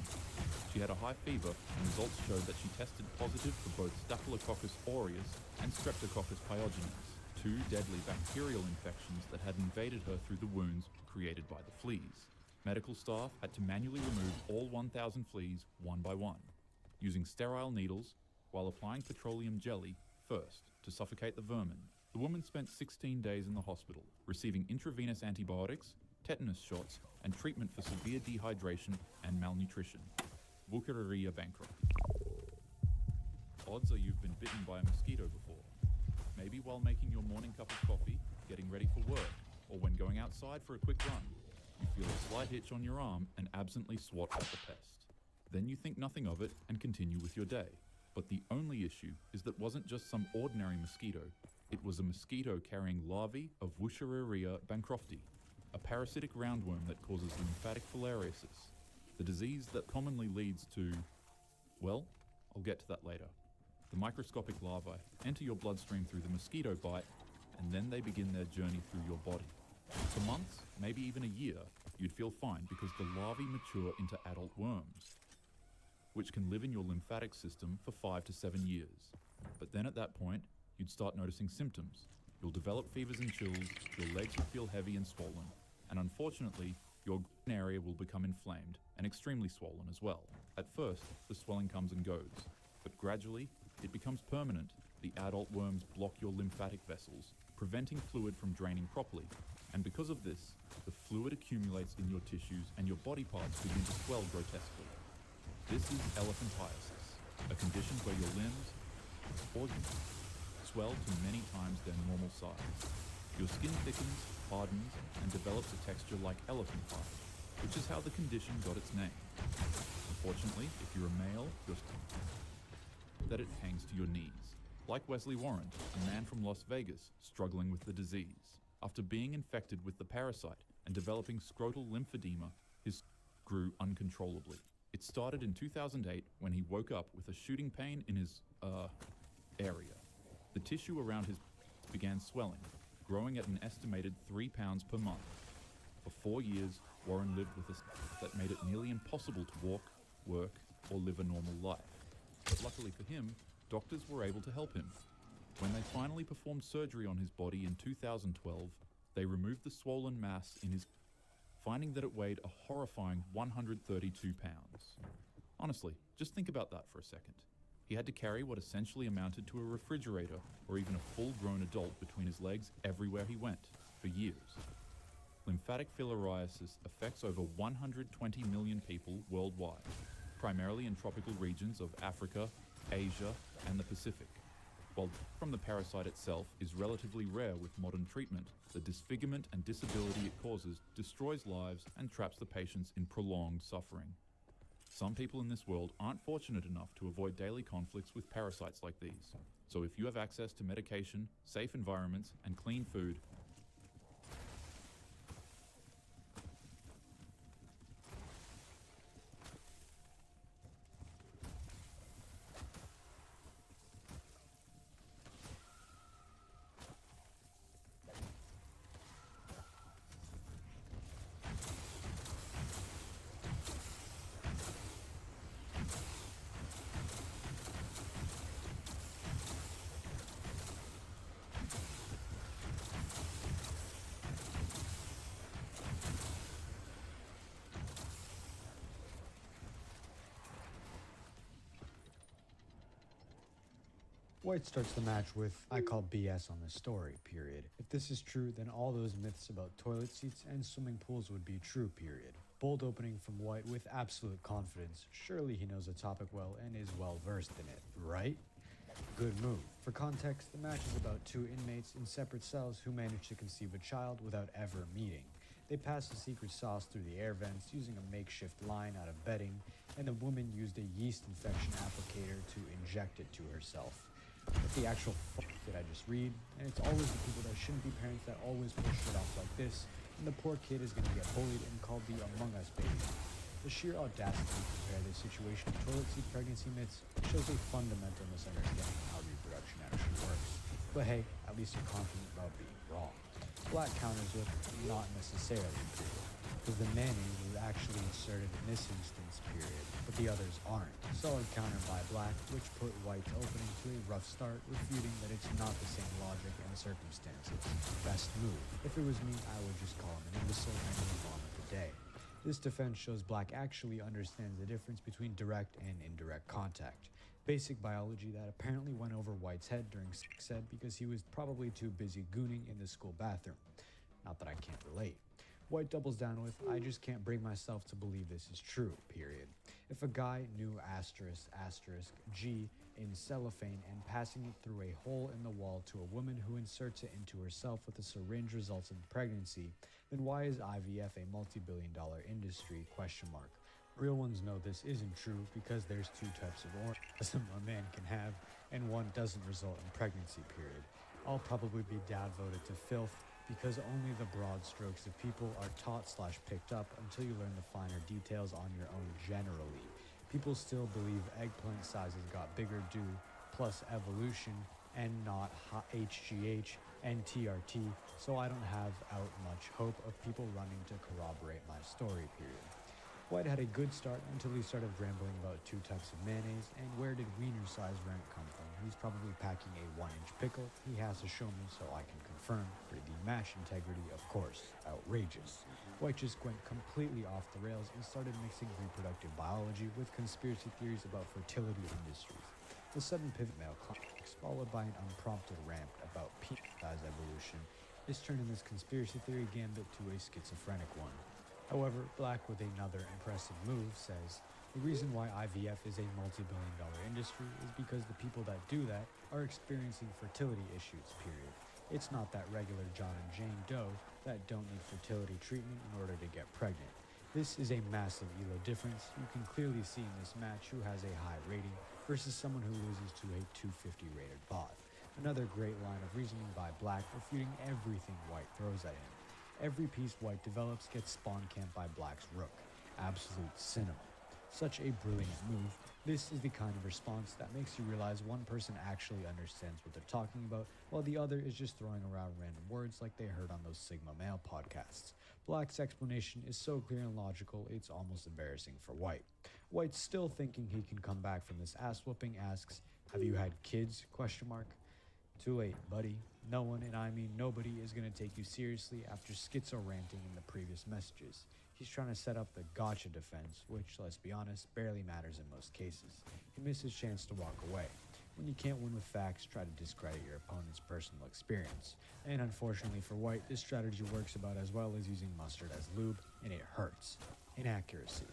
She had a high fever, and results showed that she tested positive for both Staphylococcus aureus and Streptococcus pyogenes, two deadly bacterial infections that had invaded her through the wounds created by the fleas. Medical staff had to manually remove all 1,000 fleas one by one, using sterile needles while applying petroleum jelly first to suffocate the vermin. The woman spent 16 days in the hospital, receiving intravenous antibiotics, tetanus shots, and treatment for severe dehydration and malnutrition. Wuchereria bankrupt. Odds are you've been bitten by a mosquito before. Maybe while making your morning cup of coffee, getting ready for work, or when going outside for a quick run. You feel a slight itch on your arm and absently swat at the pest. Then you think nothing of it and continue with your day. But the only issue is that wasn't just some ordinary mosquito. It was a mosquito carrying larvae of Wuchereria bancrofti, a parasitic roundworm that causes lymphatic filariasis, the disease that commonly leads to, well, I'll get to that later. The microscopic larvae enter your bloodstream through the mosquito bite, and then they begin their journey through your body. For months, maybe even a year, you'd feel fine because the larvae mature into adult worms, which can live in your lymphatic system for 5 to 7 years. But then at that point, you'd start noticing symptoms. You'll develop fevers and chills, your legs will feel heavy and swollen, and unfortunately, your area will become inflamed and extremely swollen as well. At first, the swelling comes and goes, but gradually, it becomes permanent. The adult worms block your lymphatic vessels, preventing fluid from draining properly. And because of this, the fluid accumulates in your tissues and your body parts begin to swell grotesquely. This is elephantiasis, a condition where your limbs, organs, swell to many times their normal size. Your skin thickens, hardens, and develops a texture like elephant hide, which is how the condition got its name. Unfortunately, if you're a male, that it hangs to your knees. Like Wesley Warren, a man from Las Vegas struggling with the disease. After being infected with the parasite and developing scrotal lymphedema, his grew uncontrollably. It started in 2008 when he woke up with a shooting pain in his, area. The tissue around his began swelling, growing at an estimated 3 pounds per month. For 4 years, Warren lived with a that made it nearly impossible to walk, work, or live a normal life. But luckily for him, doctors were able to help him. When they finally performed surgery on his body in 2012, they removed the swollen mass in his, finding that it weighed a horrifying 132 pounds. Honestly, just think about that for a second. He had to carry what essentially amounted to a refrigerator or even a full-grown adult between his legs everywhere he went, for years. Lymphatic filariasis affects over 120 million people worldwide, primarily in tropical regions of Africa, Asia, and the Pacific. while from the parasite itself is relatively rare with modern treatment. The disfigurement and disability it causes destroys lives and traps the patients in prolonged suffering. Some people in this world aren't fortunate enough to avoid daily conflicts with parasites like these. So if you have access to medication, safe environments, and clean food,
White starts the match with, "I call BS on this story, period. If this is true, then all those myths about toilet seats and swimming pools would be true, period." Bold opening from White with absolute confidence. Surely he knows the topic well and is well versed in it, right? Good move. For context, the match is about two inmates in separate cells who manage to conceive a child without ever meeting. They passed the secret sauce through the air vents using a makeshift line out of bedding, and the woman used a yeast infection applicator to inject it to herself. What the actual fuck did I just read? And it's always the people that shouldn't be parents that always push shit off like this, and the poor kid is going to get bullied and called the Among Us baby. The sheer audacity to compare this situation to toilet seat pregnancy myths shows a fundamental misunderstanding of how reproduction actually works. But hey, at least you're confident about being wrong. Black counters with, "Not necessarily, period," because the mayonnaise was actually inserted in this instance, period, but the others aren't. Solid counter by Black, which put White's opening to a rough start, refuting that it's not the same logic and circumstances. Best move. If it was me, I would just call him an imbecile and move on with the day. This defense shows Black actually understands the difference between direct and indirect contact. Basic biology that apparently went over White's head during sex ed because he was probably too busy gooning in the school bathroom. Not that I can't relate. White doubles down with, "I just can't bring myself to believe this is true, period." If a guy knew **G in cellophane and passing it through a hole in the wall to a woman who inserts it into herself with a syringe results in pregnancy, then why is IVF a multi-billion-dollar industry, ? Real ones know this isn't true because there's two types of orgasm a man can have, and one doesn't result in pregnancy, period. I'll probably be downvoted to filth because only the broad strokes of people are taught/picked up until you learn the finer details on your own generally. People still believe eggplant sizes got bigger due plus evolution and not HGH and TRT, so I don't have out much hope of people running to corroborate my story, period. White had a good start until he started rambling about two types of mayonnaise, and where did wiener size rank come from? He's probably packing a 1-inch pickle. He has to show me so I can confirm. For the mash integrity, of course, outrageous. White just went completely off the rails and started mixing reproductive biology with conspiracy theories about fertility industries. The sudden pivot male climax, followed by an unprompted rant about penis size evolution, is turning this conspiracy theory gambit to a schizophrenic one. However, Black, with another impressive move, says, "The reason why IVF is a multi-billion-dollar industry is because the people that do that are experiencing fertility issues, period. It's not that regular John and Jane Doe that don't need fertility treatment in order to get pregnant. This is a massive elo difference. You can clearly see in this match who has a high rating versus someone who loses to a 250 rated bot." Another great line of reasoning by Black, refuting everything White throws at him. Every piece White develops gets spawn camped by Black's rook. Absolute cinema. Such a brilliant move. This is the kind of response that makes you realize one person actually understands what they're talking about, while the other is just throwing around random words like they heard on those Sigma Male podcasts. Black's explanation is so clear and logical, it's almost embarrassing for White. White, still thinking he can come back from this ass whooping, asks, "Have you had kids? ? Too late, buddy. No one, and I mean nobody, is going to take you seriously after schizo ranting in the previous messages. He's trying to set up the gotcha defense, which, let's be honest, barely matters in most cases. He missed his chance to walk away. When you can't win with facts, try to discredit your opponent's personal experience. And unfortunately for White, this strategy works about as well as using mustard as lube, and it hurts. Inaccuracy.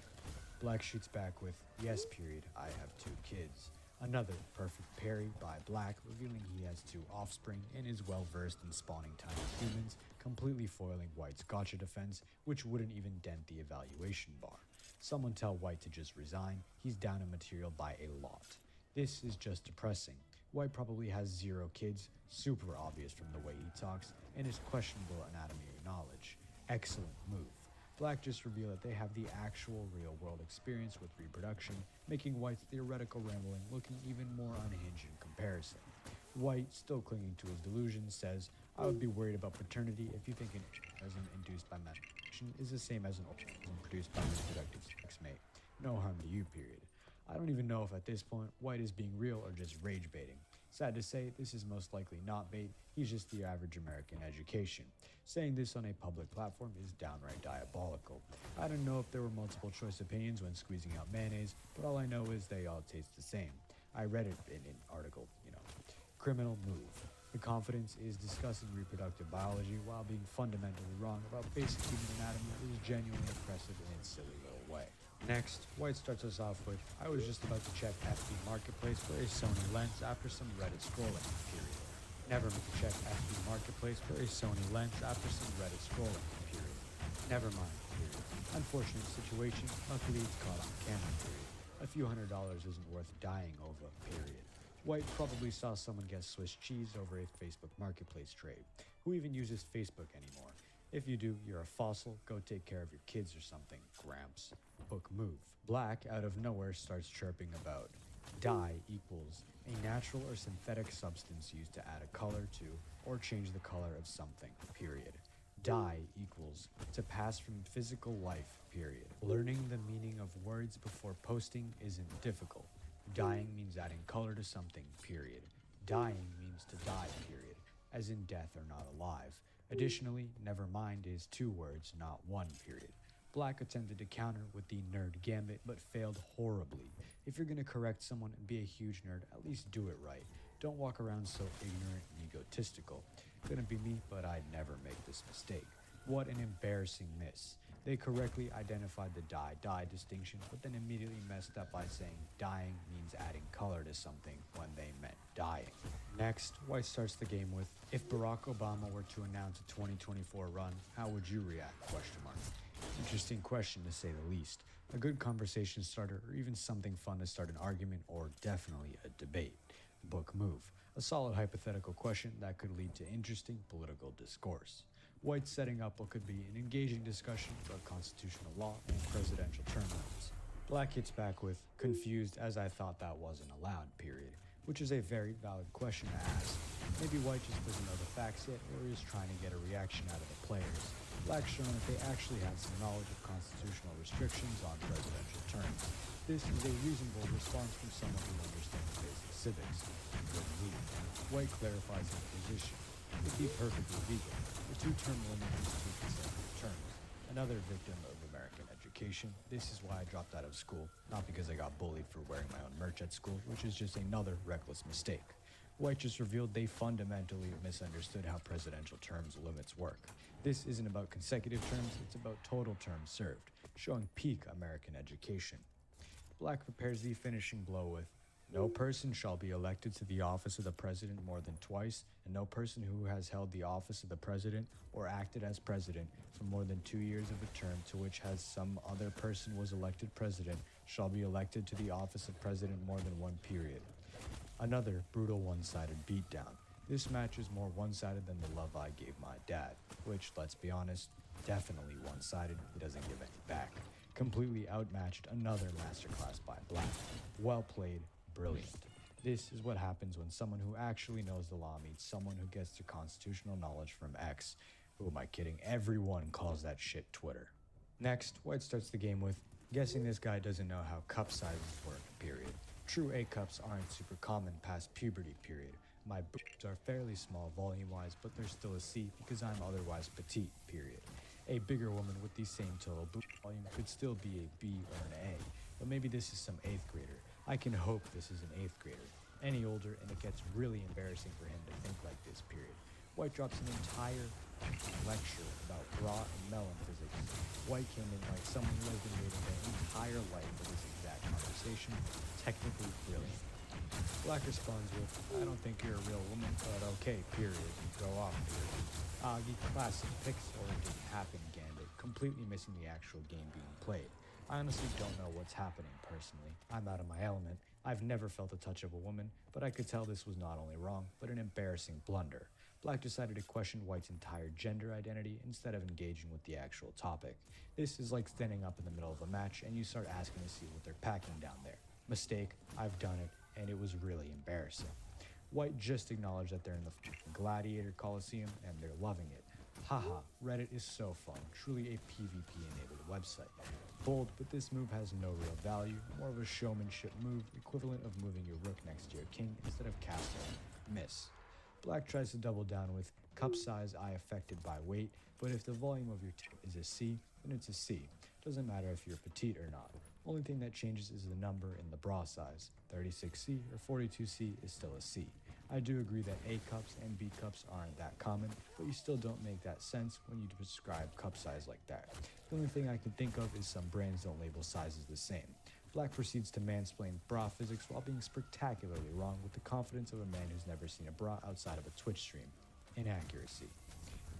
Black shoots back with, "Yes, period, I have 2 kids. Another perfect parry by Black, revealing he has 2 offspring and is well versed in spawning tiny humans, completely foiling White's gotcha defense, which wouldn't even dent the evaluation bar. Someone tell White to just resign, he's down in material by a lot. This is just depressing. White probably has 0 kids, super obvious from the way he talks, and his questionable anatomy knowledge. Excellent move. Black just revealed that they have the actual real-world experience with reproduction, making White's theoretical rambling looking even more unhinged in comparison. White, still clinging to his delusions, says, "I would be worried about paternity if you think an orgasm induced by masturbation is the same as an orgasm produced by reproductive sex mate. No harm to you, period." I don't even know if at this point White is being real or just rage baiting. Sad to say, this is most likely not bait, he's just the average American education. Saying this on a public platform is downright diabolical. I don't know if there were multiple choice opinions when squeezing out mayonnaise, but all I know is they all taste the same. I read it in an article, Criminal move. The confidence is discussing reproductive biology while being fundamentally wrong about basic human anatomy is genuinely impressive in its silly little way. Next, White starts us off with, "I was just about to check FB Marketplace for a Sony lens after some Reddit scrolling, period. Never meant to check FB Marketplace for a Sony lens after some Reddit scrolling, period. Never mind, period. Unfortunate situation, luckily it's caught on camera, period. A few $100s isn't worth dying over, period." White probably saw someone get Swiss cheese over a Facebook Marketplace trade. Who even uses Facebook anymore? If you do, you're a fossil, go take care of your kids or something, Gramps. Book move. Black, out of nowhere, starts chirping about dye equals a natural or synthetic substance used to add a color to or change the color of something, period. Die equals to pass from physical life, period. Learning the meaning of words before posting isn't difficult. Dying means adding color to something, period. Dying means to die, period, as in death or not alive. Additionally, never mind is 2 words, not 1, period. Black attempted to counter with the nerd gambit, but failed horribly. If you're gonna correct someone and be a huge nerd, at least do it right. Don't walk around so ignorant and egotistical. Couldn't be me, but I'd never make this mistake. What an embarrassing miss. They correctly identified the die distinction, but then immediately messed up by saying dying means adding color to something when they meant dying. Next, White starts the game with, "If Barack Obama were to announce a 2024 run, how would you react? Interesting question to say the least. A good conversation starter or even something fun to start an argument or definitely a debate. Book move. A solid hypothetical question that could lead to interesting political discourse. White setting up what could be an engaging discussion about constitutional law and presidential term limits. Black hits back with, "Confused as I thought that wasn't allowed, period," which is a very valid question to ask. Maybe White just doesn't know the facts yet or is trying to get a reaction out of the players. Black's showing that they actually have some knowledge of constitutional restrictions on presidential terms. This is a reasonable response from someone who understands basic civics. Good move. White clarifies his position. It'd be perfectly legal. The 2-term limit is 2 consecutive terms. Another victim of American education. This is why I dropped out of school, not because I got bullied for wearing my own merch at school, which is just another reckless mistake. White just revealed they fundamentally misunderstood how presidential terms limits work. This isn't about consecutive terms, it's about total terms served, showing peak American education. Black prepares the finishing blow with, "No person shall be elected to the office of the president more than twice, and no person who has held the office of the president or acted as president for more than 2 years of a term to which has some other person was elected president shall be elected to the office of president more than 1 period." Another brutal one-sided beatdown. This match is more one-sided than the love I gave my dad, which, let's be honest, definitely one-sided. He doesn't give any back. Completely outmatched, another masterclass by Black. Well played, brilliant. This is what happens when someone who actually knows the law meets someone who gets their constitutional knowledge from X. Who am I kidding? Everyone calls that shit Twitter. Next, White starts the game with, "Guessing this guy doesn't know how cup sizes work, period. True A cups aren't super common past puberty, period. My boobs are fairly small volume-wise, but they're still a C because I'm otherwise petite, period. A bigger woman with the same total boob volume could still be a B or an A, but maybe this is some 8th grader. I can hope this is an 8th grader. Any older, and it gets really embarrassing for him to think like this, period." White drops an entire lecture about bra and melon physics. White came in like someone who has been waiting their entire life for this exact conversation. Technically brilliant. Black responds with, I don't think you're a real woman, but okay, period. Go off, period. The classic pixel or didn't happen gambit, completely missing the actual game being played. I honestly don't know what's happening personally. I'm out of my element. I've never felt a touch of a woman, but I could tell this was not only wrong, but an embarrassing blunder. Black decided to question White's entire gender identity instead of engaging with the actual topic. This is like standing up in the middle of a match and you start asking to see what they're packing down there. Mistake, I've done it, and it was really embarrassing. White just acknowledged that they're in the Gladiator Coliseum and they're loving it. Haha, Reddit is so fun, truly a PvP-enabled website. Bold, but this move has no real value, more of a showmanship move, equivalent of moving your rook next to your king instead of castling. Miss. Black tries to double down with cup size I affected by weight, but if the volume of your tip is a C, then it's a C. Doesn't matter if you're petite or not. Only thing that changes is the number in the bra size. 36C or 42C is still a C. I do agree that A cups and B cups aren't that common, but you still don't make that sense when you prescribe cup size like that. The only thing I can think of is some brands don't label sizes the same. Black proceeds to mansplain bra physics while being spectacularly wrong with the confidence of a man who's never seen a bra outside of a Twitch stream. Inaccuracy.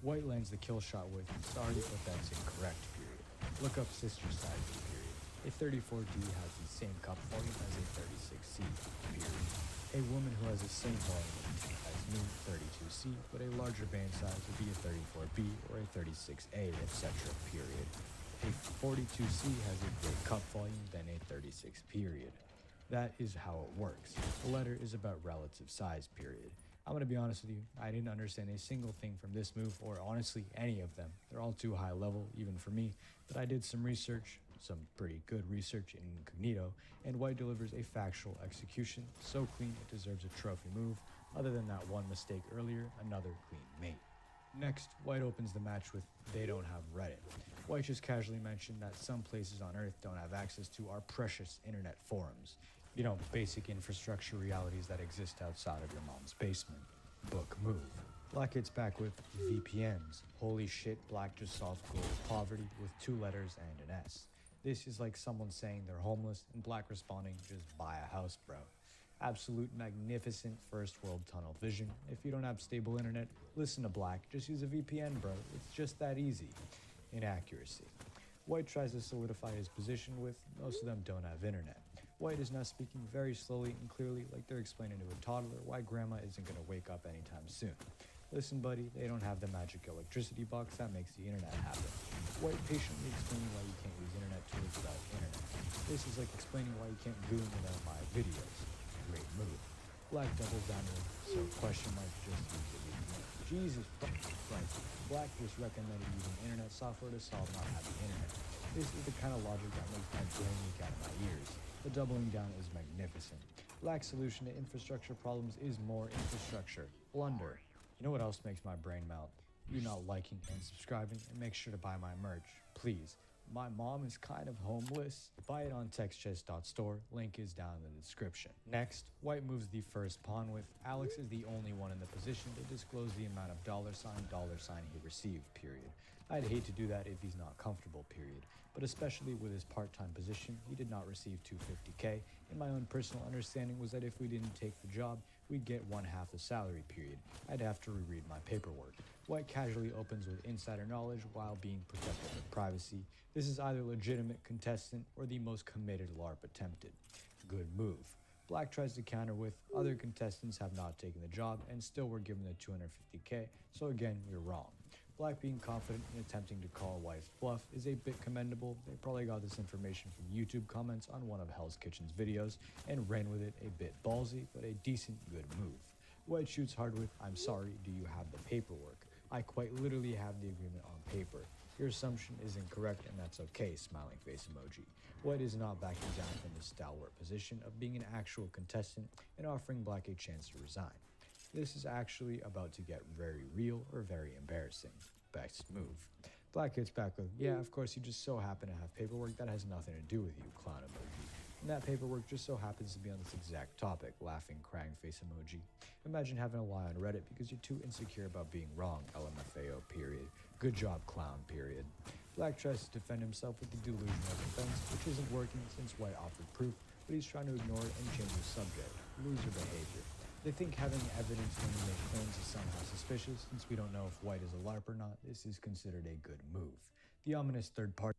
White lands the kill shot with, sorry, but that's incorrect, period. Look up sister sizes, period. A 34D has the same cup volume as a 36C, period. A woman who has the same volume as me, 32C, but a larger band size would be a 34B or a 36A, etc., period. A 42C has a greater cup volume than a 36, period. That is how it works. The letter is about relative size, period. I'm going to be honest with you, I didn't understand a single thing from this move, or honestly any of them. They're all too high level, even for me, but I did some research, some pretty good research in incognito, and White delivers a factual execution, so clean it deserves a trophy move. Other than that one mistake earlier, another clean mate. Next, White opens the match with, they don't have Reddit. White just casually mentioned that some places on Earth don't have access to our precious internet forums. You know, basic infrastructure realities that exist outside of your mom's basement. Book move. Black hits back with VPNs. Holy shit, Black just solved global poverty with 2 letters and an S. This is like someone saying they're homeless and Black responding, just buy a house, bro. Absolute magnificent first world tunnel vision. If you don't have stable internet, listen to Black, just use a VPN, bro. It's just that easy. Inaccuracy. White tries to solidify his position with, most of them don't have internet. White is now speaking very slowly and clearly like they're explaining to a toddler why grandma isn't going to wake up anytime soon. Listen, buddy, they don't have the magic electricity box that makes the internet happen. White patiently explaining why you can't use internet tools without internet. This is like explaining why you can't goon without my videos. Great move. Black doubles down with, so question mark, just use the VPN. Jesus Christ. Black just recommended using internet software to solve not having internet. This is the kind of logic that makes my brain leak out of my ears. The doubling down is magnificent. Black's solution to infrastructure problems is more infrastructure. Blunder. You know what else makes my brain melt? You not liking and subscribing, and make sure to buy my merch, please. My mom is kind of homeless. Buy it on textchest.store, link is down in the description. Next, White moves the first pawn with, Alex is the only one in the position to disclose the amount of dollar sign he received, period. I'd hate to do that if he's not comfortable, period. But especially with his part-time position, he did not receive $250K, and my own personal understanding was that if we didn't take the job, we'd get 1/2 the salary, period. I'd have to reread my paperwork. White casually opens with insider knowledge while being protective of privacy. This is either legitimate contestant or the most committed LARP attempted. Good move. Black tries to counter with, other contestants have not taken the job and still were given the $250K, so again, you're wrong. Black being confident in attempting to call White's bluff is a bit commendable. They probably got this information from YouTube comments on one of Hell's Kitchen's videos and ran with it, a bit ballsy, but a decent good move. White shoots hard with, I'm sorry, do you have the paperwork? I quite literally have the agreement on paper. Your assumption is incorrect and that's okay, smiling face emoji. White is not backing down from the stalwart position of being an actual contestant and offering Black a chance to resign. This is actually about to get very real or very embarrassing. Best move. Black hits back with, yeah, of course you just so happen to have paperwork that has nothing to do with you, clown emoji. And that paperwork just so happens to be on this exact topic, laughing, crying face emoji. Imagine having to lie on Reddit because you're too insecure about being wrong, LMFAO, period. Good job, clown, period. Black tries to defend himself with the delusional defense, which isn't working since White offered proof, but he's trying to ignore it and change the subject. Loser behavior. They think having evidence when you make claims is somehow suspicious. Since we don't know if White is a LARP or not, this is considered a good move. The ominous third party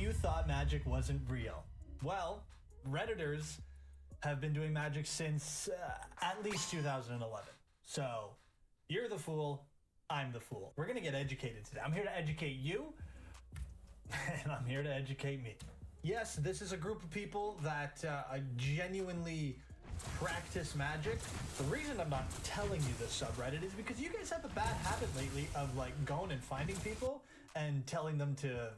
you thought magic wasn't real. Well, Redditors have been doing magic since at least 2011. So, you're the fool, I'm the fool. We're gonna get educated today. I'm here to educate you, and I'm here to educate me. Yes, this is a group of people that genuinely practice magic. The reason I'm not telling you this subreddit is because you guys have a bad habit lately of like going and finding people and telling them to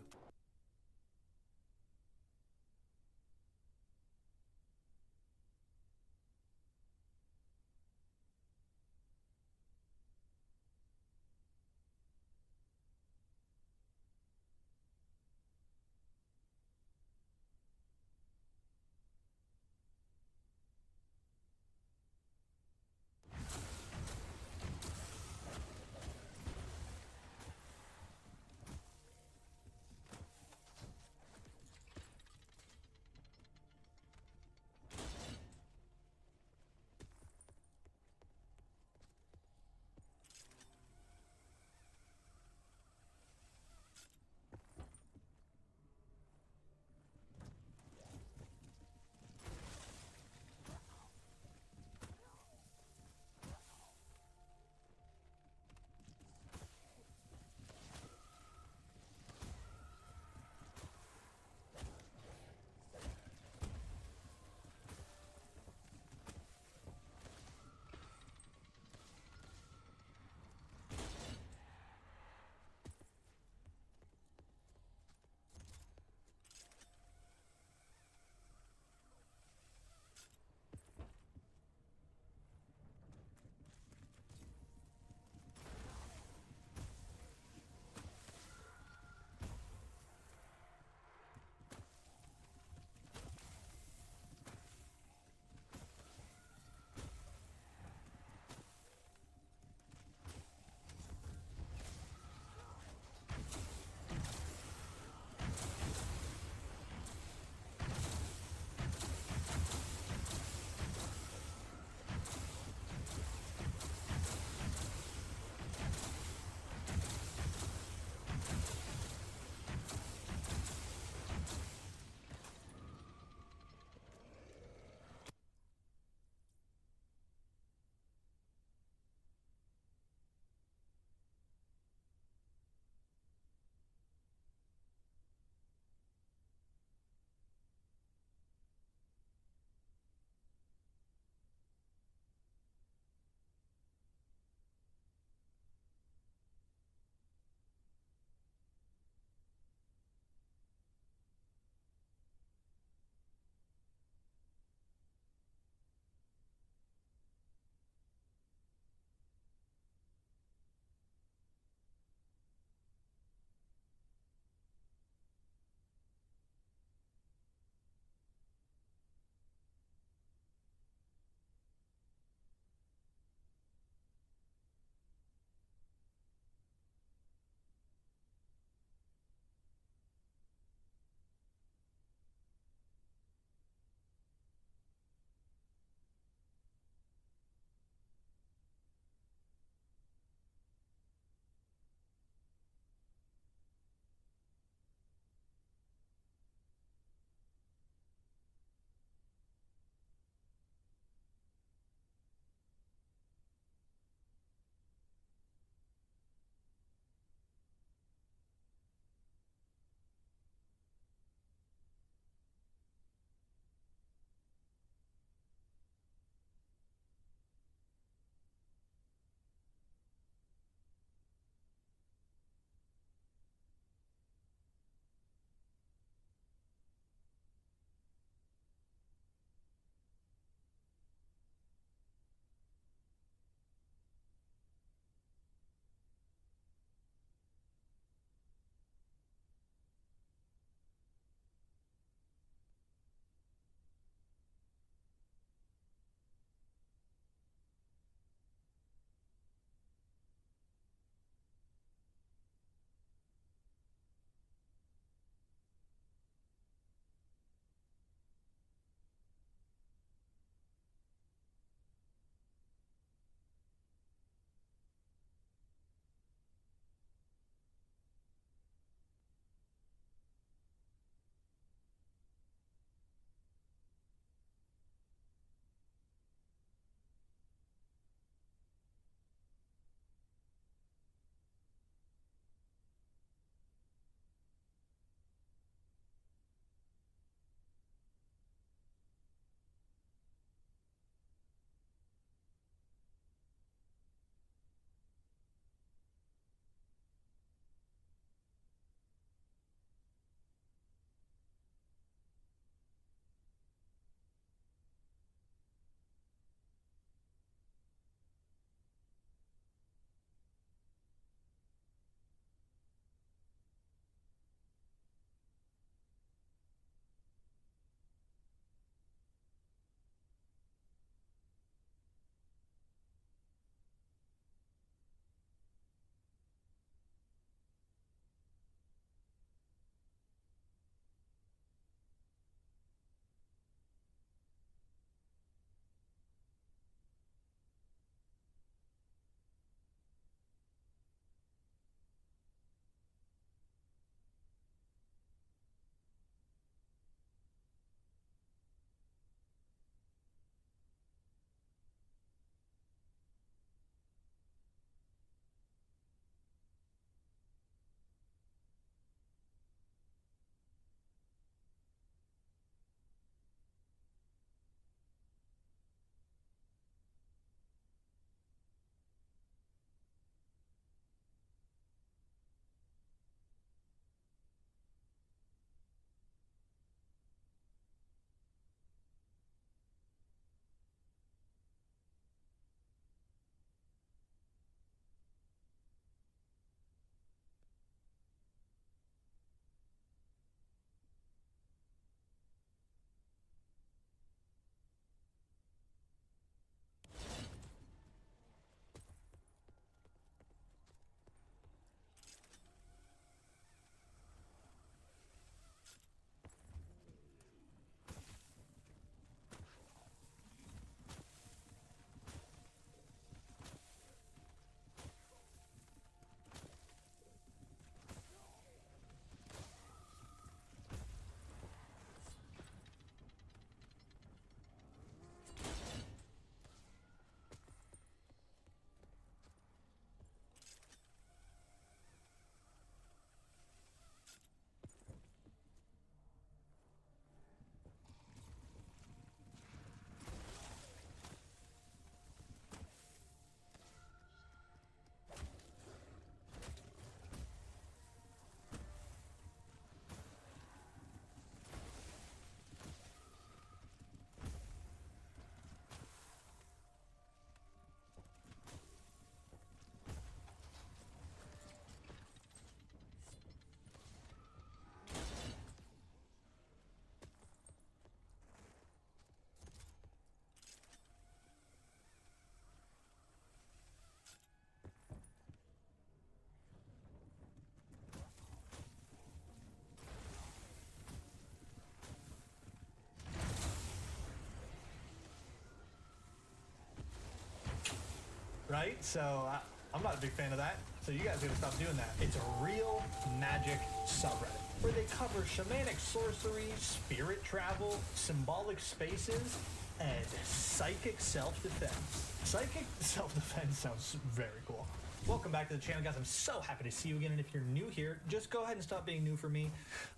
right? So I'm not a big fan of that. So you guys gotta stop doing that. It's a real magic subreddit where they cover shamanic sorcery, spirit travel, symbolic spaces, and psychic self-defense. Psychic self-defense sounds very cool. Welcome back to the channel, guys. I'm so happy to see you again. And if you're new here, just go ahead and stop being new for me.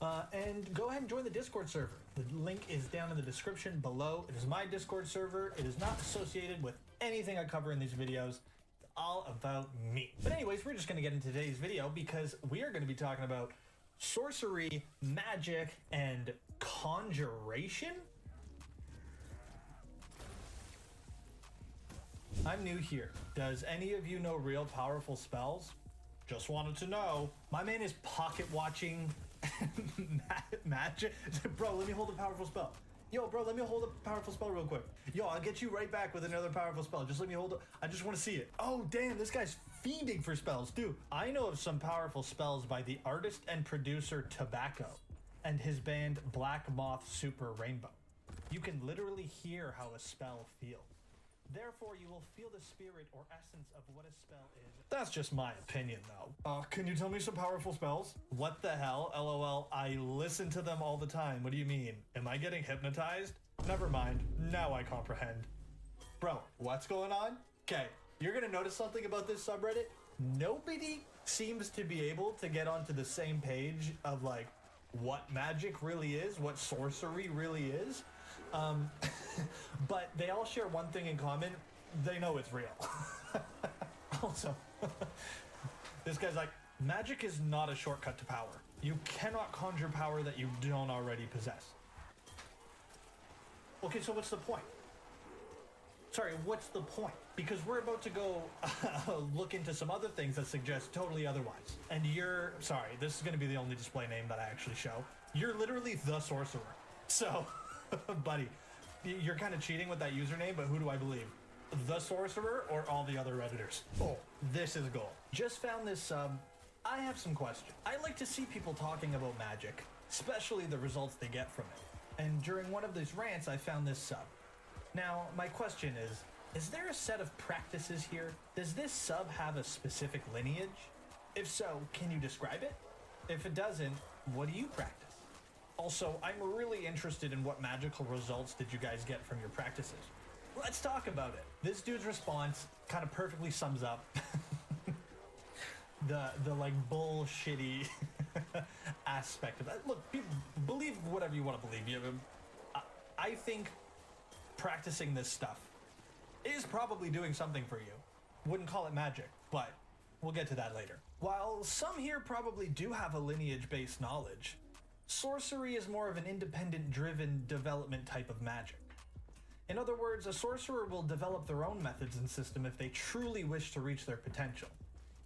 And go ahead and join the Discord server. The link is down in the description below. It is my Discord server. It is not associated with anything I cover in these videos. It's all about me. But anyways, we're just going to get into today's video because we are going to be talking about sorcery, magic, and conjuration. I'm new here. Does any of you know real powerful spells? Just wanted to know. My man is pocket watching magic. Bro, let me hold a powerful spell. Yo, bro, let me hold a powerful spell real quick. Yo, I'll get you right back with another powerful spell. Just let me hold it. I just want to see it. Oh, damn, this guy's fiending for spells, too. I know of some powerful spells by the artist and producer Tobacco and his band Black Moth Super Rainbow. You can literally hear how a spell feels. Therefore, you will feel the spirit or essence of what a spell is. That's just my opinion, though. Can you tell me some powerful spells? What the hell? LOL, I listen to them all the time. What do you mean? Am I getting hypnotized? Never mind. Now I comprehend. Bro, what's going on? Okay, you're gonna notice something about this subreddit. Nobody seems to be able to get onto the same page of, like, what magic really is, what sorcery really is. But they all share one thing in common. They know it's real. Also, this guy's like, magic is not a shortcut to power. You cannot conjure power that you don't already possess. Okay, so what's the point? Sorry, what's the point? Because we're about to go look into some other things that suggest totally otherwise. And you're, sorry, this is going to be the only display name that I actually show. You're literally the sorcerer. So, buddy, you're kind of cheating with that username, but who do I believe? The sorcerer or all the other Redditors? Oh, this is gold. Just found this sub. I have some questions. I like to see people talking about magic, especially the results they get from it. And during one of these rants, I found this sub. Now, my question is there a set of practices here? Does this sub have a specific lineage? If so, can you describe it? If it doesn't, what do you practice? Also, I'm really interested in what magical results did you guys get from your practices. Let's talk about it. This dude's response kind of perfectly sums up the like bullshitty aspect of that. Look, people believe whatever you want to believe. I think practicing this stuff is probably doing something for you. Wouldn't call it magic, but we'll get to that later. While some here probably do have a lineage-based knowledge, sorcery is more of an independent-driven development type of magic. In other words, a sorcerer will develop their own methods and system if they truly wish to reach their potential,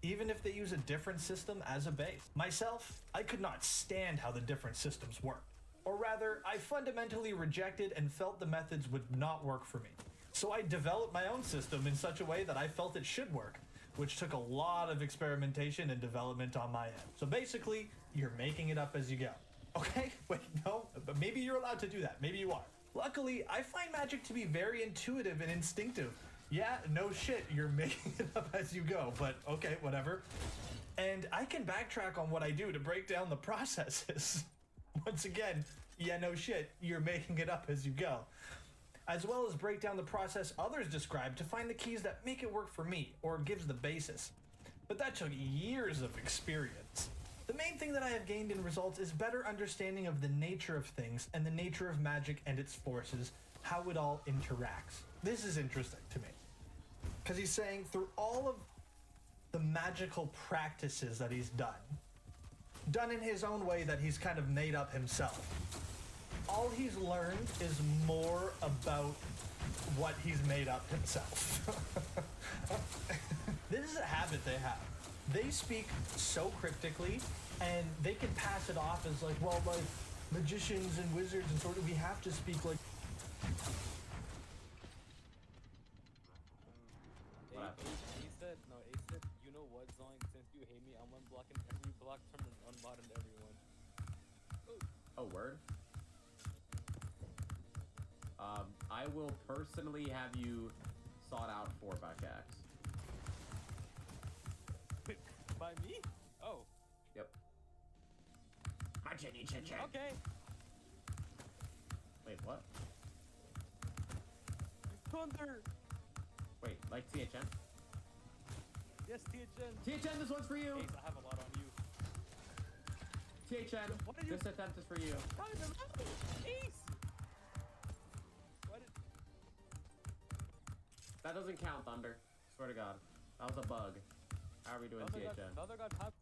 even if they use a different system as a base. Myself, I could not stand how the different systems worked. Or rather, I fundamentally rejected and felt the methods would not work for me. So I developed my own system in such a way that I felt it should work, which took a lot of experimentation and development on my end. So basically, you're making it up as you go. Okay, wait, no, but maybe you're allowed to do that. Maybe you are. Luckily, I find magic to be very intuitive and instinctive. Yeah, no shit, you're making it up as you go, but okay, whatever. And I can backtrack on what I do to break down the processes. Once again, yeah, no shit, you're making it up as you go. As well as break down the process others describe to find the keys that make it work for me, or gives the basis. But that took years of experience. The main thing that I have gained in results is better understanding of the nature of things and the nature of magic and its forces, how it all interacts. This is interesting to me. Because he's saying through all of the magical practices that he's done in his own way that he's kind of made up himself, all he's learned is more about what he's made up himself. This is a habit they have. They speak so cryptically, and they can pass it off as like, well, like magicians and wizards and sort of, we have to speak like.
He said, you know what, Zonk, since you hate me, I'm unblocking every block from and unmodding everyone.
Oh, word? I will personally have you sought out for by Cax.
By me? Oh.
Yep. My chinny chin chin.
Okay.
Wait, what?
Thunder.
Wait, like THN?
Yes, THN.
THN, this one's for you.
Ace, I have a lot on you.
THN, this attempt is for you.
Ace.
That doesn't count, Thunder. Swear to God. That was a bug. How are we doing, THN?
Thunder got top.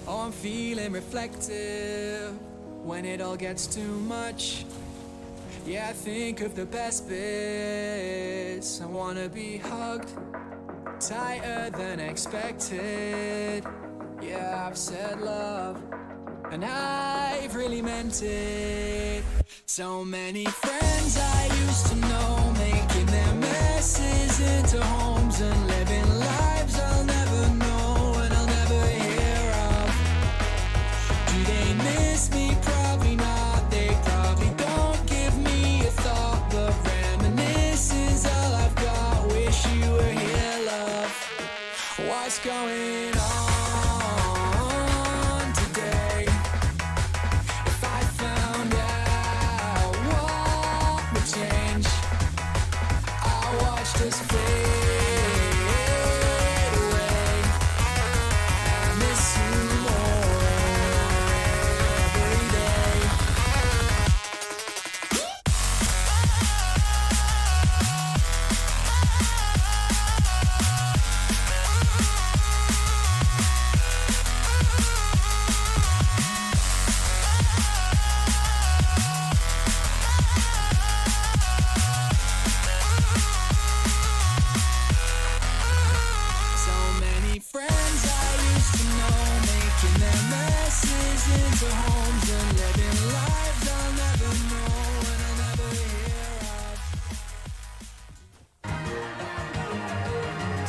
Oh, I'm feeling reflective when it all gets too much. Yeah, I think of the best bits. I wanna be hugged tighter than expected. Yeah, I've said love, and I've really meant it. So many friends I used to know, making their messes into homes and living lives I'll never know and I'll never hear of. Do they miss me? Probably not. They probably don't give me a thought, but reminiscing's all I've got. Wish you were here, love. What's going on today? If I found out what would change, I watched us fade away. I miss you more every day. for homes and living lives I'll never know and I'll never hear of.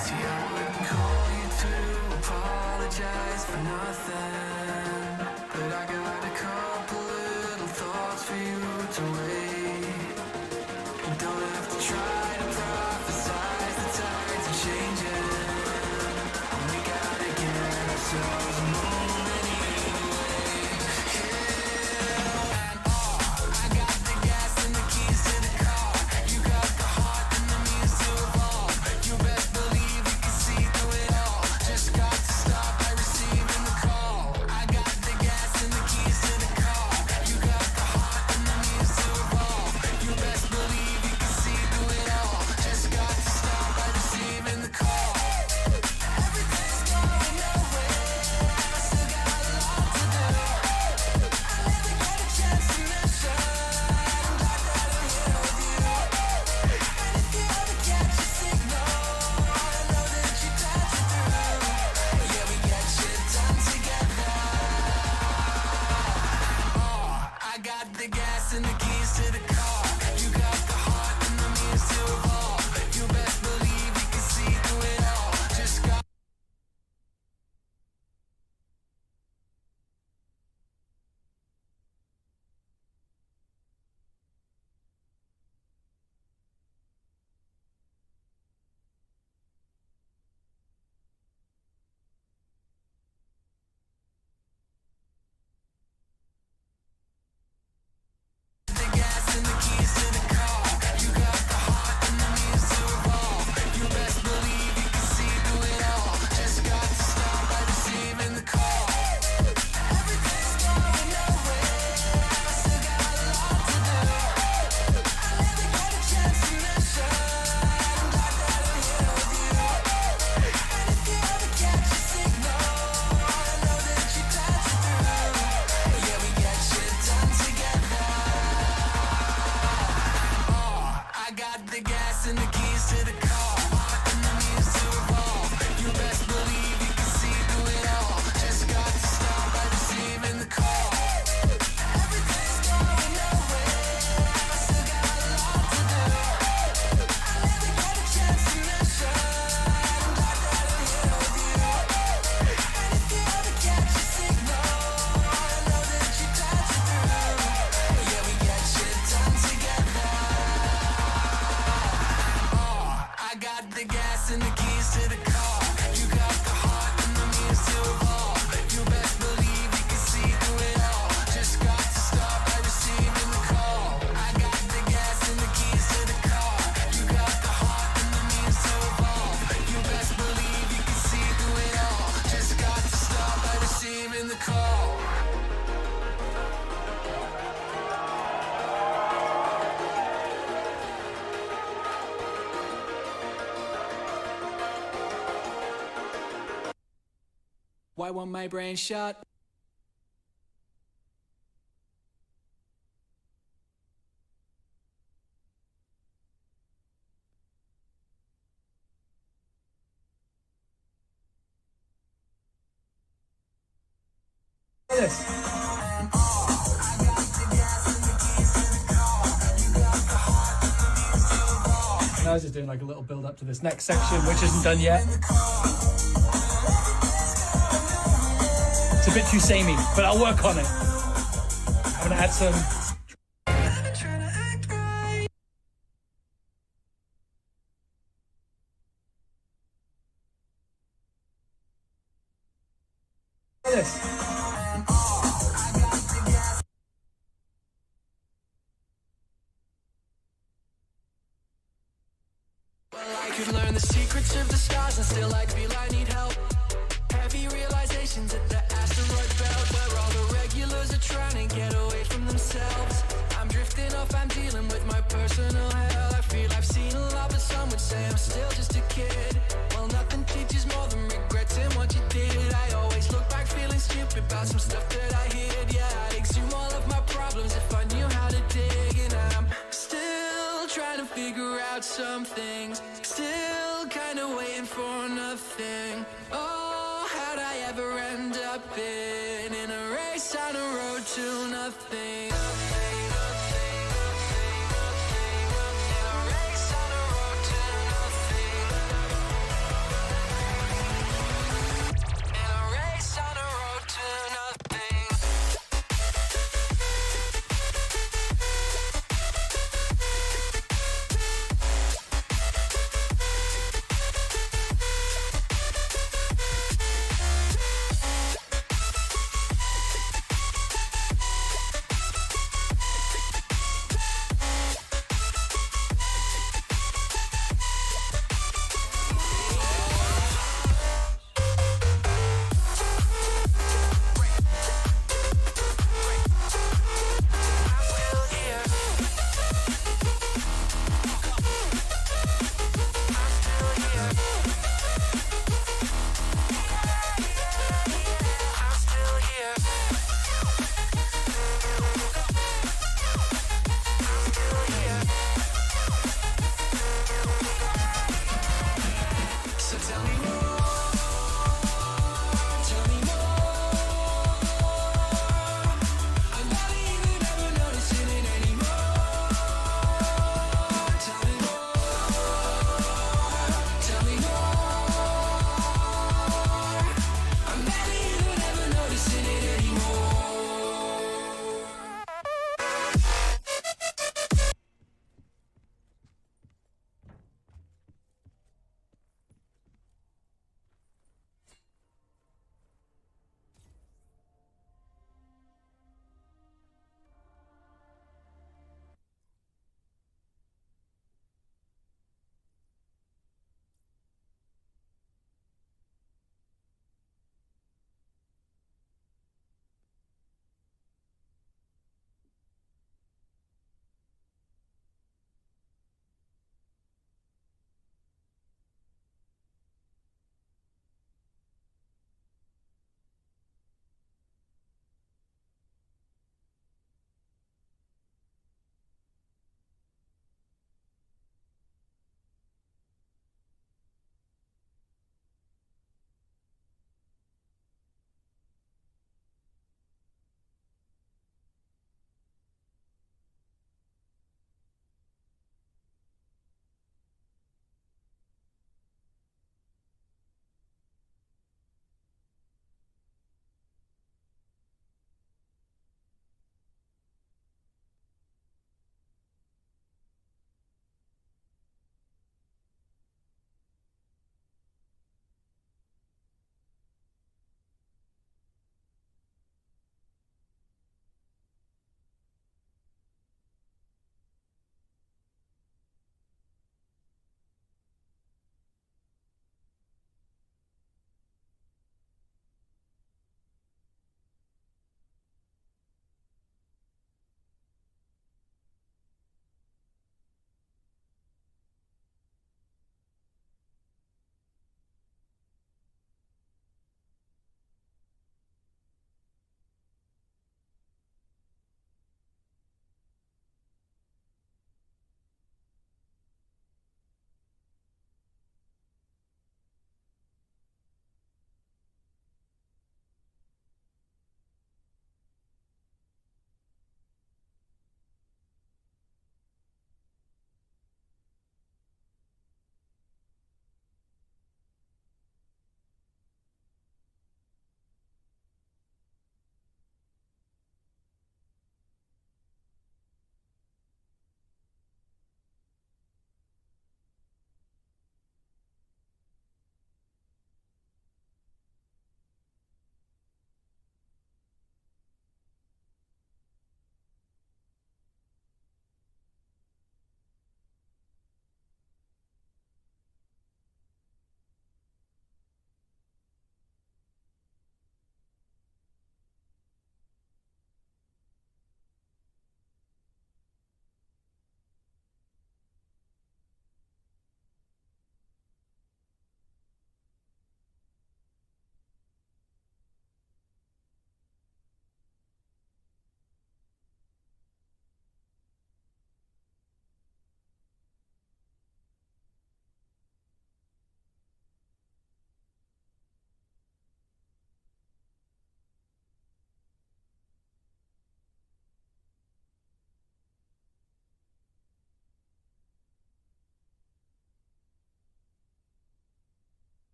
See, I wouldn't call you to apologize for nothing, but I got a couple little thoughts for you to weigh. You don't have to try to prophesize, the tides are changing, and we gotta get ourselves moving anyway. Yeah. And I got the gas and the keys to the car. You got the heart and the means to evolve. You best believe you can see through it all. Just got to stop by receiving the call. I got the gas and the keys to the car. You got the heart and the means to evolve. You best believe you can see through it all. Just got to stop by receiving the call. Everything's going nowhere. I still got a lot to do. I never get a chance to mention. I'm glad that I'm here with you. And if you ever catch a signal, I know that you touch it through. Yeah, we get shit done together. I got the gas and the keys to the car. You got the heart and the means to evolve. You best believe you can see through it all. Just got the gas and the keys to the car. You got the heart and the means to evolve. You best believe you can see through it all. Just got to stop by receiving the call. Everything's going nowhere. I still got a lot to do. I never get a chance to mention. I'm glad that I'm here with you. And if you ever catch a signal, I know that you touch it through. Yeah, we get shit done together. I got the gas and the keys to the car. And the means to evolve. You best believe you can see through it all. Just got to stop by receiving the call. Everything's going nowhere. I still got a lot to do. I never get a chance to mention. I'm glad that I'm here with you. And if you ever catch a signal, I know that you touch it through. Yeah, we get shit done together. I got the gas and the keys to the car. You got the heart and the means to evolve. You best believe you can see through it all. Just got to stop by receiving the call. I got the gas and the keys to the car. You got the heart and the means to evolve. You best believe you can see through it all. Just got to stop by receiving the call. Why won't my brain shut?
And I was just doing like a little build up to this next section, which isn't done yet. It's a bit too samey, but I'll work on it. I'm gonna add some.
I could learn the secrets of the stars and still I feel I need help. Heavy realizations at the asteroid belt, where all the regulars are trying to get away from themselves. I'm drifting off, I'm dealing with my personal hell. I feel I've seen a lot, but some would say I'm still just a kid. Well, nothing teaches more than regretting what you did. I always look back feeling stupid about some stuff that I hid. Yeah, I'd exhume all of my problems if I knew how to dig. And I'm still trying to figure out some things, still kinda waiting for nothing. Oh, how'd I ever end up in a race on a road road to nothing.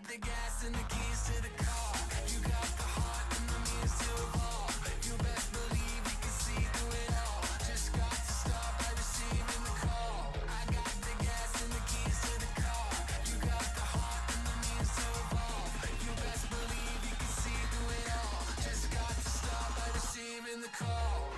the gas and the keys to the car. You got the heart and the means to evolve. You best believe you can see through it all. Just got to start by receiving the call. I got the gas and the keys to the car. You got the heart and the means to evolve. You best believe you can see through it all. Just got to start by receiving the call.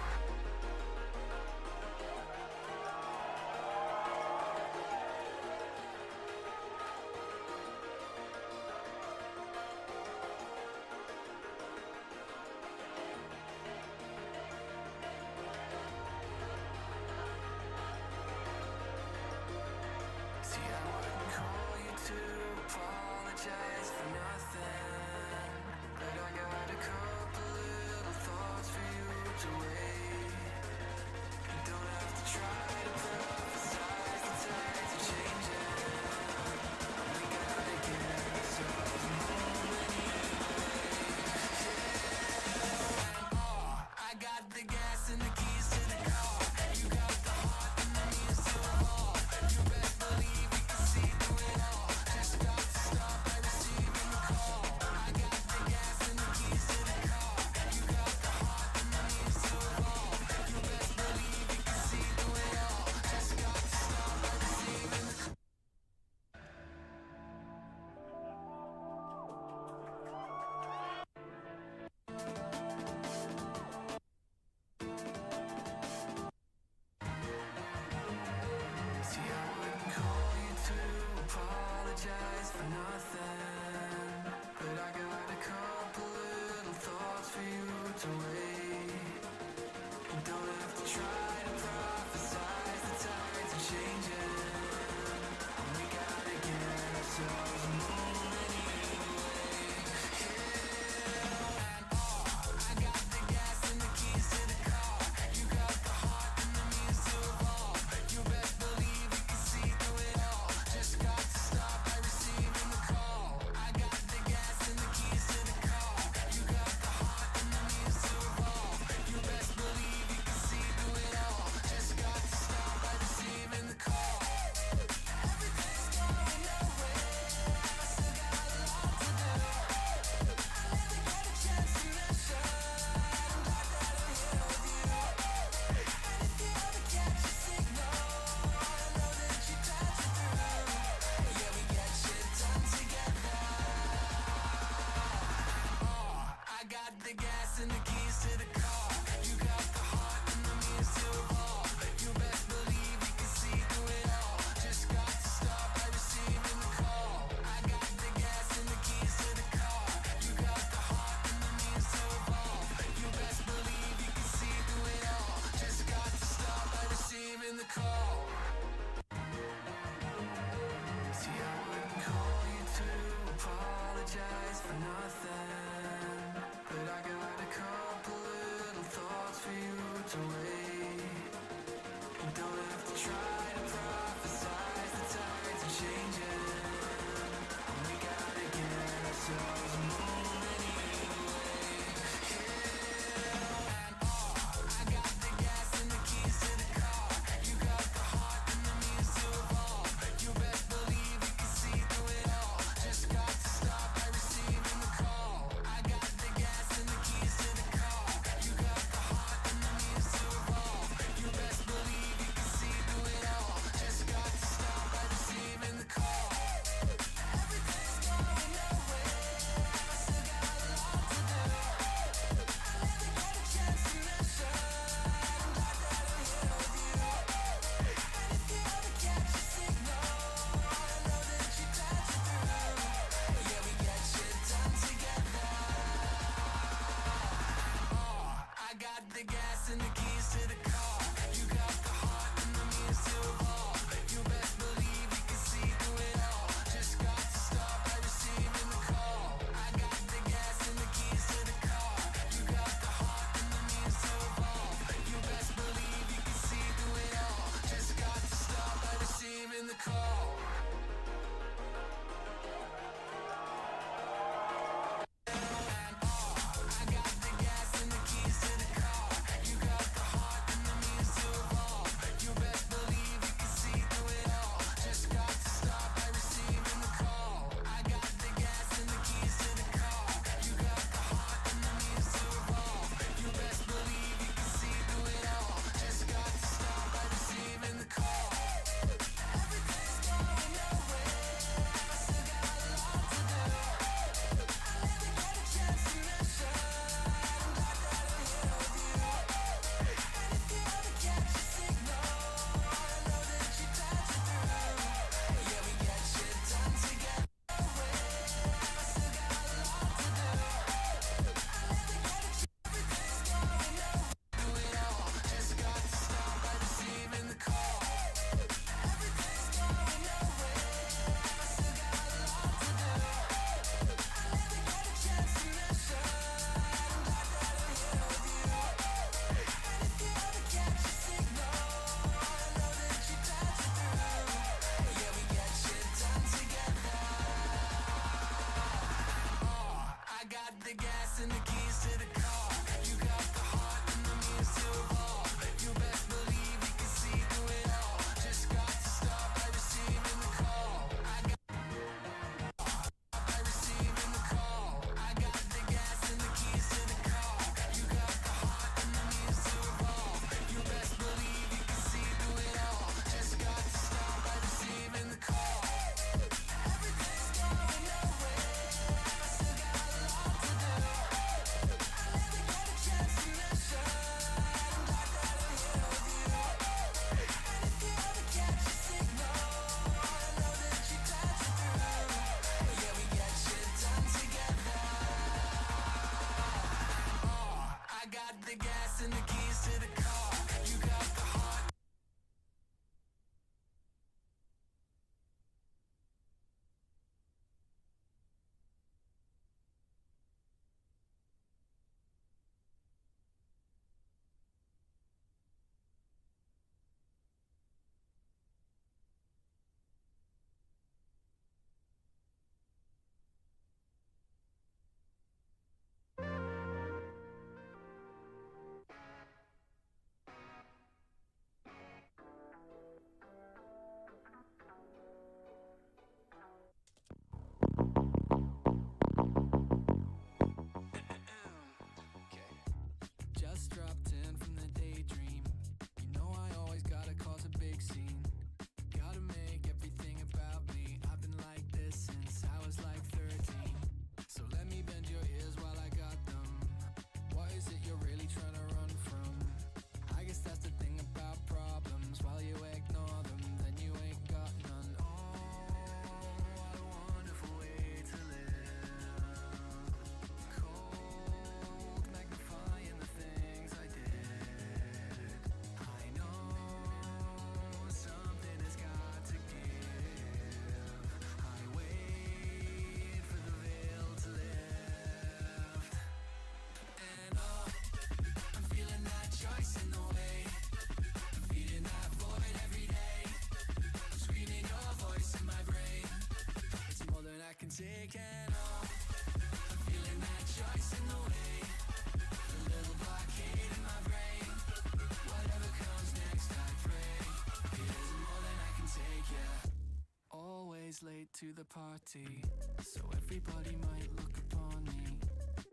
always late to the party, so everybody might look upon me.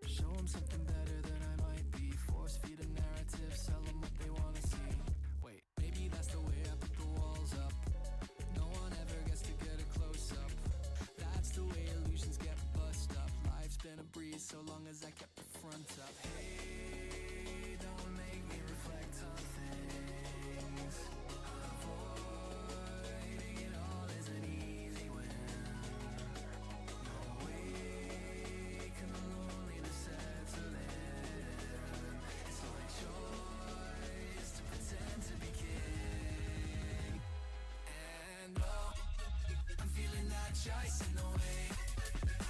Show them something better than I might be. Force feed a narrative, sell them what they wanna see. Wait, maybe that's the way I put the walls up. No one ever gets to get a close up. That's the way illusions get bust up. Life's been a breeze so long as I kept the front up. Hey, don't make me reflect on things. Avoiding it all is an easy win. No way can the loneliness settle in. It's my choice to pretend to be king. And oh, I'm feeling that choice in the way.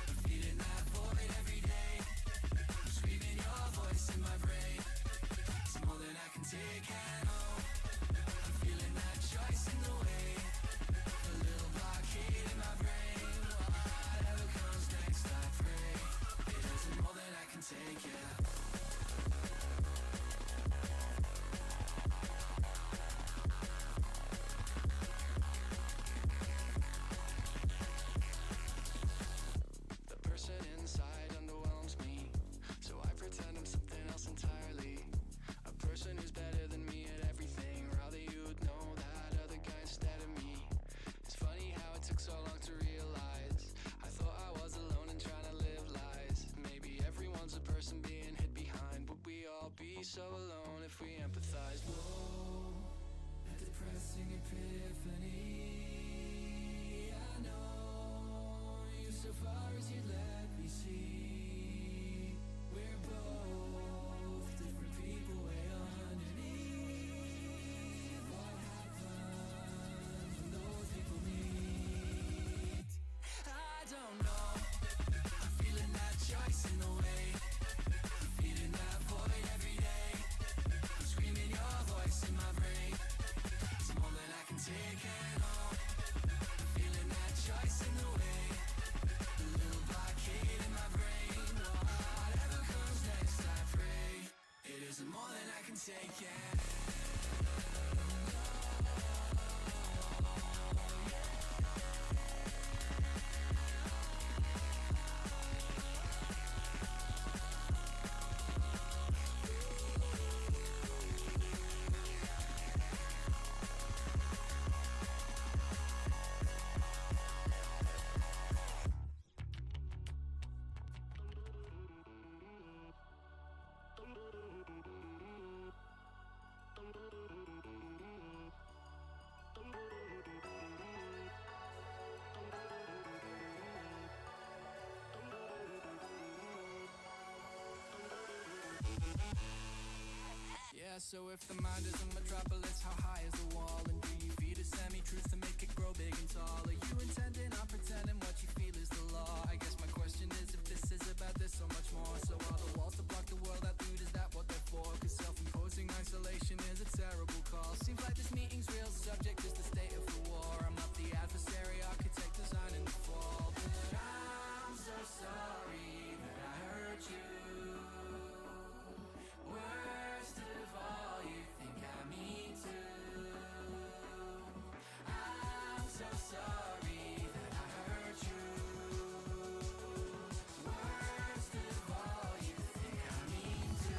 I'm feeling that void every day. I'm screaming your voice in my brain. It's more than I can take, and oh, I'm feeling that choice in the way. A little blockade in my brain. Whatever comes next, I pray. It isn't more than I can take, yeah. The person inside underwhelms me, so I pretend I'm something else entirely. A person who's better than me at everything. Rather you'd know that other guy instead of me. It's funny how it took so long to realize. I thought I was alone and trying to live lies. Maybe everyone's a person being hid behind. Would we all be so alone if we empathize? Whoa, a depressing epiphany. I know you so far as you let me see. We're both different people way underneath. What happens when those people meet? I don't know. I'm feeling that choice in the way. I'm feeling that void every day. I'm screaming your voice in my brain. It's more than I can take, and oh, I'm feeling that choice in the way. A little blockade in my brain. Whatever comes next, I pray. It isn't more than I can take, yeah. Yeah, so if the mind is a metropolis, how high is the wall? And do you feed a semi-truth to make it grow big and tall? Are you intending on pretending what you feel is the law? I guess my question is if this is about this so much more. So are the walls to block the world out, dude, is that what they're for? Cause self-imposing isolation is a terrible call. Seems like this meeting's real subject is the state of the war. I'm not the adversary, architect designing the fall. But I'm so sorry that I hurt you. Worst of all, you think I mean to. I'm so sorry that I hurt you. Worst of all, you think I mean to.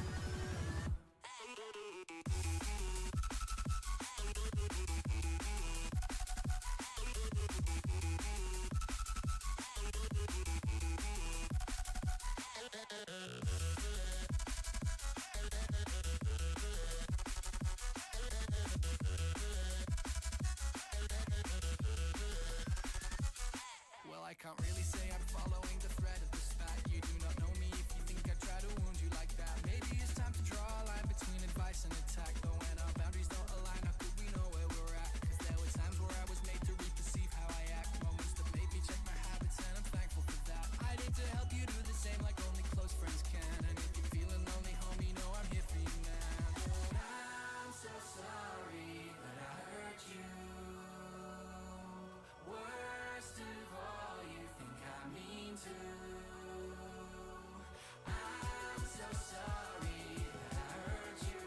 Well, I can't really say I'm following the thread of the spat. You do not know me if you think I try to wound you like that. Maybe it's time to draw a line between advice and attack. But when our boundaries don't align, how could we know where we're at? Cause there were times where I was made to reperceive how I act. Moments that made me check my habits, and I'm thankful for that. I need to help you do the same like only close friends can. And if you're feeling lonely, homie, know I'm here for you, man. But I'm so sorry that I hurt you. Worst of all, you think I mean to. I'm so sorry that I hurt you.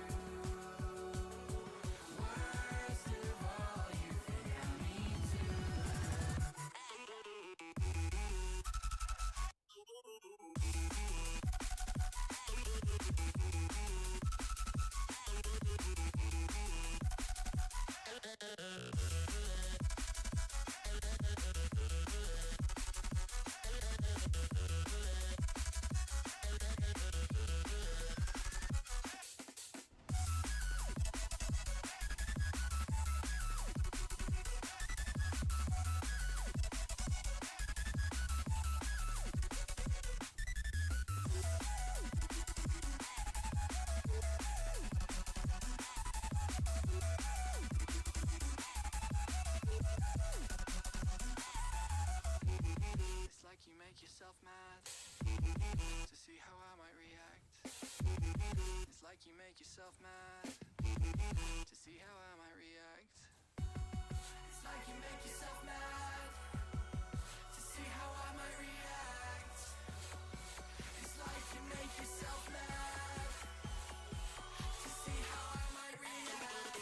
make yourself mad to see how I might react. It's like you make yourself mad to see how I might react. It's like you make yourself mad to see how I might react. It's like you make yourself mad to see how I might react.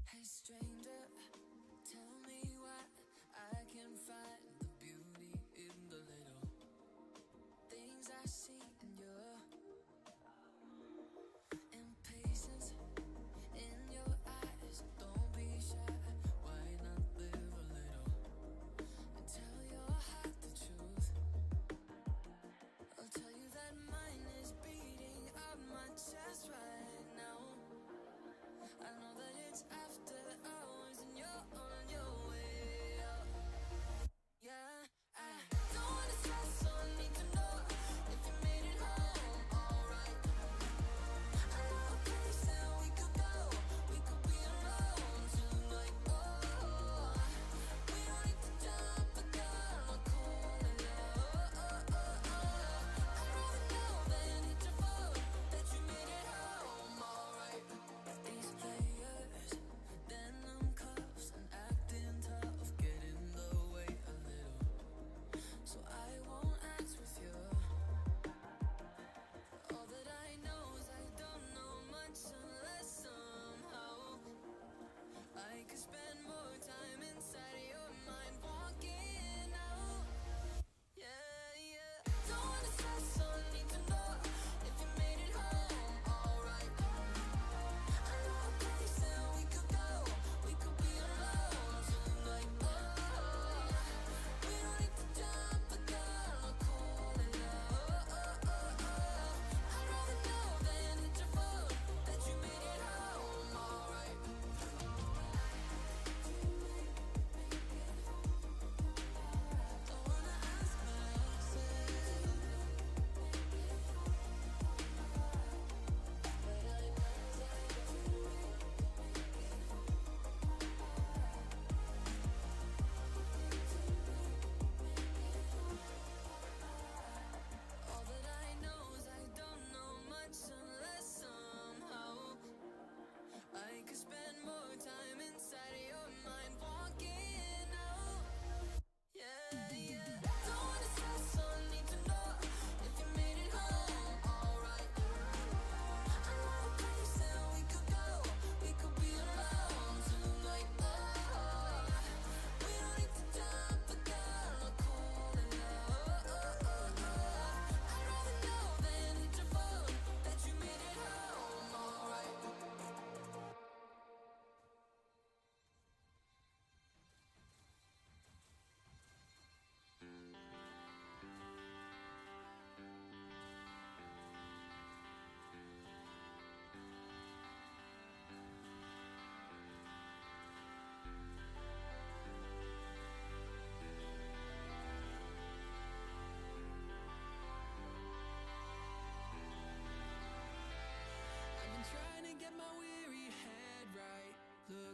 Hey stranger, tell me why I can find the beauty in the little things I see in your impatience, in your eyes. Don't be shy, why not live a little and tell your heart the truth?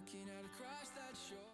looking out across that shore.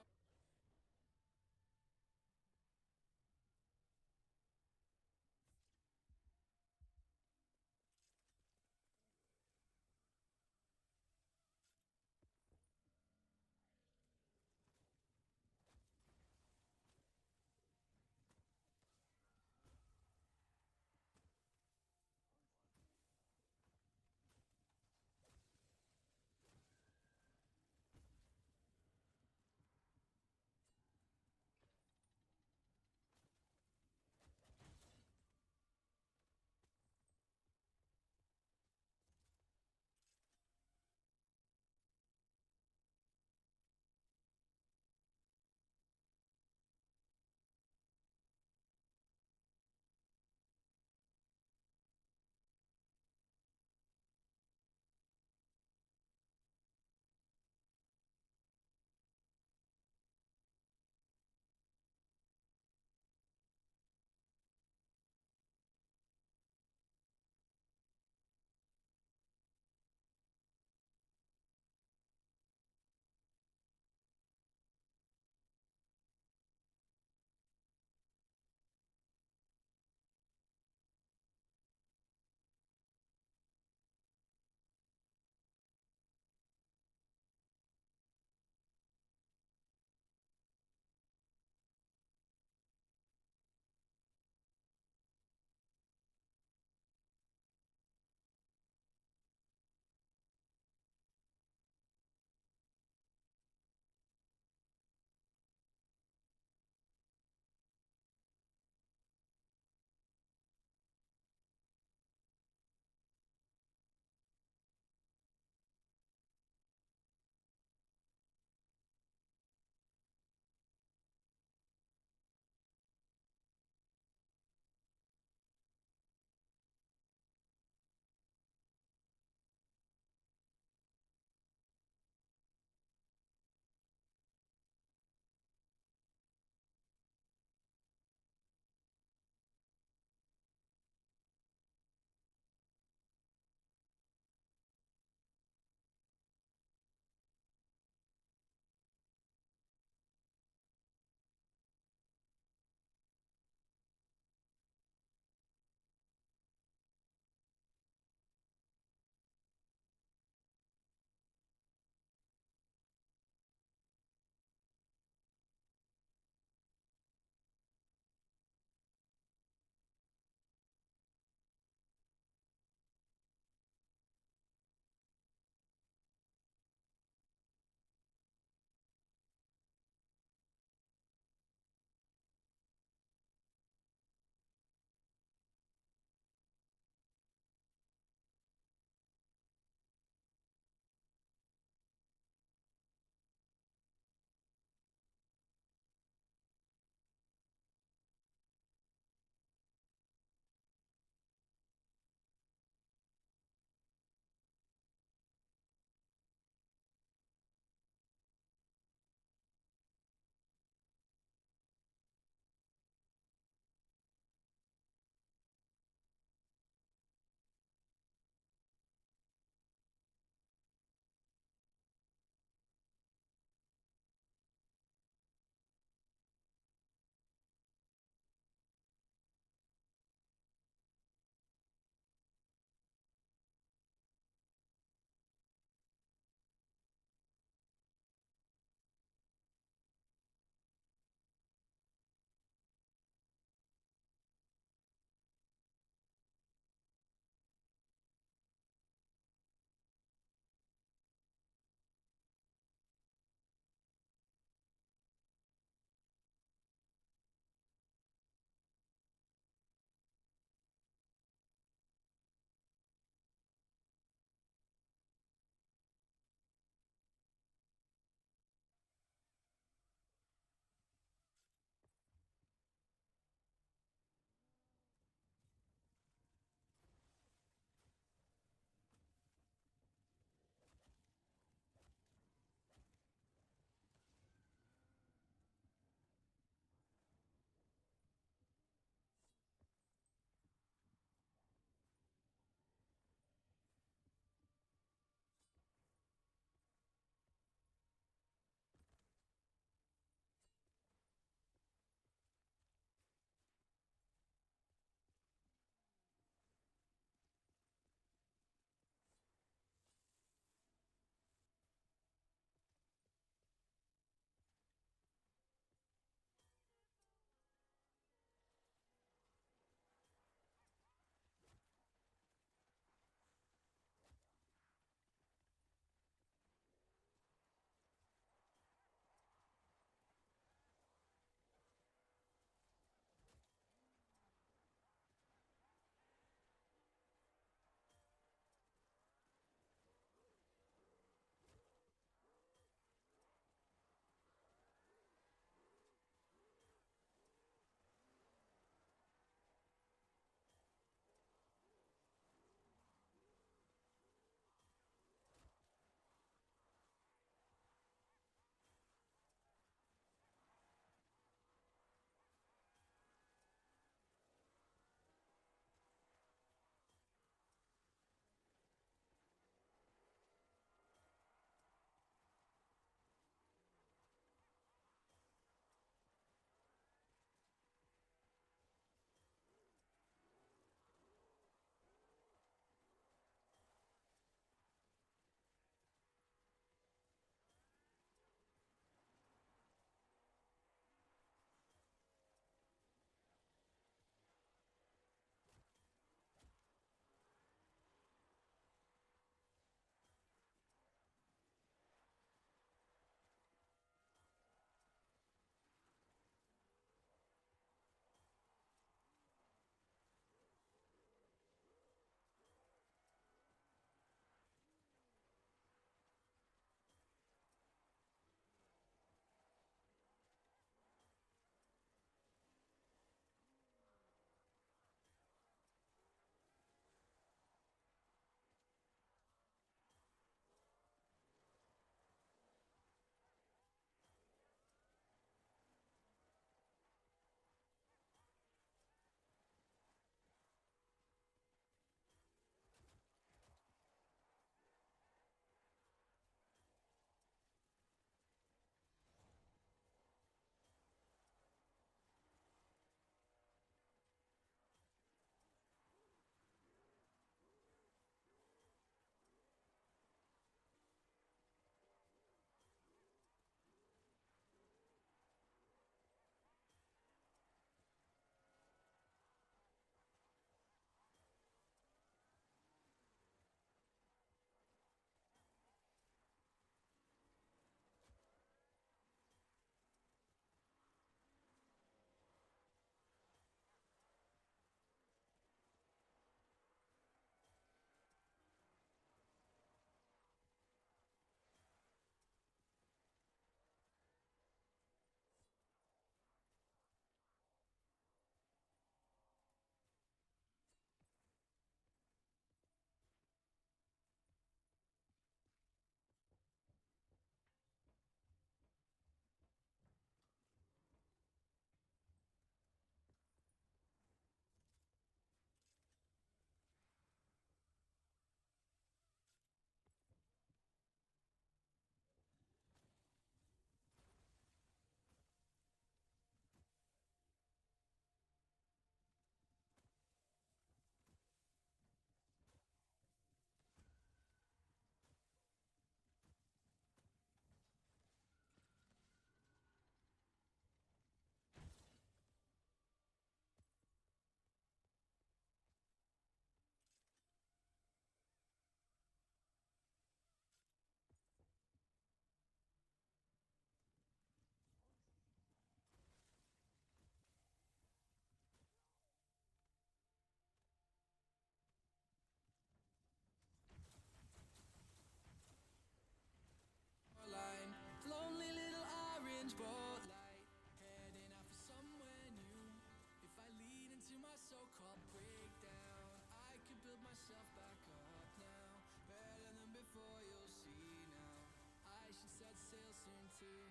yourself back up now. Better than before, you'll see now. I should set sail soon too.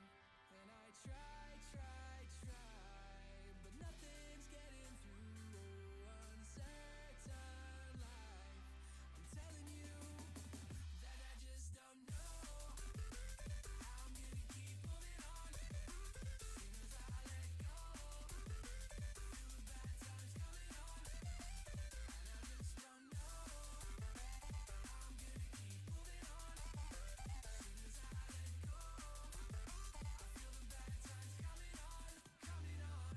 And I try, but nothing's getting through. Oh, uncertain life. I'm telling you that I just don't know how I'm gonna keep moving on. Soon as I let go, feel the bad times coming on, and I just don't know how I'm gonna keep moving on. Soon as I let go, I feel the bad times coming on, coming on.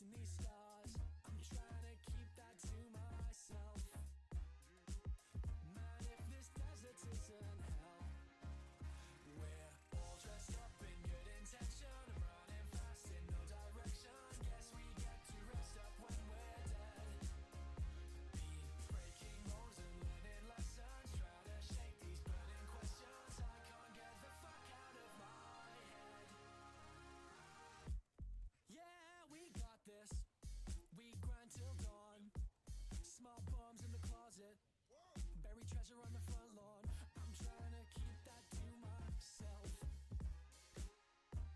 chasing these stars. I'm trying to keep that to myself. Man, if this desert isn't hell, we're all dressed up in good intention. I'm running fast in no direction. Guess we get to rest up when we're dead. Been breaking bones and learning lessons. Try to shake these burning questions. I can't get the fuck out of my head. Yeah, we got this. We grind till dawn. Smart bombs in the closet. Buried treasure on the front lawn. I'm trying to keep that to myself.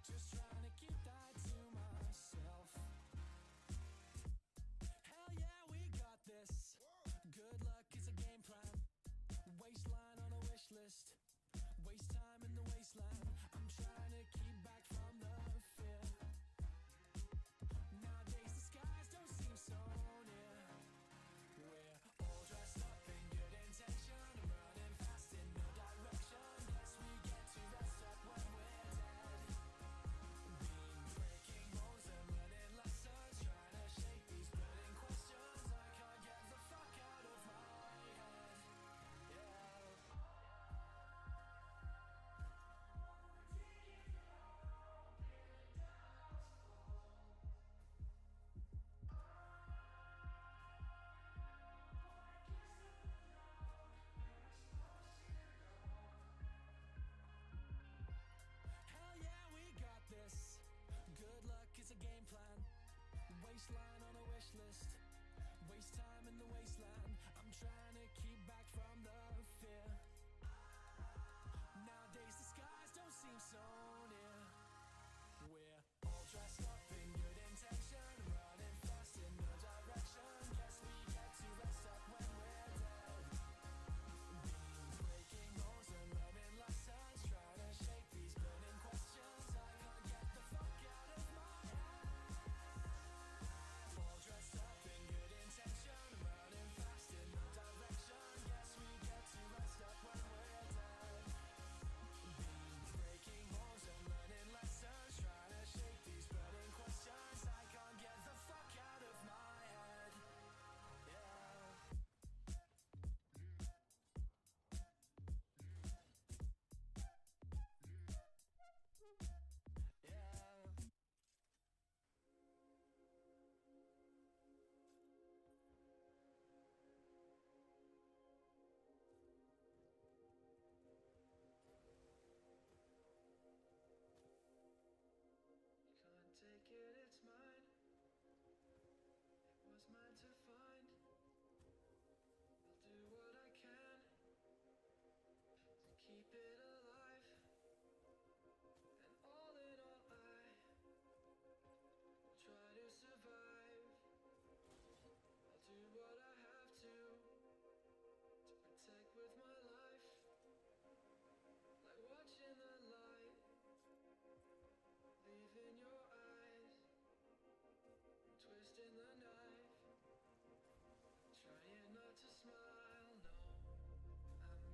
Just trying to keep that to myself. Hell yeah, we got this. Good luck is a game plan. Waistline on a wish list. Waste time in the wasteland. I'm trying to keep back from the fear. Nowadays the skies don't seem so near. We're all dressed up in good intention. Running fast in no direction. Guess we get to rest up when we're dead. Been breaking bones and learning lessons. Trying to shake these burning questions. I can't get the fuck out of my head. Yeah. Hell yeah, we got this. Good luck is a game plan. Waistline on a wish list. Waste time in the wasteland. I'm trying to keep back from the fear. Nowadays the skies don't seem so near. We're all dressed up in good intention. Running fast in no direction. Guess we get to rest up when we're dead. Been breaking bones and learning lessons. Trying to shake these burning questions. I can't get the fuck out of my head. All dressed up in good intention. Running fast in no direction. Guess we get to rest up when we're dead. Been breaking bones and learning lessons. Trying to shake these burning questions. I can't get the fuck out of my head. Yeah. Yeah. Can't take it, it's mine. It was mine to find. I'll do what I can to keep it alive. And all in all, I will try to survive. I'll do what I have to protect with my life. Like watching the light leave in your eyes, twisting the knife, trying not to smile.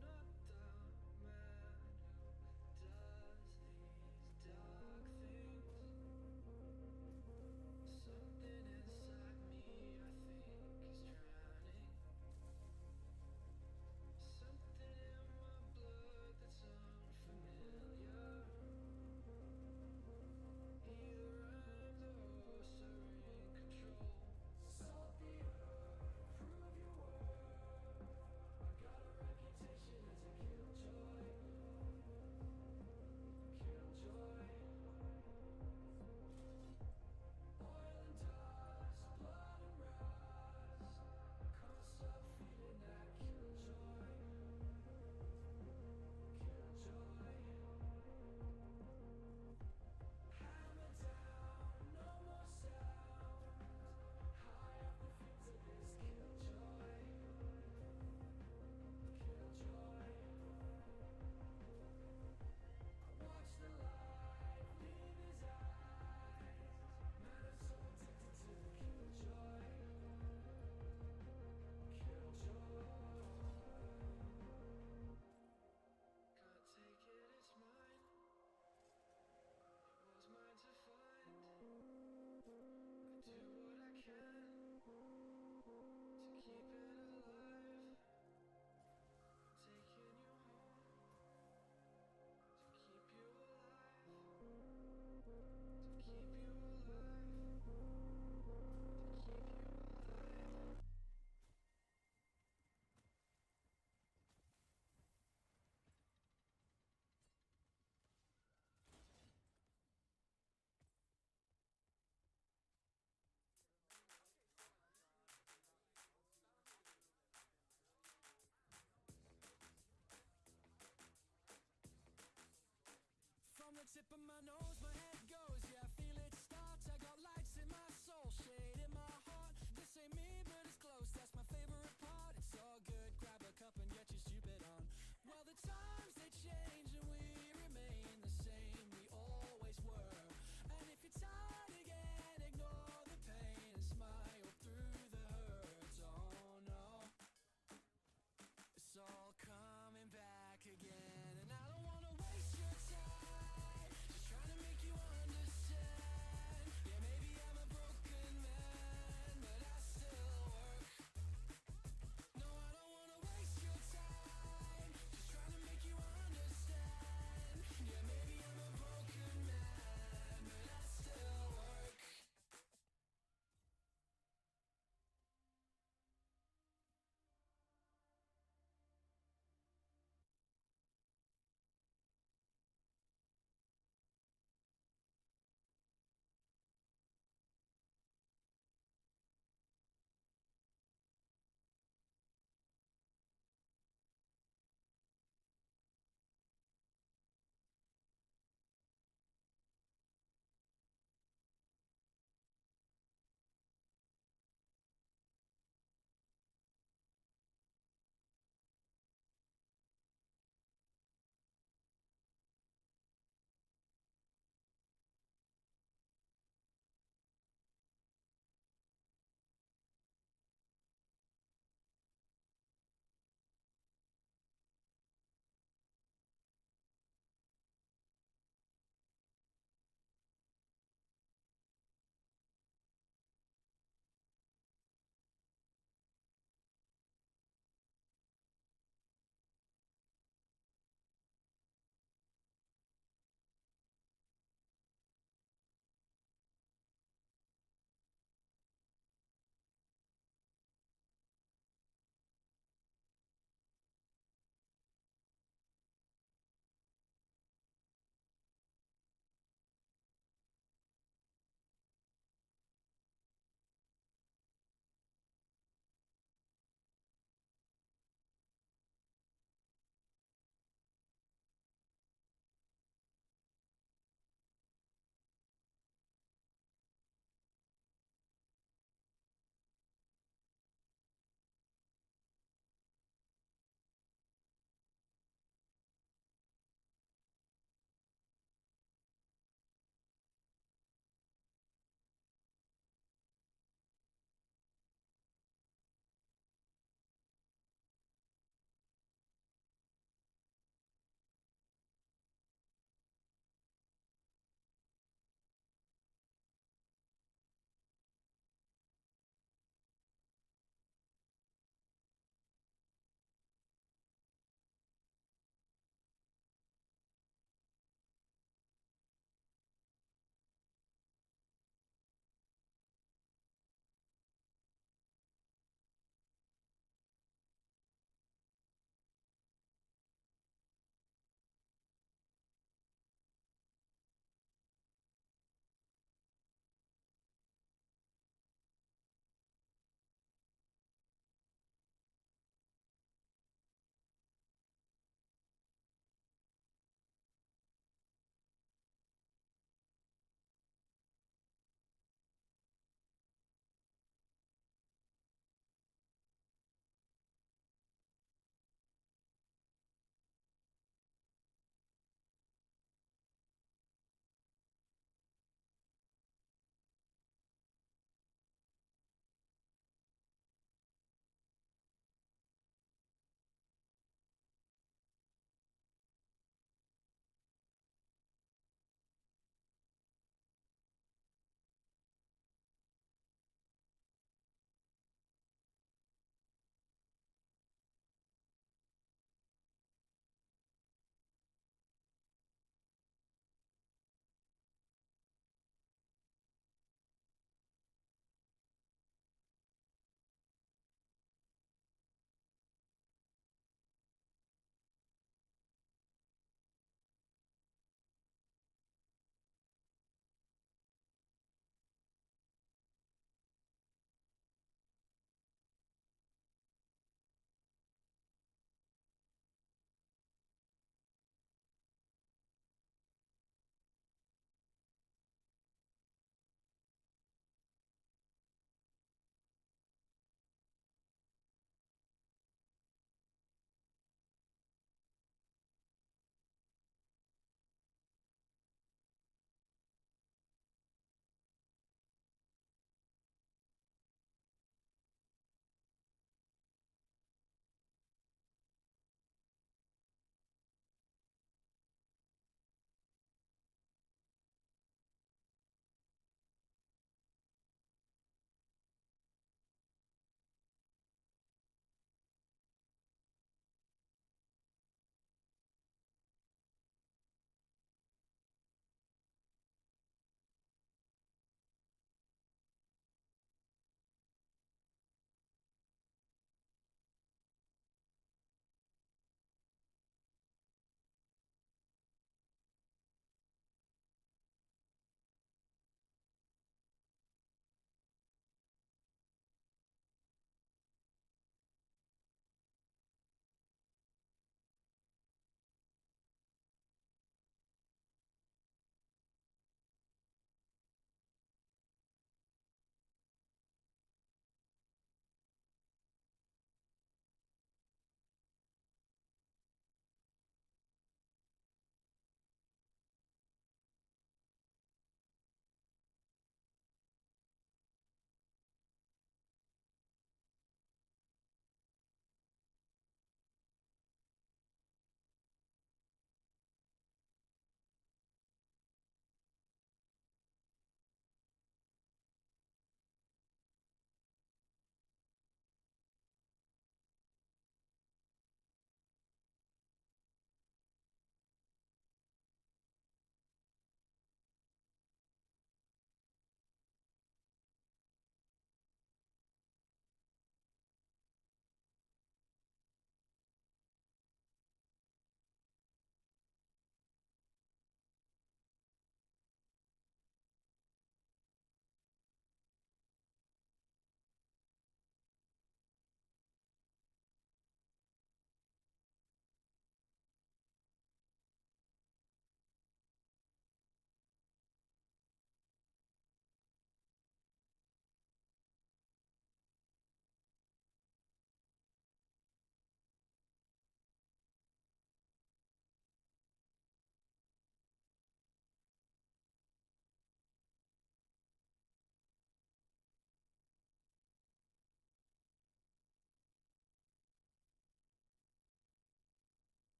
No, I'm not the man who does these dark things. Something inside me, I think, is drowning. Something in my blood that's unfamiliar. Either I'm the host or in control. Salt the earth, prove your worth. tip of my nose, my head goes, yeah, I feel it starts. I got lights in my soul, shade in my heart. This ain't me, but it's close, that's my favorite part. It's all good, grab a cup and get your stupid on. Well, the times they change and we remain the same we always were. And if you're tired again, ignore the pain and smile through the hurt. Oh no, it's all coming back again. And I don't wanna waste your time, just trying to make you understand.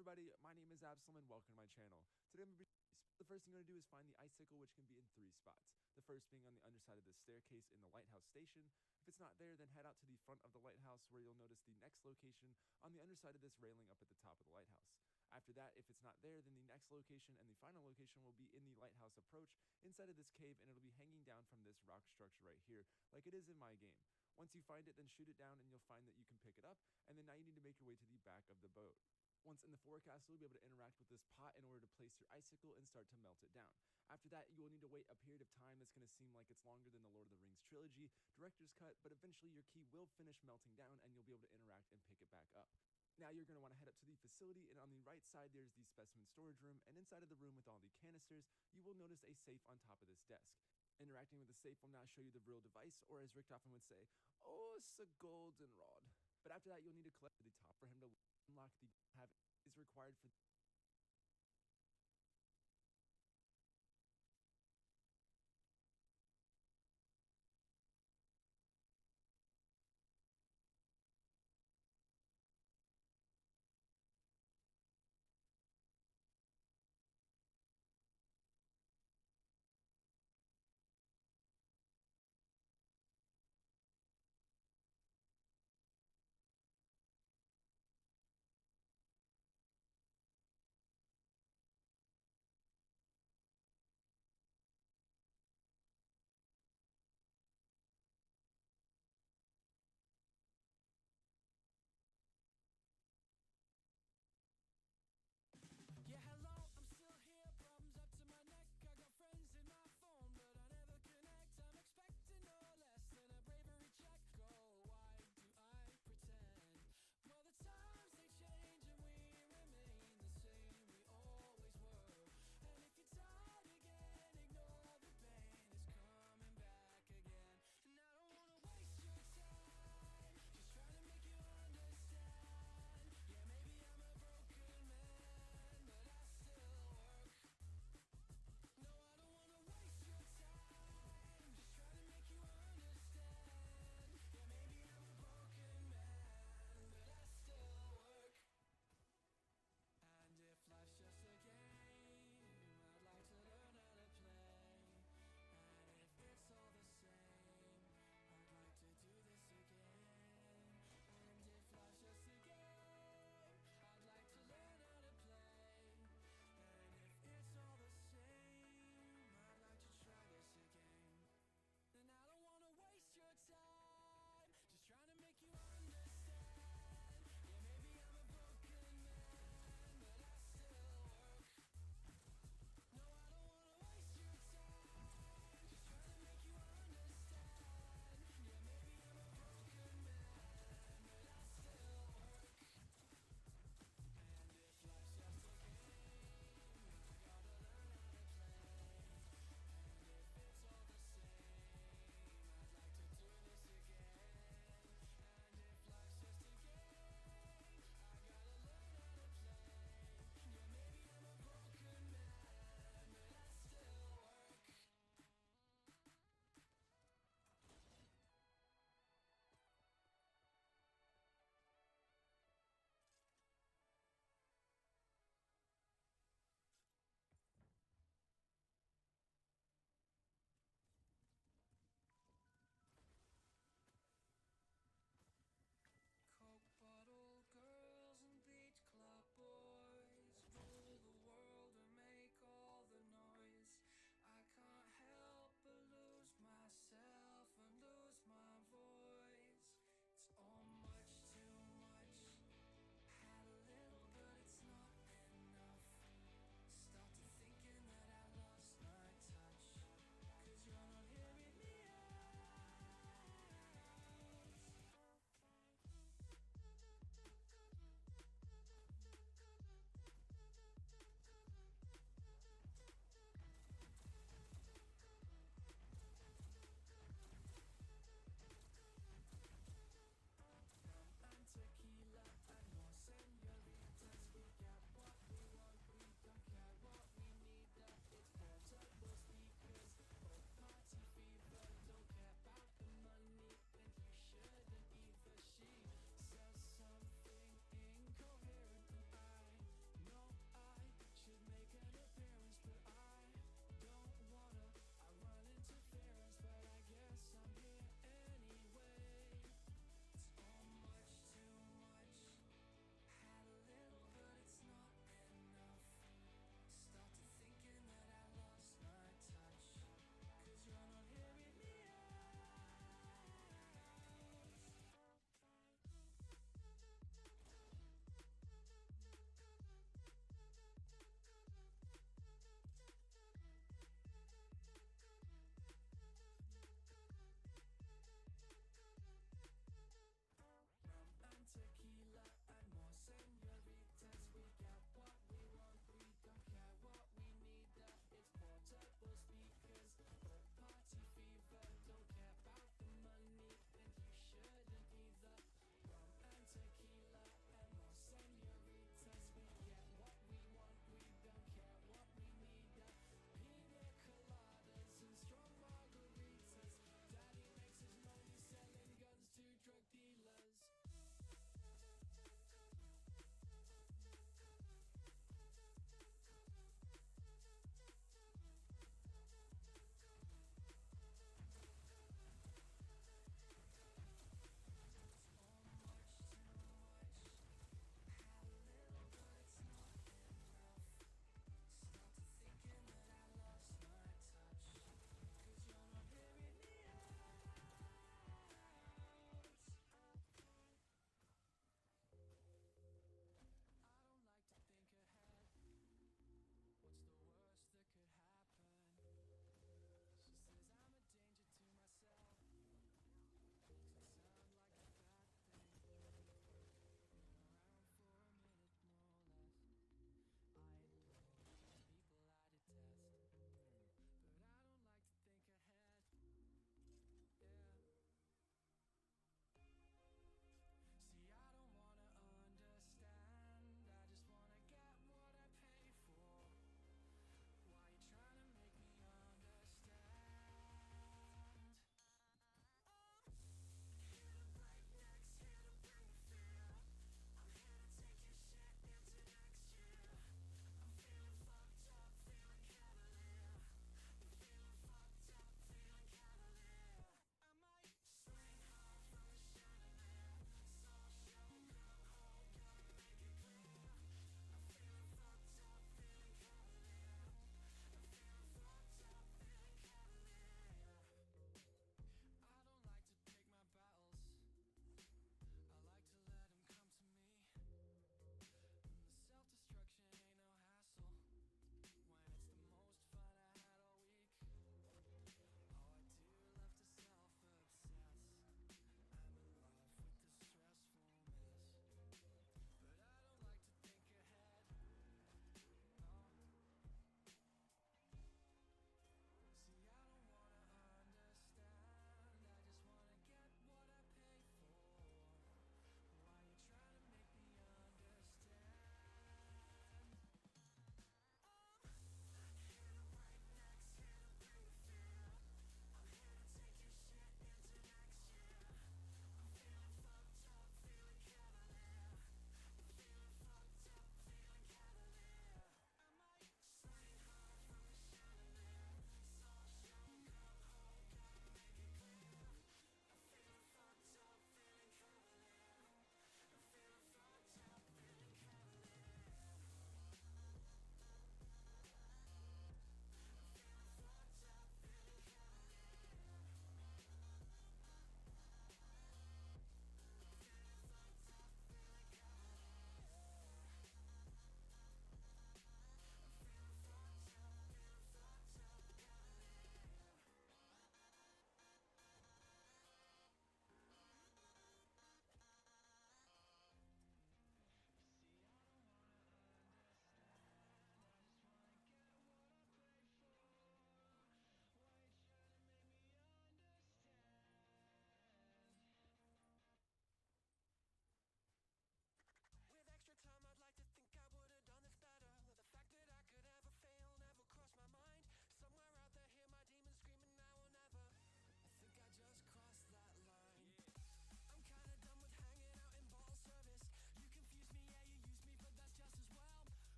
everybody, my name is Absalom and welcome to my channel. Today I'm going to be the first thing I'm going to do is find the icicle, which can be in 3 spots. The first being on the underside of the staircase in the lighthouse station. If it's not there, then head out to the front of the lighthouse where you'll notice the next location on the underside of this railing up at the top of the lighthouse. After that, if it's not there, then the next location and the final location will be in the lighthouse approach inside of this cave, and it'll be hanging down from this rock structure right here, like it is in my game. Once you find it, then shoot it down and you'll find that you can pick it up, and then now you need to make your way to the back of the boat. Once in the forecastle, you'll be able to interact with this pot in order to place your icicle and start to melt it down. After that, you will need to wait a period of time that's going to seem like it's longer than the Lord of the Rings trilogy, director's cut, but eventually your key will finish melting down and you'll be able to interact and pick it back up. Now you're going to want to head up to the facility, and on the right side there's the specimen storage room, and inside of the room with all the canisters, you will notice a safe on top of this desk. Interacting with the safe will now show you the real device, or as Richtofen would say, oh, it's a golden rod. But after that, you'll need to collect the top for him to unlock the have is required for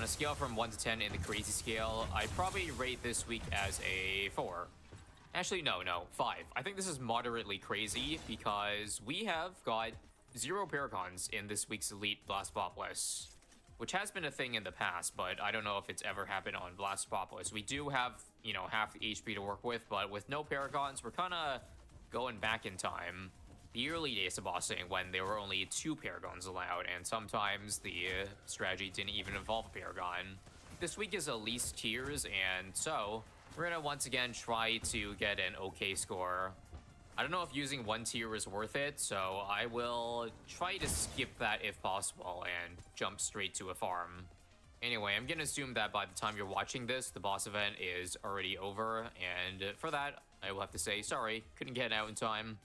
a scale from 1 to 10 in the crazy scale, I'd probably rate this week as a 4. Actually, no, 5. I think this is moderately crazy because we have got 0 Paragons in this week's Elite Blastopolis, which has been a thing in the past, but I don't know if it's ever happened on Blastopolis. We do have, you know, half the HP to work with, but with no Paragons, we're kind of going back in time. The early days of bossing when there were only 2 Paragons allowed, and sometimes the strategy didn't even involve a Paragon. This week is Elise tiers, and so we're gonna once again try to get an okay score. I don't know if using 1 tier is worth it, so I will try to skip that if possible and jump straight to a farm. Anyway, I'm gonna assume that by the time you're watching this, the boss event is already over, and for that, I will have to say sorry, couldn't get out in time.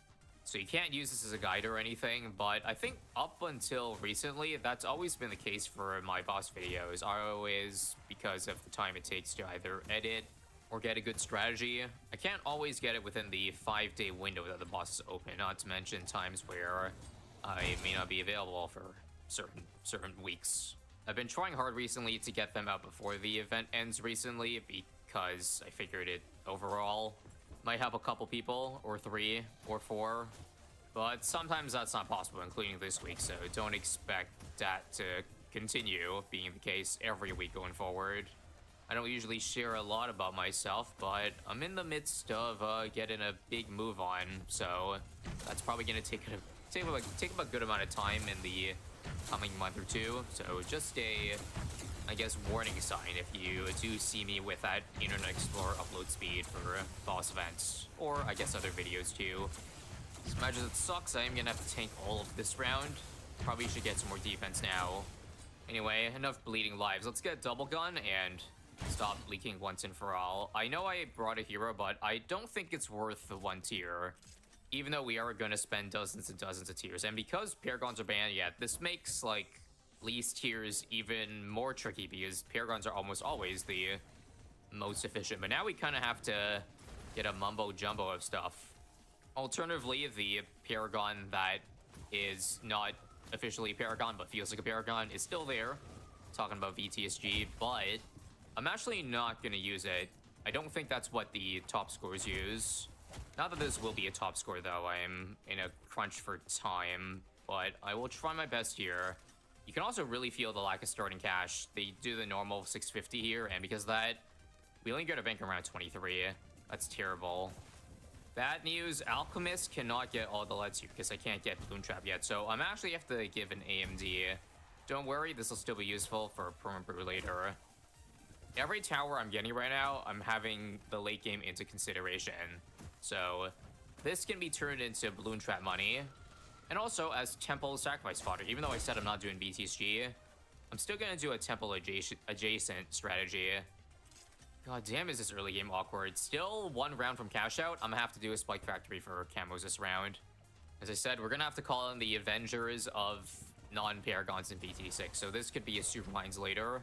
So you can't use this as a guide or anything, but I think up until recently, that's always been the case for my boss videos. I always, because of the time it takes to either edit or get a good strategy, I can't always get it within the 5-day window that the boss is open, not to mention times where I may not be available for certain weeks. I've been trying hard recently to get them out before the event ends recently because I figured it overall might help a couple people, or 3, or 4, but sometimes that's not possible, including this week, so don't expect that to continue being the case every week going forward. I don't usually share a lot about myself, but I'm in the midst of getting a big move on, so that's probably going to take up a good amount of time in the coming month or 2, so just a, I guess, warning sign if you do see me with that Internet Explorer upload speed for boss events, or I guess other videos too. As much as it sucks, I am gonna have to tank all of this round. Probably should get some more defense now. Anyway, enough bleeding lives. Let's get Double Gun and stop leaking once and for all. I know I brought a hero, but I don't think it's worth the 1 tier, even though we are gonna spend dozens and dozens of tiers. And because Paragons are banned yet, this makes, like, least tiers even more tricky because Paragons are almost always the most efficient, but now we kind of have to get a mumbo jumbo of stuff. Alternatively, the Paragon that is not officially Paragon but feels like a Paragon is still there, talking about VTSG, but I'm actually not going to use it. I don't think that's what the top scores use. Not that this will be a top score though, I'm in a crunch for time, but I will try my best here. You can also really feel the lack of starting cash. They do the normal 650 here, and because of that, we only get a bank around 23. That's terrible. Bad news, Alchemist cannot get all the LEDs here because I can't get Balloon Trap yet, so I'm actually have to give an AMD. Don't worry, this will still be useful for Permanent Brew later. Every tower I'm getting right now, I'm having the late game into consideration. So this can be turned into Balloon Trap money. And also as Temple Sacrifice fodder. Even though I said I'm not doing BTSG, I'm still gonna do a Temple adjacent strategy. God damn, is this early game awkward. Still 1 round from cash out. I'm gonna have to do a Spike Factory for camos this round. As I said, we're gonna have to call in the Avengers of non-Paragons in BT6. So this could be a Super Mines later.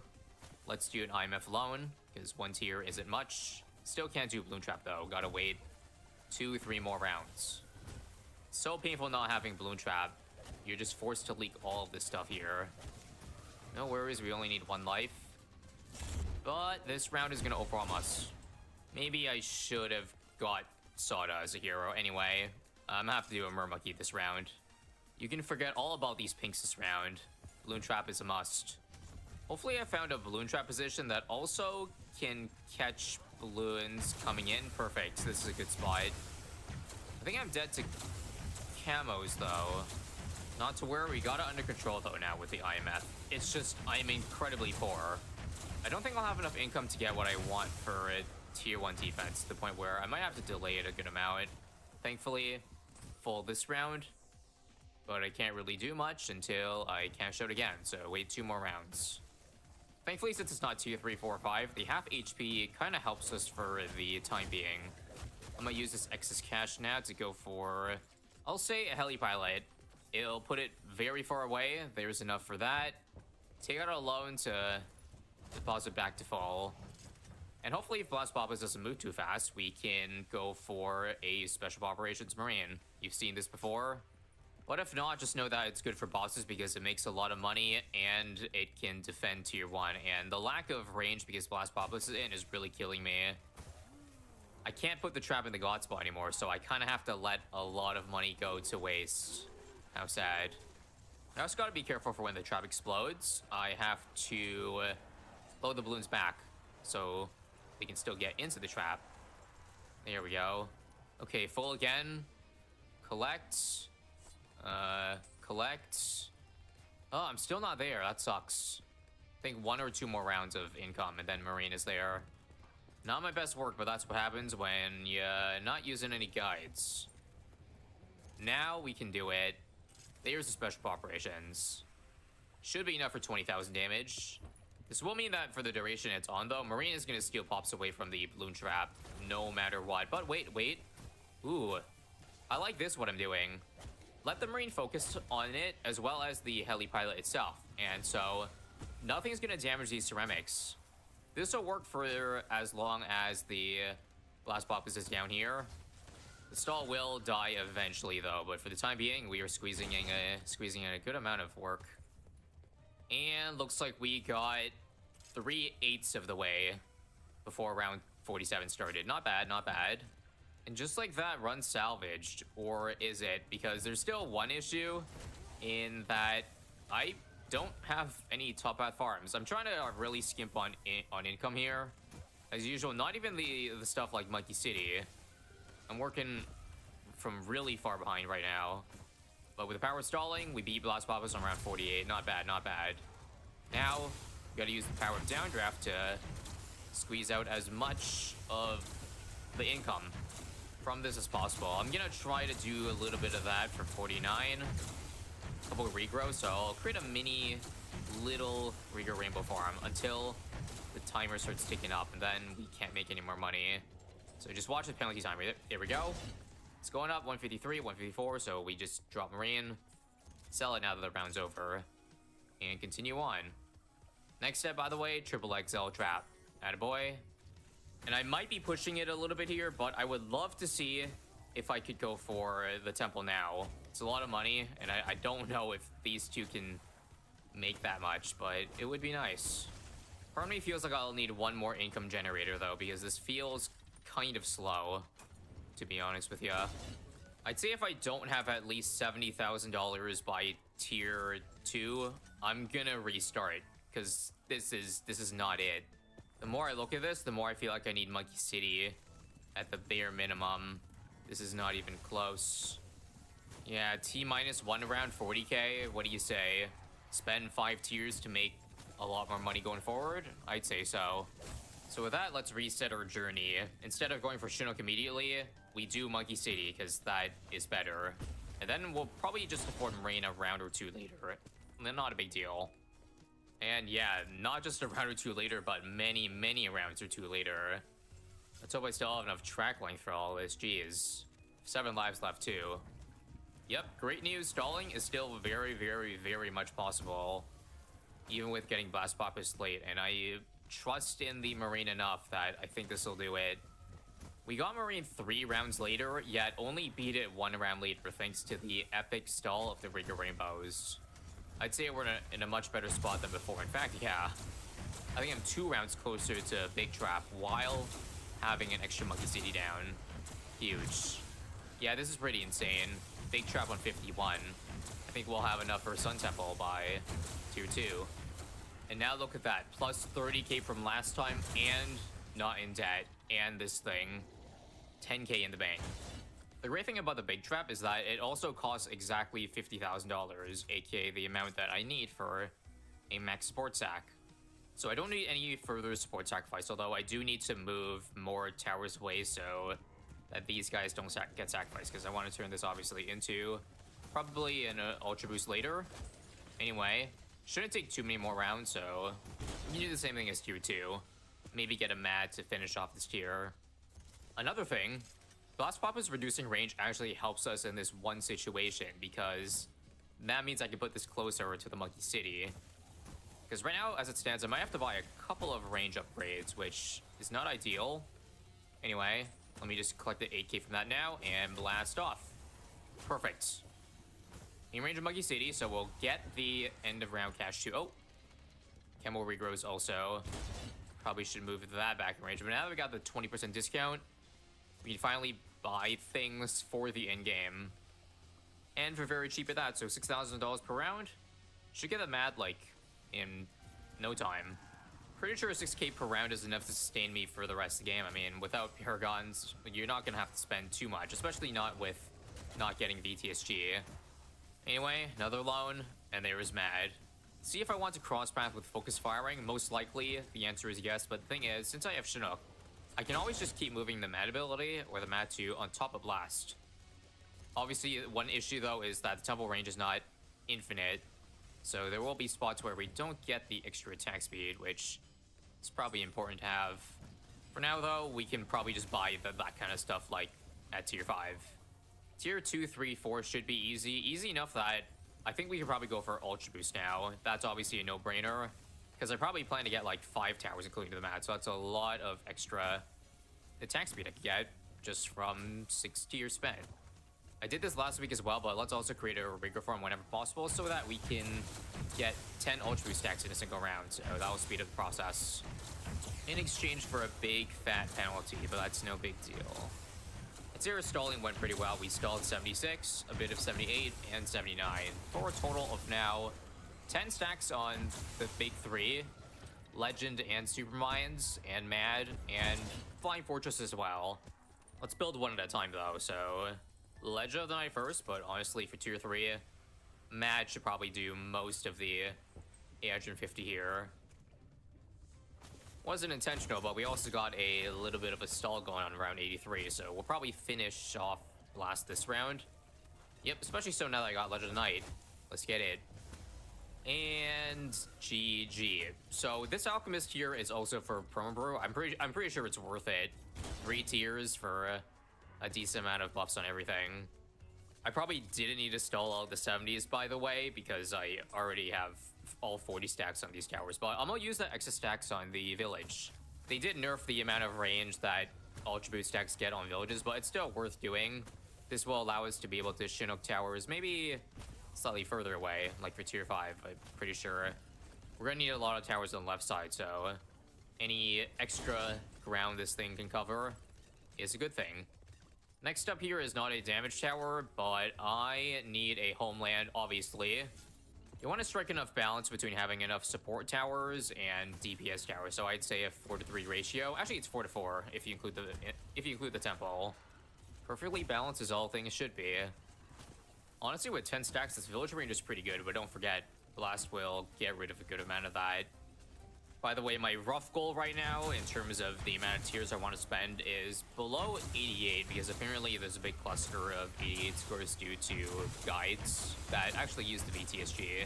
Let's do an IMF alone, because 1 tier isn't much. Still can't do Balloon Trap though. Gotta wait 2-3 more rounds. So painful not having Balloon Trap. You're just forced to leak all of this stuff here. No worries, we only need 1 life. But this round is gonna overwhelm us. Maybe I should have got Sada as a hero. Anyway, I'm gonna have to do a Murmucky this round. You can forget all about these pinks this round. Balloon Trap is a must. Hopefully I found a Balloon Trap position that also can catch balloons coming in. Perfect, this is a good spot. I think I'm dead to camos though. Not to worry, we got it under control though now with the IMF. It's just, I'm incredibly poor. I don't think I'll have enough income to get what I want for a tier 1 defense, to the point where I might have to delay it a good amount. Thankfully, full this round, but I can't really do much until I cash out again, so wait 2 more rounds. Thankfully, since it's not tier 3, 4, 5, the half HP kind of helps us for the time being. I'm gonna use this excess cash now to go for, I'll say, a heli pilot. It'll put it very far away. There's enough for that. Take out a loan to deposit back to fall. And hopefully if Blastopolis doesn't move too fast, we can go for a Special Operations Marine. You've seen this before. But if not, just know that it's good for bosses because it makes a lot of money and it can defend tier 1. And the lack of range because Blast Populus is in is really killing me. I can't put the trap in the God spot anymore, so I kind of have to let a lot of money go to waste. How sad. I also gotta be careful for when the trap explodes. I have to load the balloons back so we can still get into the trap. There we go. Okay, full again. Collect. Collect. Oh, I'm still not there. That sucks. I think 1 or 2 more rounds of income and then Marine is there. Not my best work, but that's what happens when you're not using any guides. Now we can do it. There's the special operations. Should be enough for 20,000 damage. This will mean that for the duration it's on, though, Marine is going to steal pops away from the balloon trap no matter what. But wait. Ooh. I like this, what I'm doing. Let the Marine focus on it, as well as the heli pilot itself. And so, nothing's going to damage these ceramics. This will work for as long as the Blast Populus is down here. The stall will die eventually, though, but for the time being, we are squeezing in a good amount of work. And looks like we got 3/8 of the way before round 47 started. Not bad, not bad. And just like that, run salvaged. Or is it? Because there's still one issue in that I don't have any top path farms. I'm trying to really skimp on income here. As usual, not even the stuff like Monkey City. I'm working from really far behind right now. But with the power stalling, we beat Blast Populus on round 48. Not bad, not bad. Now, we gotta use the power of Downdraft to squeeze out as much of the income from this as possible. I'm gonna try to do a little bit of that for 49. A couple of regrows, so I'll create a mini little regrow rainbow farm until the timer starts ticking up, and then we can't make any more money. So just watch the penalty timer. There we go. It's going up 153, 154, so we just drop Marine, sell it now that the round's over, and continue on. Next step, by the way, triple XL trap. Attaboy. And I might be pushing it a little bit here, but I would love to see if I could go for the temple now. It's a lot of money, and I don't know if these two can make that much, but it would be nice. Part of me feels like I'll need one more income generator, though, because this feels kind of slow, to be honest with ya. I'd say if I don't have at least $70,000 by tier 2, I'm gonna restart, because this is not it. The more I look at this, the more I feel like I need Monkey City at the bare minimum. This is not even close. Yeah, T-1 around 40k. What do you say? Spend 5 tiers to make a lot more money going forward? I'd say so. So with that, let's reset our journey. Instead of going for Chinook immediately, we do Monkey City, because that is better. And then we'll probably just afford Marine a round or 2 later. Not a big deal. And yeah, not just a round or 2 later, but many, many rounds or 2 later. Let's hope I still have enough track length for all this. Jeez. 7 lives left too. Yep, great news. Stalling is still very, very, very much possible. Even with getting Blast Populus late. And I trust in the Marine enough that I think this will do it. We got Marine 3 rounds later, yet only beat it 1 round later thanks to the epic stall of the Rigger Rainbows. I'd say we're in a much better spot than before. In fact, yeah. I think I'm 2 rounds closer to Big Trap while having an extra Monkey City down. Huge. Yeah, this is pretty insane. Big Trap on 51. I think we'll have enough for Sun Temple by tier 2. And now look at that. Plus 30k from last time and not in debt. And this thing. 10k in the bank. The great thing about the Big Trap is that it also costs exactly $50,000, aka the amount that I need for a max support sack. So I don't need any further support sacrifice, although I do need to move more towers away so that these guys don't get sacrificed, because I want to turn this obviously into probably an Ultra Boost later. Anyway, shouldn't take too many more rounds, so you can do the same thing as tier 2. Maybe get a Mad to finish off this tier. Another thing, Blast Populus reducing range actually helps us in this one situation, because that means I can put this closer to the Monkey City. Because right now, as it stands, I might have to buy a couple of range upgrades, which is not ideal. Anyway, let me just collect the 8k from that now and blast off. Perfect. in range of Monkey City, so we'll get the end of round cash too. Oh, Camel regrows also. Probably should move that back in range. But now that we got the 20% discount, we can finally buy things for the end game. And for very cheap at that, so $6,000 per round. Should get a mad, like, in no time. Pretty sure 6k per round is enough to sustain me for the rest of the game. I mean, without Paragons, you're not gonna have to spend too much, especially not with not getting VTSG. Anyway, another loan, and there is Mad. See if I want to cross path with focus firing. Most likely, the answer is yes, but the thing is, since I have Chinook, I can always just keep moving the Mad ability or the Mad 2 on top of Blast. Obviously, one issue though is that the tempo range is not infinite, so there will be spots where we don't get the extra attack speed, which is probably important to have. For now though, we can probably just buy that kind of stuff like at tier 5. Tier 2, 3, 4 should be easy. Easy enough that I think we could probably go for Ultra Boost now. That's obviously a no-brainer, because I probably plan to get like 5 towers including the Mad, so that's a lot of extra attack speed I could get just from 6 tiers spent. I did this last week as well, but let's also create a rigor form whenever possible so that we can get 10 Ultra Boost stacks in a single round. So that will speed up the process in exchange for a big fat penalty, but that's no big deal. Zero stalling went pretty well. We stalled 76, a bit of 78, and 79, for a total of now 10 stacks on the big 3, Legend and Super Mines, and Mad, and Flying Fortress as well. Let's build one at a time though, so Legend of the Night first, but honestly for tier 3, Mad should probably do most of the 850 here. Wasn't intentional, but we also got a little bit of a stall going on around 83, so we'll probably finish off Blast this round. Yep, especially so now that I got Legend of the Night. Let's get it. And GG. So this Alchemist here is also for Promo Brew. I'm pretty sure it's worth it. 3 tiers for a decent amount of buffs on everything. I probably didn't need to stall all the 70s, by the way, because I already have all 40 stacks on these towers, but I'm gonna use the extra stacks on the village. They did nerf the amount of range that Ultra Boost stacks get on villages, but it's still worth doing. This will allow us to be able to Chinook towers maybe slightly further away, like for tier 5, I'm pretty sure. We're gonna need a lot of towers on the left side, so any extra ground this thing can cover is a good thing. Next up here is not a damage tower, but I need a homeland, obviously. You want to strike enough balance between having enough support towers and DPS towers, so I'd say a 4-to-3 ratio. Actually, it's 4-to-4 if you include the temple. Perfectly balanced as all things should be. Honestly, with 10 stacks, this village range is pretty good, but don't forget, Blast will get rid of a good amount of that. By the way, my rough goal right now, in terms of the amount of tiers I want to spend, is below 88, because apparently there's a big cluster of 88 scores due to guides that actually use the VTSG.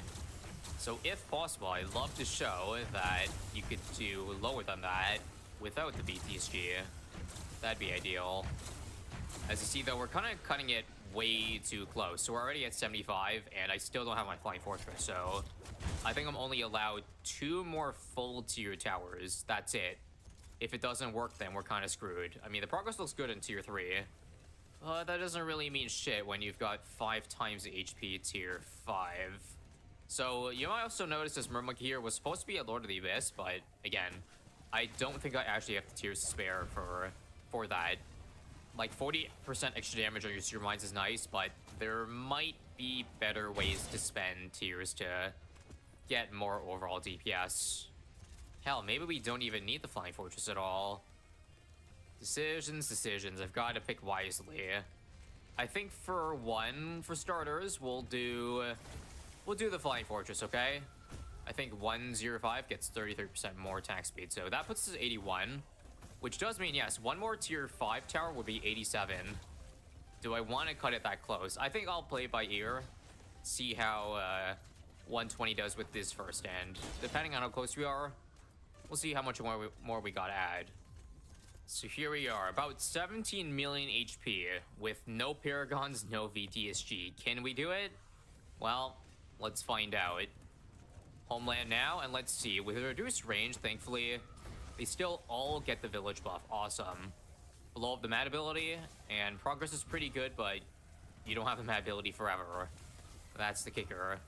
So if possible, I'd love to show that you could do lower than that without the VTSG. That'd be ideal. As you see, though, we're kind of cutting it way too close. So we're already at 75, and I still don't have my Flying Fortress, so I think I'm only allowed 2 more full tier towers. That's it. If it doesn't work, then we're kind of screwed. I mean, the progress looks good in tier 3. That doesn't really mean shit when you've got 5 times the HP tier 5. So you might also notice this Mermonkey here was supposed to be a Lord of the Abyss, but again, I don't think I actually have the tiers to spare for that. Like 40% extra damage on your Super Mines is nice, but there might be better ways to spend tiers to get more overall DPS. Hell, maybe we don't even need the Flying Fortress at all. Decisions. I've got to pick wisely. I think for starters, we'll do the Flying Fortress, okay? I think 105 gets 33% more attack speed, so that puts us at 81. Which does mean, yes, 1 more tier 5 tower would be 87. Do I want to cut it that close? I think I'll play by ear. See how 120 does with this first, and depending on how close we are, we'll see how much more we gotta add. So here we are, about 17 million HP with no Paragons, no VTSG. Can we do it? Well, let's find out. Homeland now, and let's see. With a reduced range, thankfully, they still all get the village buff. Awesome. Blow up the Mad ability, and progress is pretty good, but you don't have the Mad ability forever. That's the kicker.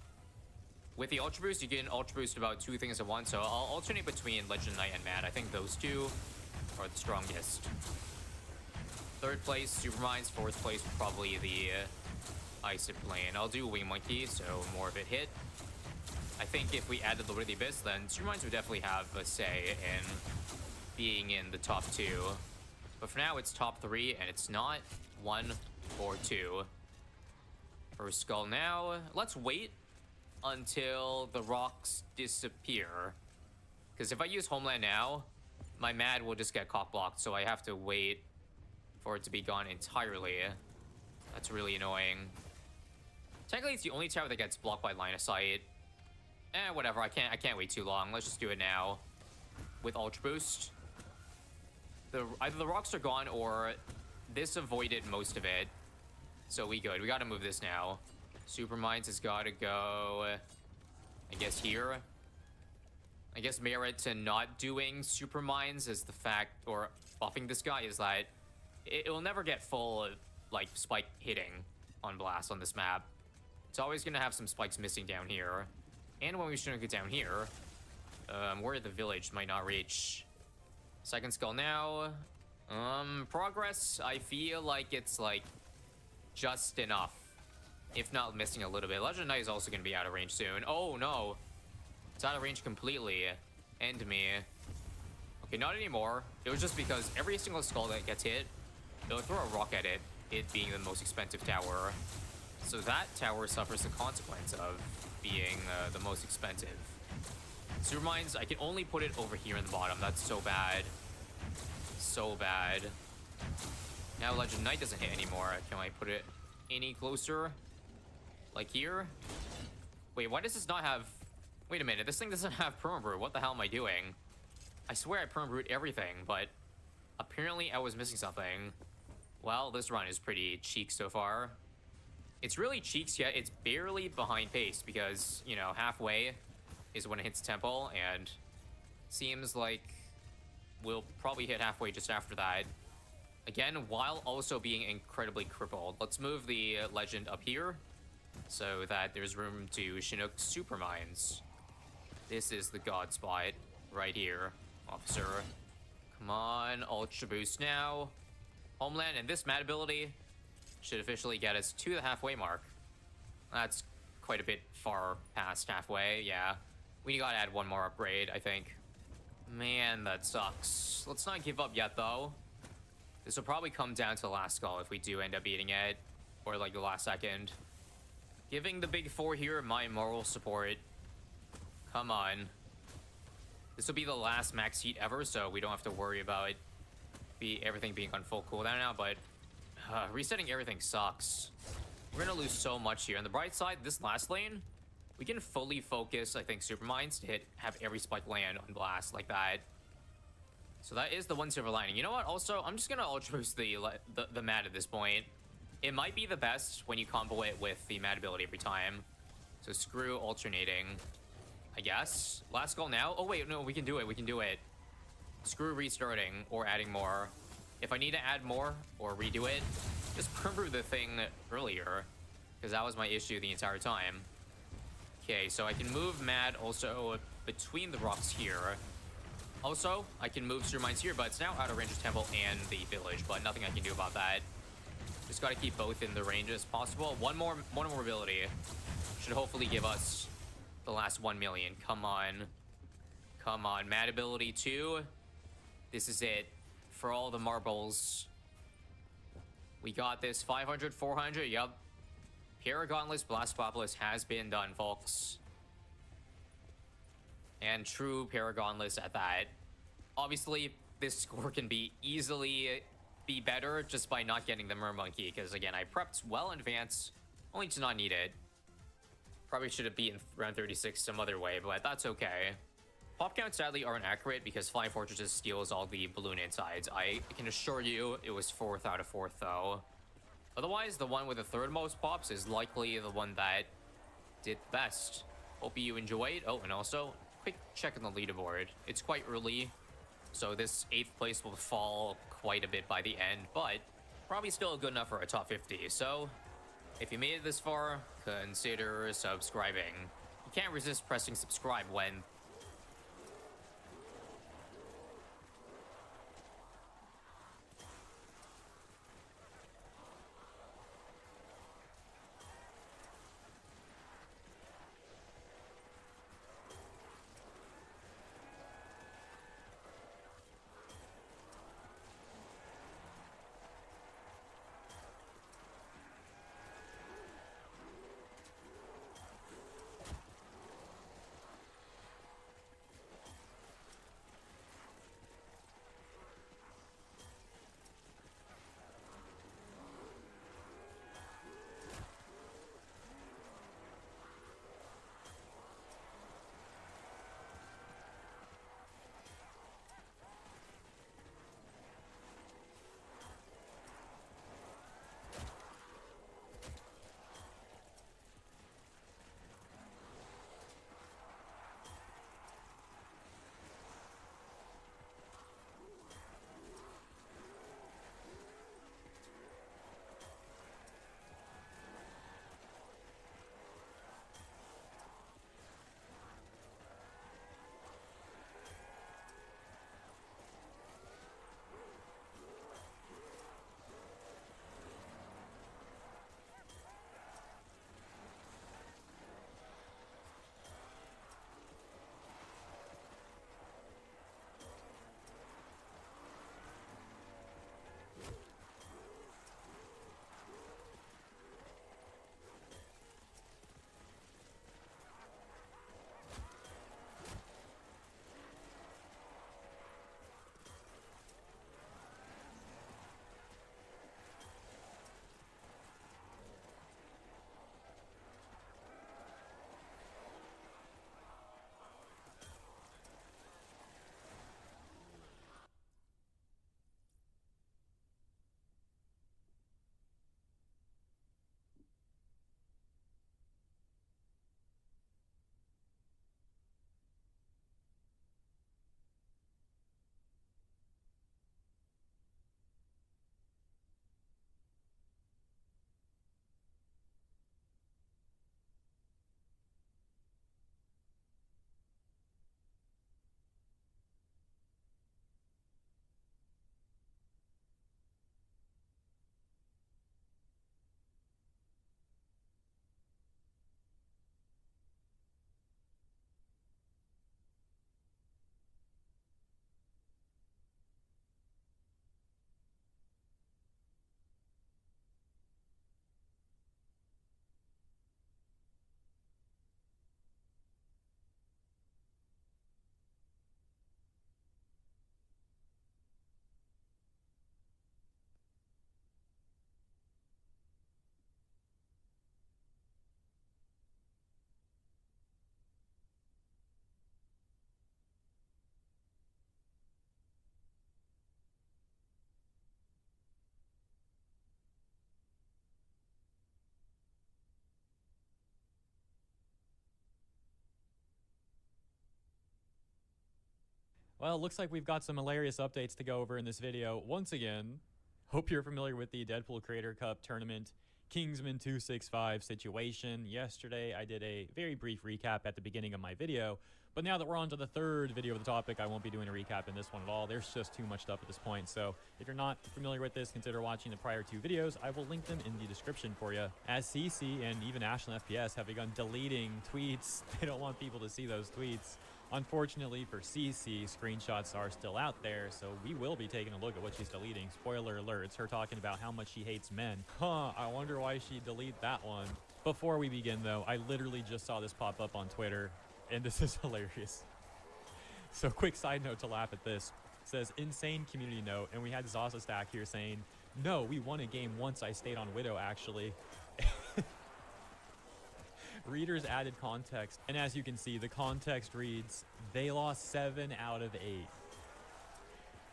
With the Ultra Boost, you can Ultra Boost about 2 things at once, so I'll alternate between Legend Knight and Mad. I think those two are the strongest. 3rd place, Supermines. 4th place, probably the Ice Plane. I'll do Wing Monkey, so more of it hit. I think if we added the Lord of the Abyss, then Supermines would definitely have a say in being in the top 2. But for now, it's top 3, and it's not 1 or 2. First skull now. Let's wait until the rocks disappear. Because if I use Homeland now, my Mad will just get cock-blocked, so I have to wait for it to be gone entirely. That's really annoying. Technically, it's the only tower that gets blocked by line of sight. Whatever, I can't wait too long. Let's just do it now. With Ultra Boost. Either the rocks are gone or this avoided most of it. So we good. We gotta move this now. Supermines has gotta go, I guess, here. I guess merit to not doing Supermines is the fact, or buffing this guy, is that it will never get full, like, spike hitting on Blast on this map. It's always gonna have some spikes missing down here. And when we shouldn't get down here, where the village might not reach. 2nd skull now. Progress, I feel like it's, like, just enough. If not missing a little bit. Legend Knight is also going to be out of range soon. Oh, no. It's out of range completely. End me. Okay, not anymore. It was just because every single skull that gets hit, it'll throw a rock at it, it being the most expensive tower. So that tower suffers the consequence of being the most expensive. Supermines, I can only put it over here in the bottom. That's so bad. So bad. Now Legend Knight doesn't hit anymore. Can I put it any closer? Like here? Wait, why does this not have... Wait a minute, this thing doesn't have Permabrute. What the hell am I doing? I swear I Permabrute everything, but apparently I was missing something. Well, this run is pretty cheek so far. It's really cheeks, yet it's barely behind pace because, you know, halfway is when it hits Temple, and seems like we'll probably hit halfway just after that. Again, while also being incredibly crippled. Let's move the Legend up here so that there's room to Chinook Supermines. This is the god spot right here, officer. Come on, Ultra Boost now. Homeland, and this Mad ability should officially get us to the halfway mark. That's quite a bit far past halfway, yeah. We gotta add one more upgrade, I think. Man, that sucks. Let's not give up yet, though. This will probably come down to the last skull if we do end up beating it. Or, like, the last second. Giving the big 4 here my moral support. Come on. This will be the last max heat ever, so we don't have to worry about everything being on full cooldown now, but resetting everything sucks. We're gonna lose so much here. On the bright side, this last lane, we can fully focus, I think, Supermines to have every spike land on Blast like that. So that is the one silver lining. You know what? Also, I'm just gonna Ultra Boost the Mad at this point. It might be the best when you combo it with the Mad ability every time. So screw alternating, I guess. Last goal now. Oh wait, no, we can do it. We can do it. Screw restarting or adding more. If I need to add more or redo it, just remember the thing earlier, because that was my issue the entire time. Okay, so I can move Mad also between the rocks here. Also, I can move Supermines here, but it's now out of range of Temple and the village, but nothing I can do about that. Just gotta keep both in the range as possible. One more ability should hopefully give us the last 1 million. Come on. Come on. Mad ability 2. This is it. For all the marbles. We got this. 500, 400. Yup. Paragonless Blastopolis has been done, folks. And true Paragonless at that. Obviously, this score can easily be better just by not getting the Mermonkey, because again, I prepped well in advance, only to not need it. Probably should have beaten round 36 some other way, but that's okay. Pop counts sadly aren't accurate because Flying Fortresses steals all the balloon insides. I can assure you it was 4th out of 4th though. Otherwise, the one with the 3rd most pops is likely the one that did best. Hope you enjoyed. Oh, and also, quick check on the leaderboard. It's quite early, so this 8th place will fall quite a bit by the end, but probably still good enough for a top 50. So, If you made it this far, consider subscribing. You can't resist pressing subscribe when
Well, looks like we've got some hilarious updates to go over in this video. Once again, hope you're familiar with the Deadpool Creator Cup tournament Kingsman 265 situation. Yesterday, I did a very brief recap at the beginning of my video, but now that we're on to the third video of the topic, I won't be doing a recap in this one at all. There's just too much stuff at this point, so if you're not familiar with this, consider watching the prior two videos. I will link them in the description for you. As CC and even Ashland FPS have begun deleting tweets, they don't want people to see those tweets. Unfortunately for CC, screenshots are still out there, so we will be taking a look at what she's deleting. Spoiler alert, it's her talking about how much she hates men. I wonder why she'd delete that one. Before we begin though, I literally just saw this pop up on Twitter, and this is hilarious. So quick side note to laugh at this. It says, insane community note, and we had Zaza Stack here saying, no, we won a game once I stayed on Widow actually. Readers added context, and as you can see, the context reads, they lost 7 out of 8.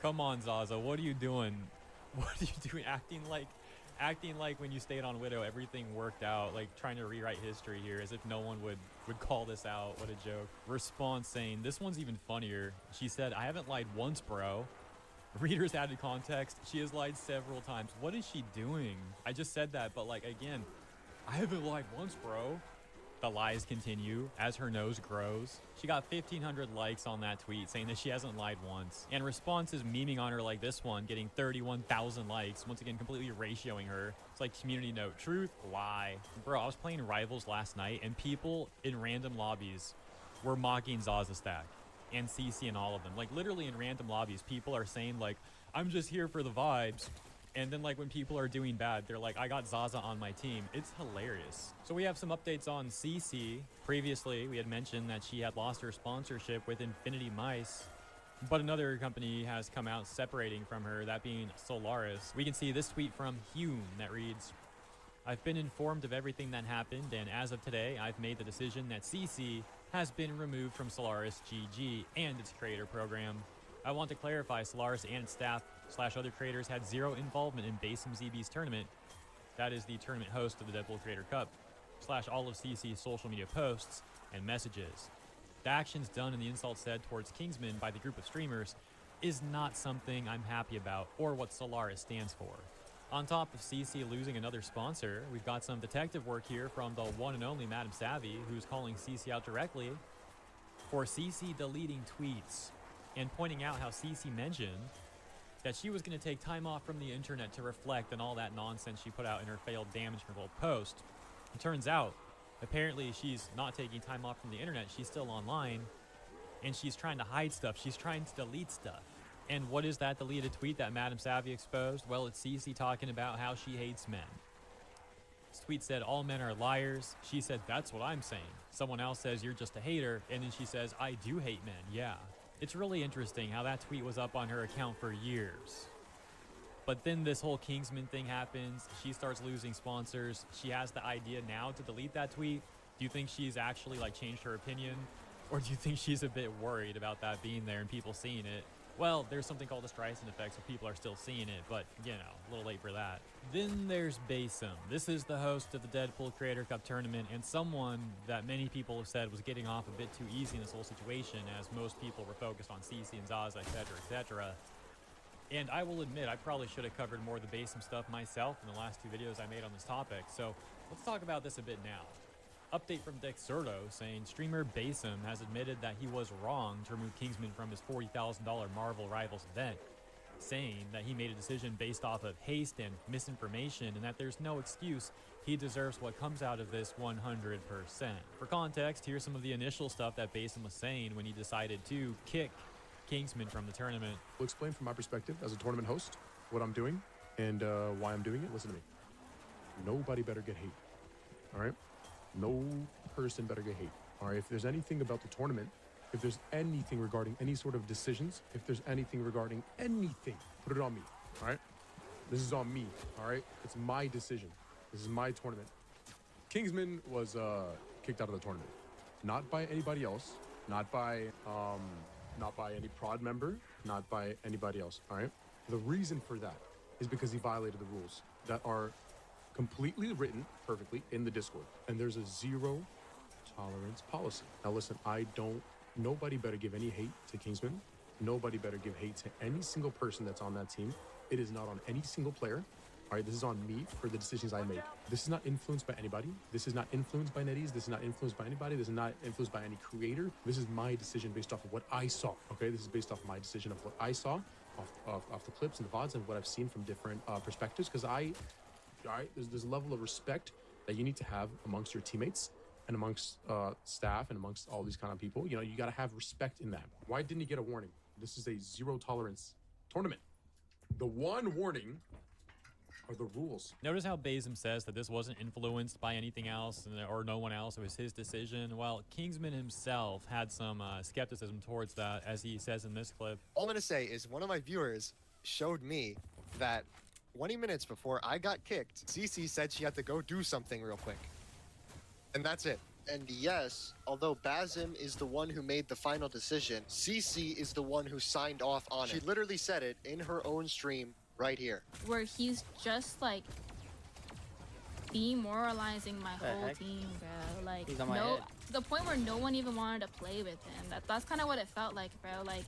Come on, Zaza, what are you doing? What are you doing? Acting like when you stayed on Widow, everything worked out, like trying to rewrite history here, as if no one would call this out. What a joke. Response saying, this one's even funnier. She said, I haven't lied once, bro. Readers added context. She has lied several times. What is she doing? I just said that, but like, again, I haven't lied once, bro. The lies continue as her nose grows. She got 1,500 likes on that tweet saying that she hasn't lied once. And responses memeing on her like this one, getting 31,000 likes. Once again, completely ratioing her. It's like community note, truth, lie. Bro, I was playing Rivals last night and people in random lobbies were mocking Zaza Stack and CC and all of them. Like literally in random lobbies, people are saying like, I'm just here for the vibes. And then like when people are doing bad, they're like, I got Zaza on my team. It's hilarious. So we have some updates on CC. Previously, we had mentioned that she had lost her sponsorship with Infinity Mice, but another company has come out separating from her, that being Solaris. We can see this tweet from Hume that reads, I've been informed of everything that happened, and as of today, I've made the decision that CC has been removed from Solaris GG and its creator program. I want to clarify, Solaris and its staff / other creators had zero involvement in Basim ZB's tournament. That is the tournament host of the Deadpool Creator Cup / all of CC's social media posts and messages. The actions done and the insults said towards Kingsman by the group of streamers is not something I'm happy about or what Solaris stands for. On top of CC losing another sponsor, we've got some detective work here from the one and only Madam Savvy, who's calling CC out directly for CC deleting tweets and pointing out how CC mentioned that she was going to take time off from the internet to reflect on all that nonsense she put out in her failed damage control post. It turns out, apparently she's not taking time off from the internet, she's still online, and she's trying to hide stuff, she's trying to delete stuff. And what is that deleted tweet that Madam Savvy exposed? Well, it's CC talking about how she hates men. This tweet said, all men are liars. She said, that's what I'm saying. Someone else says, you're just a hater, and then she says, I do hate men, yeah. It's really interesting how that tweet was up on her account for years. But then this whole Kingsman thing happens. She starts losing sponsors. She has the idea now to delete that tweet. Do you think she's actually like changed her opinion? Or do you think she's a bit worried about that being there and people seeing it? Well, there's something called the Streisand effect, so people are still seeing it, but, you know, a little late for that. Then there's Basim. This is the host of the Deadpool Creator Cup tournament, and someone that many people have said was getting off a bit too easy in this whole situation, as most people were focused on CC and Zaza, etc., etc. And I will admit, I probably should have covered more of the Basim stuff myself in the last 2 videos I made on this topic, so let's talk about this a bit now. Update from Dexerto saying streamer Basim has admitted that he was wrong to remove Kingsman from his $40,000 Marvel Rivals event, saying that he made a decision based off of haste and misinformation and that there's no excuse. He deserves what comes out of this 100%. For context, here's some of the initial stuff that Basim was saying when he decided to kick Kingsman from the tournament.
I'll explain from my perspective as a tournament host what I'm doing and why I'm doing it. Listen to me. Nobody better get hate. All right? No person better get hate. All right? If there's anything about the tournament, if there's anything regarding any sort of decisions, if there's anything regarding anything, put it on me. All right? This is on me. All right? It's my decision. This is my tournament. Kingsman was kicked out of the tournament. Not by anybody else. Not by any prod member. Not by anybody else. All right? The reason for that is because he violated the rules that are completely written perfectly in the Discord. And there's a zero tolerance policy. Now listen, nobody better give any hate to Kingsman. Nobody better give hate to any single person that's on that team. It is not on any single player. All right, this is on me for the decisions I make. This is not influenced by anybody. This is not influenced by NetEase. This is not influenced by anybody. This is not influenced by any creator. This is my decision based off of what I saw. Okay, this is based off my decision of what I saw off the clips and the VODs and what I've seen from different perspectives. Because there's a level of respect that you need to have amongst your teammates and amongst staff and amongst all these kind of people. You know, you got to have respect in that. Why didn't he get a warning? This is a zero tolerance tournament. The one warning are the rules.
Notice how Basim says that this wasn't influenced by anything else or no one else. It was his decision. Well, Kingsman himself had some skepticism towards that, as he says in this clip.
All I'm going to say is one of my viewers showed me that 20 minutes before I got kicked, CC said she had to go do something real quick. And that's it.
And yes, although Basim is the one who made the final decision, CC is the one who signed off on it. She literally said it in her own stream right here.
Where he's just like demoralizing my whole team, bro. Like, the point where no one even wanted to play with him. That's kind of what it felt like, bro. Like,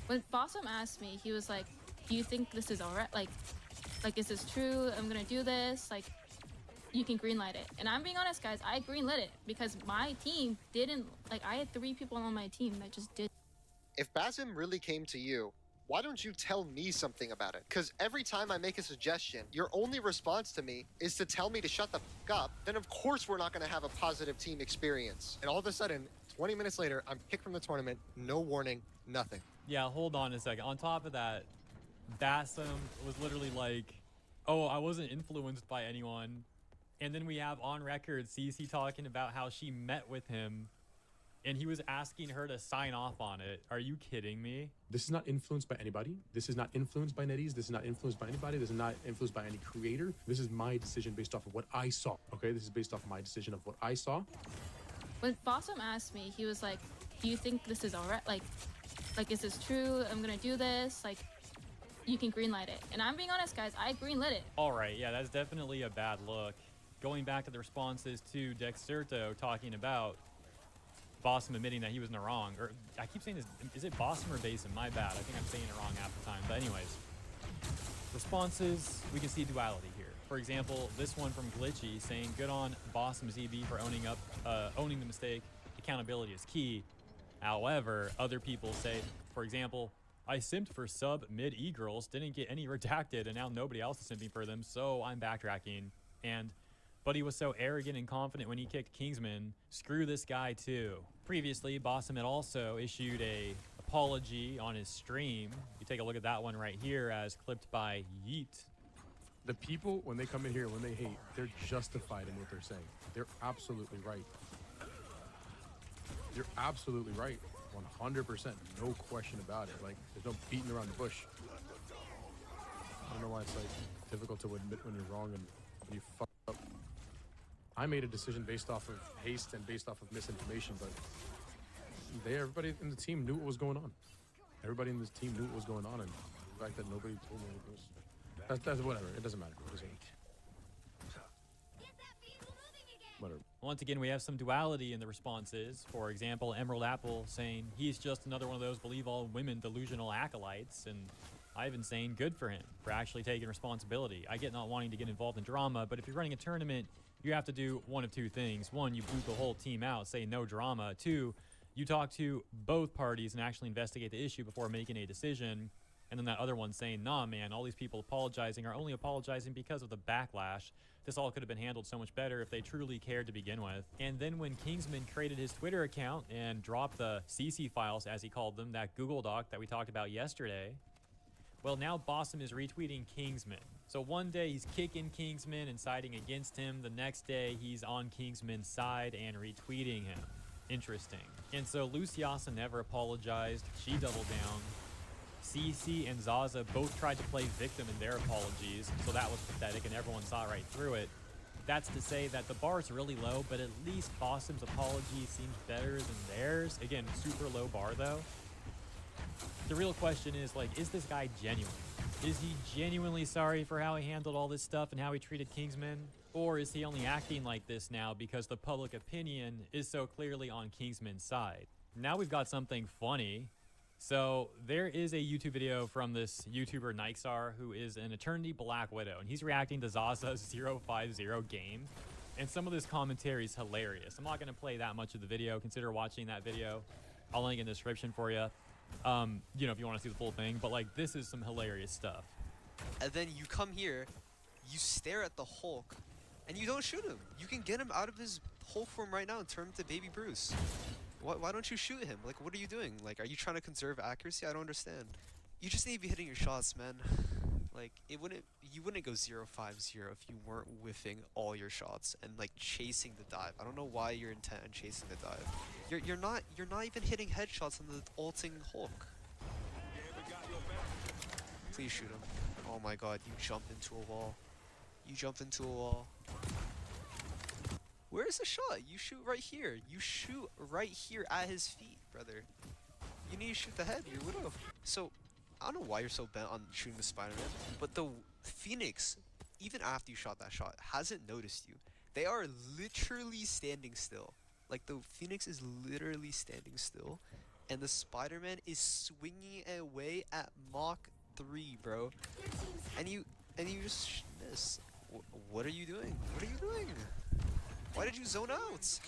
when Basim asked me, he was like, do you think this is alright? Like, is this true? I'm gonna do this? Like, you can greenlight it. And I'm being honest, guys, I greenlit it because my team didn't, like, I had 3 people on my team that just did.
If Basim really came to you, why don't you tell me something about it? Because every time I make a suggestion, your only response to me is to tell me to shut the fuck up. Then of course we're not going to have a positive team experience. And all of a sudden, 20 minutes later, I'm kicked from the tournament, no warning, nothing.
Yeah, hold on a second. On top of that, Basim was literally like, oh, I wasn't influenced by anyone. And then we have on record CC talking about how she met with him and he was asking her to sign off on it. Are you kidding me?
This is not influenced by anybody. This is not influenced by NetEase. This is not influenced by anybody. This is not influenced by any creator. This is my decision based off of what I saw. Okay, this is based off of my decision of what I saw.
When Bossum asked me, he was like, do you think this is alright? Like, is this true? I'm gonna do this. Like, you can greenlight it. And I'm being honest, guys, I greenlit it.
All right, yeah, that's definitely a bad look. Going back to the responses to Dexerto talking about Bossum admitting that he was in the wrong, or I keep saying this, is it Bossum or Basim? My bad. I think I'm saying it wrong half the time. But anyways, responses, we can see duality here. For example, this one from Glitchy saying, good on Bossum ZB for owning the mistake. Accountability is key. However, other people say, for example, I simped for sub mid e-girls, didn't get any redacted, and now nobody else is simping for them, so I'm backtracking. And Buddy was so arrogant and confident when he kicked Kingsman. Screw this guy too. Previously, Bossum had also issued a apology on his stream. You take a look at that one right here as clipped by Yeet.
The people, when they come in here, when they hate, they're justified in what they're saying. They're absolutely right. You're absolutely right. 100%. No question about it. Like, there's no beating around the bush. I don't know why it's like difficult to admit when you're wrong and when you fuck up. I made a decision based off of haste and based off of misinformation, but everybody in the team knew what was going on. Everybody in this team knew what was going on, and the fact that nobody told me it was, that's whatever. It doesn't matter. It doesn't matter. Whatever.
Once again, we have some duality in the responses. For example, Emerald Apple saying he's just another one of those believe all women delusional acolytes, and Ivan saying good for him for actually taking responsibility. I get not wanting to get involved in drama, but if you're running a tournament, you have to do one of two things. One, you boot the whole team out, say no drama. Two, you talk to both parties and actually investigate the issue before making a decision. And then that other one saying, nah, man, all these people apologizing are only apologizing because of the backlash. This all could have been handled so much better if they truly cared to begin with. And then when Kingsman created his Twitter account and dropped the CC files, as he called them, that Google Doc that we talked about yesterday, well, now Bossum is retweeting Kingsman. So one day he's kicking Kingsman and siding against him. The next day he's on Kingsman's side and retweeting him. Interesting. And so Luciasa never apologized. She doubled down. CC and Zaza both tried to play victim in their apologies, so that was pathetic and everyone saw right through it. That's to say that the bar is really low, but at least Bossum's apology seems better than theirs. Again, super low bar though. The real question is, like, is this guy genuine? Is he genuinely sorry for how he handled all this stuff and how he treated Kingsman? Or is he only acting like this now because the public opinion is so clearly on Kingsman's side? Now we've got something funny. So there is a YouTube video from this YouTuber Nixar who is an Eternity Black Widow, and he's reacting to Zaza's 050 game. And some of this commentary is hilarious. I'm not going to play that much of the video. Consider watching that video. I'll link in the description for you. You know, if you want to see the full thing, but like, this is some hilarious stuff.
And then you come here, you stare at the Hulk, and you don't shoot him. You can get him out of his Hulk form right now and turn him to Baby Bruce. Why don't you shoot him? Like, what are you doing? Like, are you trying to conserve accuracy? I don't understand. You just need to be hitting your shots, man. Like, you wouldn't go 0-5-0 if you weren't whiffing all your shots and like chasing the dive. I don't know why you're intent on chasing the dive. You're not even hitting headshots on the ulting Hulk. Please shoot him. Oh my god, you jumped into a wall. You jumped into a wall. Where's the shot? You shoot right here. You shoot right here at his feet, brother. You need to shoot the head, you're Widow. So, I don't know why you're so bent on shooting the Spider-Man, but the Phoenix, even after you shot that shot, hasn't noticed you. They are literally standing still. Like, the Phoenix is literally standing still, and the Spider-Man is swinging away at Mach 3, bro. And you just miss. What are you doing? What are you doing? Why did you zone out?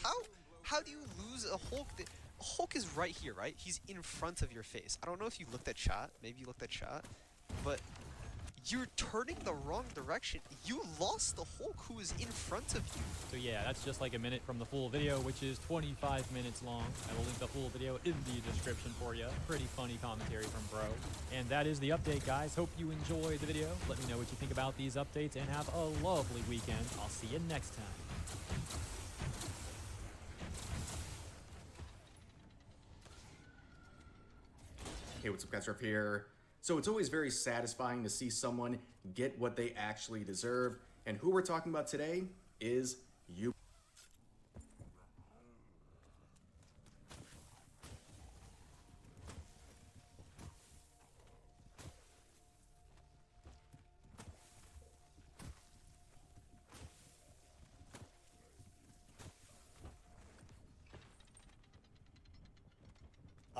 How do you lose a Hulk? A Hulk is right here, right? He's in front of your face. I don't know if you looked at chat. Maybe you looked at chat. But you're turning the wrong direction. You lost the Hulk who is in front of you.
So yeah, that's just like a minute from the full video, which is 25 minutes long. I will link the full video in the description for you. Pretty funny commentary from Bro. And that is the update, guys. Hope you enjoyed the video. Let me know what you think about these updates and have a lovely weekend. I'll see you next time.
Hey, what's up, guys? Ruff here. So it's always very satisfying to see someone get what they actually deserve. And who we're talking about today is you.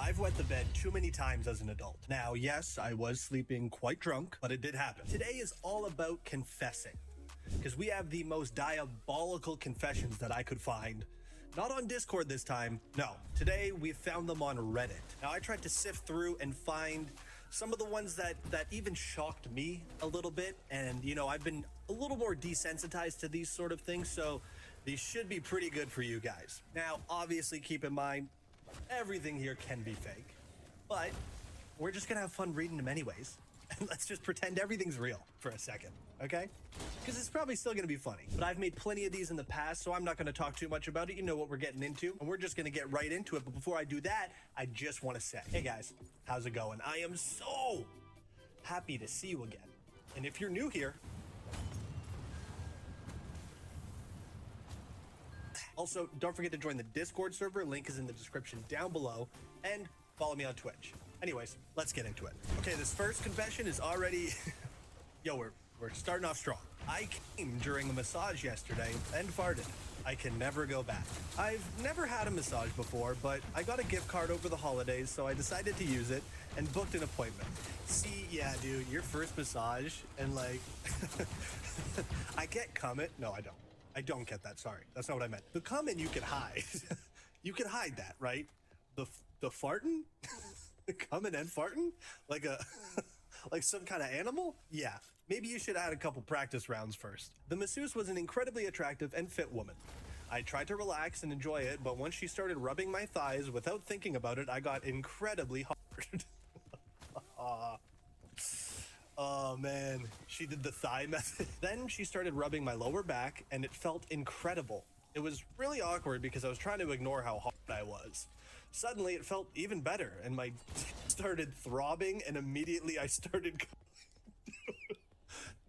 I've wet the bed too many times as an adult. Now, yes, I was sleeping quite drunk, but it did happen. Today is all about confessing, because we have the most diabolical confessions that I could find. Not on Discord this time. No, today we found them on Reddit. Now, I tried to sift through and find some of the ones that even shocked me a little bit. And, you know, I've been a little more desensitized to these sort of things, so these should be pretty good for you guys. Now, obviously, keep in mind, everything here can be fake, but we're just gonna have fun reading them anyways. And let's just pretend everything's real for a second, okay? Because it's probably still gonna be funny. But I've made plenty of these in the past, so I'm not gonna talk too much about it. You know what we're getting into, and we're just gonna get right into it. But before I do that, I just wanna say, hey guys, how's it going? I am so happy to see you again. And if you're new here, also, don't forget to join the Discord server. Link is in the description down below. And follow me on Twitch. Anyways, let's get into it. Okay, this first confession is already... Yo, we're starting off strong. I came during a massage yesterday and farted. I can never go back. I've never had a massage before, but I got a gift card over the holidays, so I decided to use it and booked an appointment. See, yeah, dude, your first massage and like... I get cum it. No, I don't. I don't get that, sorry. That's not what I meant. The comment you can hide. You can hide that, right? The farting? Coming and farting? Like a like some kind of animal? Yeah. Maybe you should add a couple practice rounds first. The masseuse was an incredibly attractive and fit woman. I tried to relax and enjoy it, but once she started rubbing my thighs without thinking about it, I got incredibly hard. Oh man, she did the thigh method. Then she started rubbing my lower back and it felt incredible. It was really awkward because I was trying to ignore how hard I was. Suddenly it felt even better and my started throbbing and immediately I started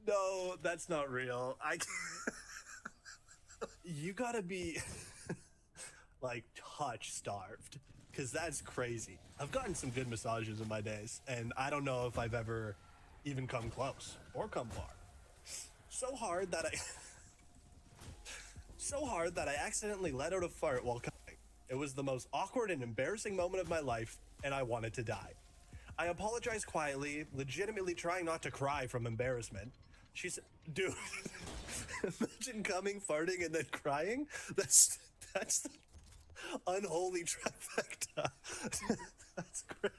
No, that's not real. You gotta be like touch starved, because that's crazy. I've gotten some good massages in my days and I don't know if I've ever even come close or come far. So hard that I accidentally let out a fart while coming. It was the most awkward and embarrassing moment of my life, and I wanted to die. I apologized quietly, legitimately trying not to cry from embarrassment. She said, dude, imagine coming, farting, and then crying? That's the unholy trifecta. That's crazy.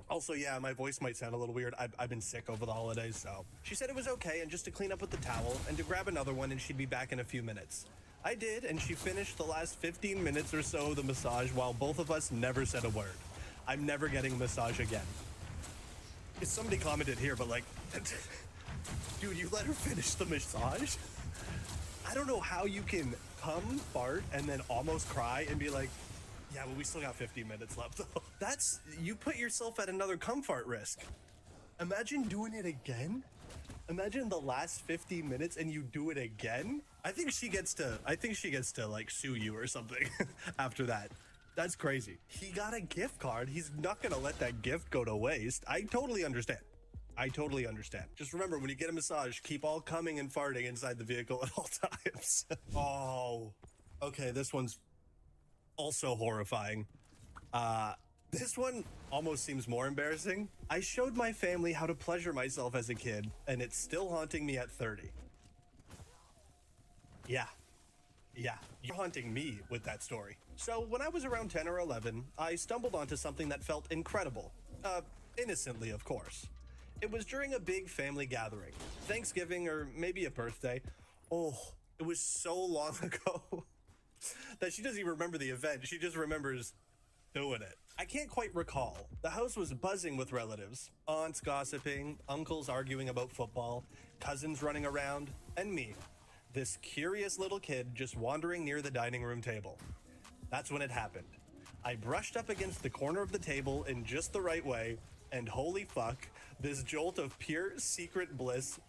Also, yeah, my voice might sound a little weird. I've been sick over the holidays, so. She said it was okay and just to clean up with the towel and to grab another one and she'd be back in a few minutes. I did, and she finished the last 15 minutes or so of the massage while both of us never said a word. I'm never getting a massage again. Somebody commented here, but like, dude, you let her finish the massage? I don't know how you can come, fart, and then almost cry and be like, yeah, but we still got 15 minutes left though. You put yourself at another cum fart risk. Imagine doing it again. Imagine the last 15 minutes and you do it again. I think she gets to like sue you or something after that. That's crazy. He got a gift card. He's not gonna let that gift go to waste. I totally understand. Just remember, when you get a massage, keep all coming and farting inside the vehicle at all times. Oh, okay, this one's also horrifying. This one almost seems more embarrassing. I showed my family how to pleasure myself as a kid, and it's still haunting me at 30. Yeah, you're haunting me with that story. So when I was around 10 or 11, I stumbled onto something that felt incredible. Innocently, of course. It was during a big family gathering, Thanksgiving or maybe a birthday. Oh, it was so long ago that she doesn't even remember the event. She just remembers doing it. I can't quite recall. The house was buzzing with relatives, aunts gossiping, uncles arguing about football, cousins running around, and me, this curious little kid just wandering near the dining room table. That's when it happened. I brushed up against the corner of the table in just the right way, and holy fuck, this jolt of pure secret bliss.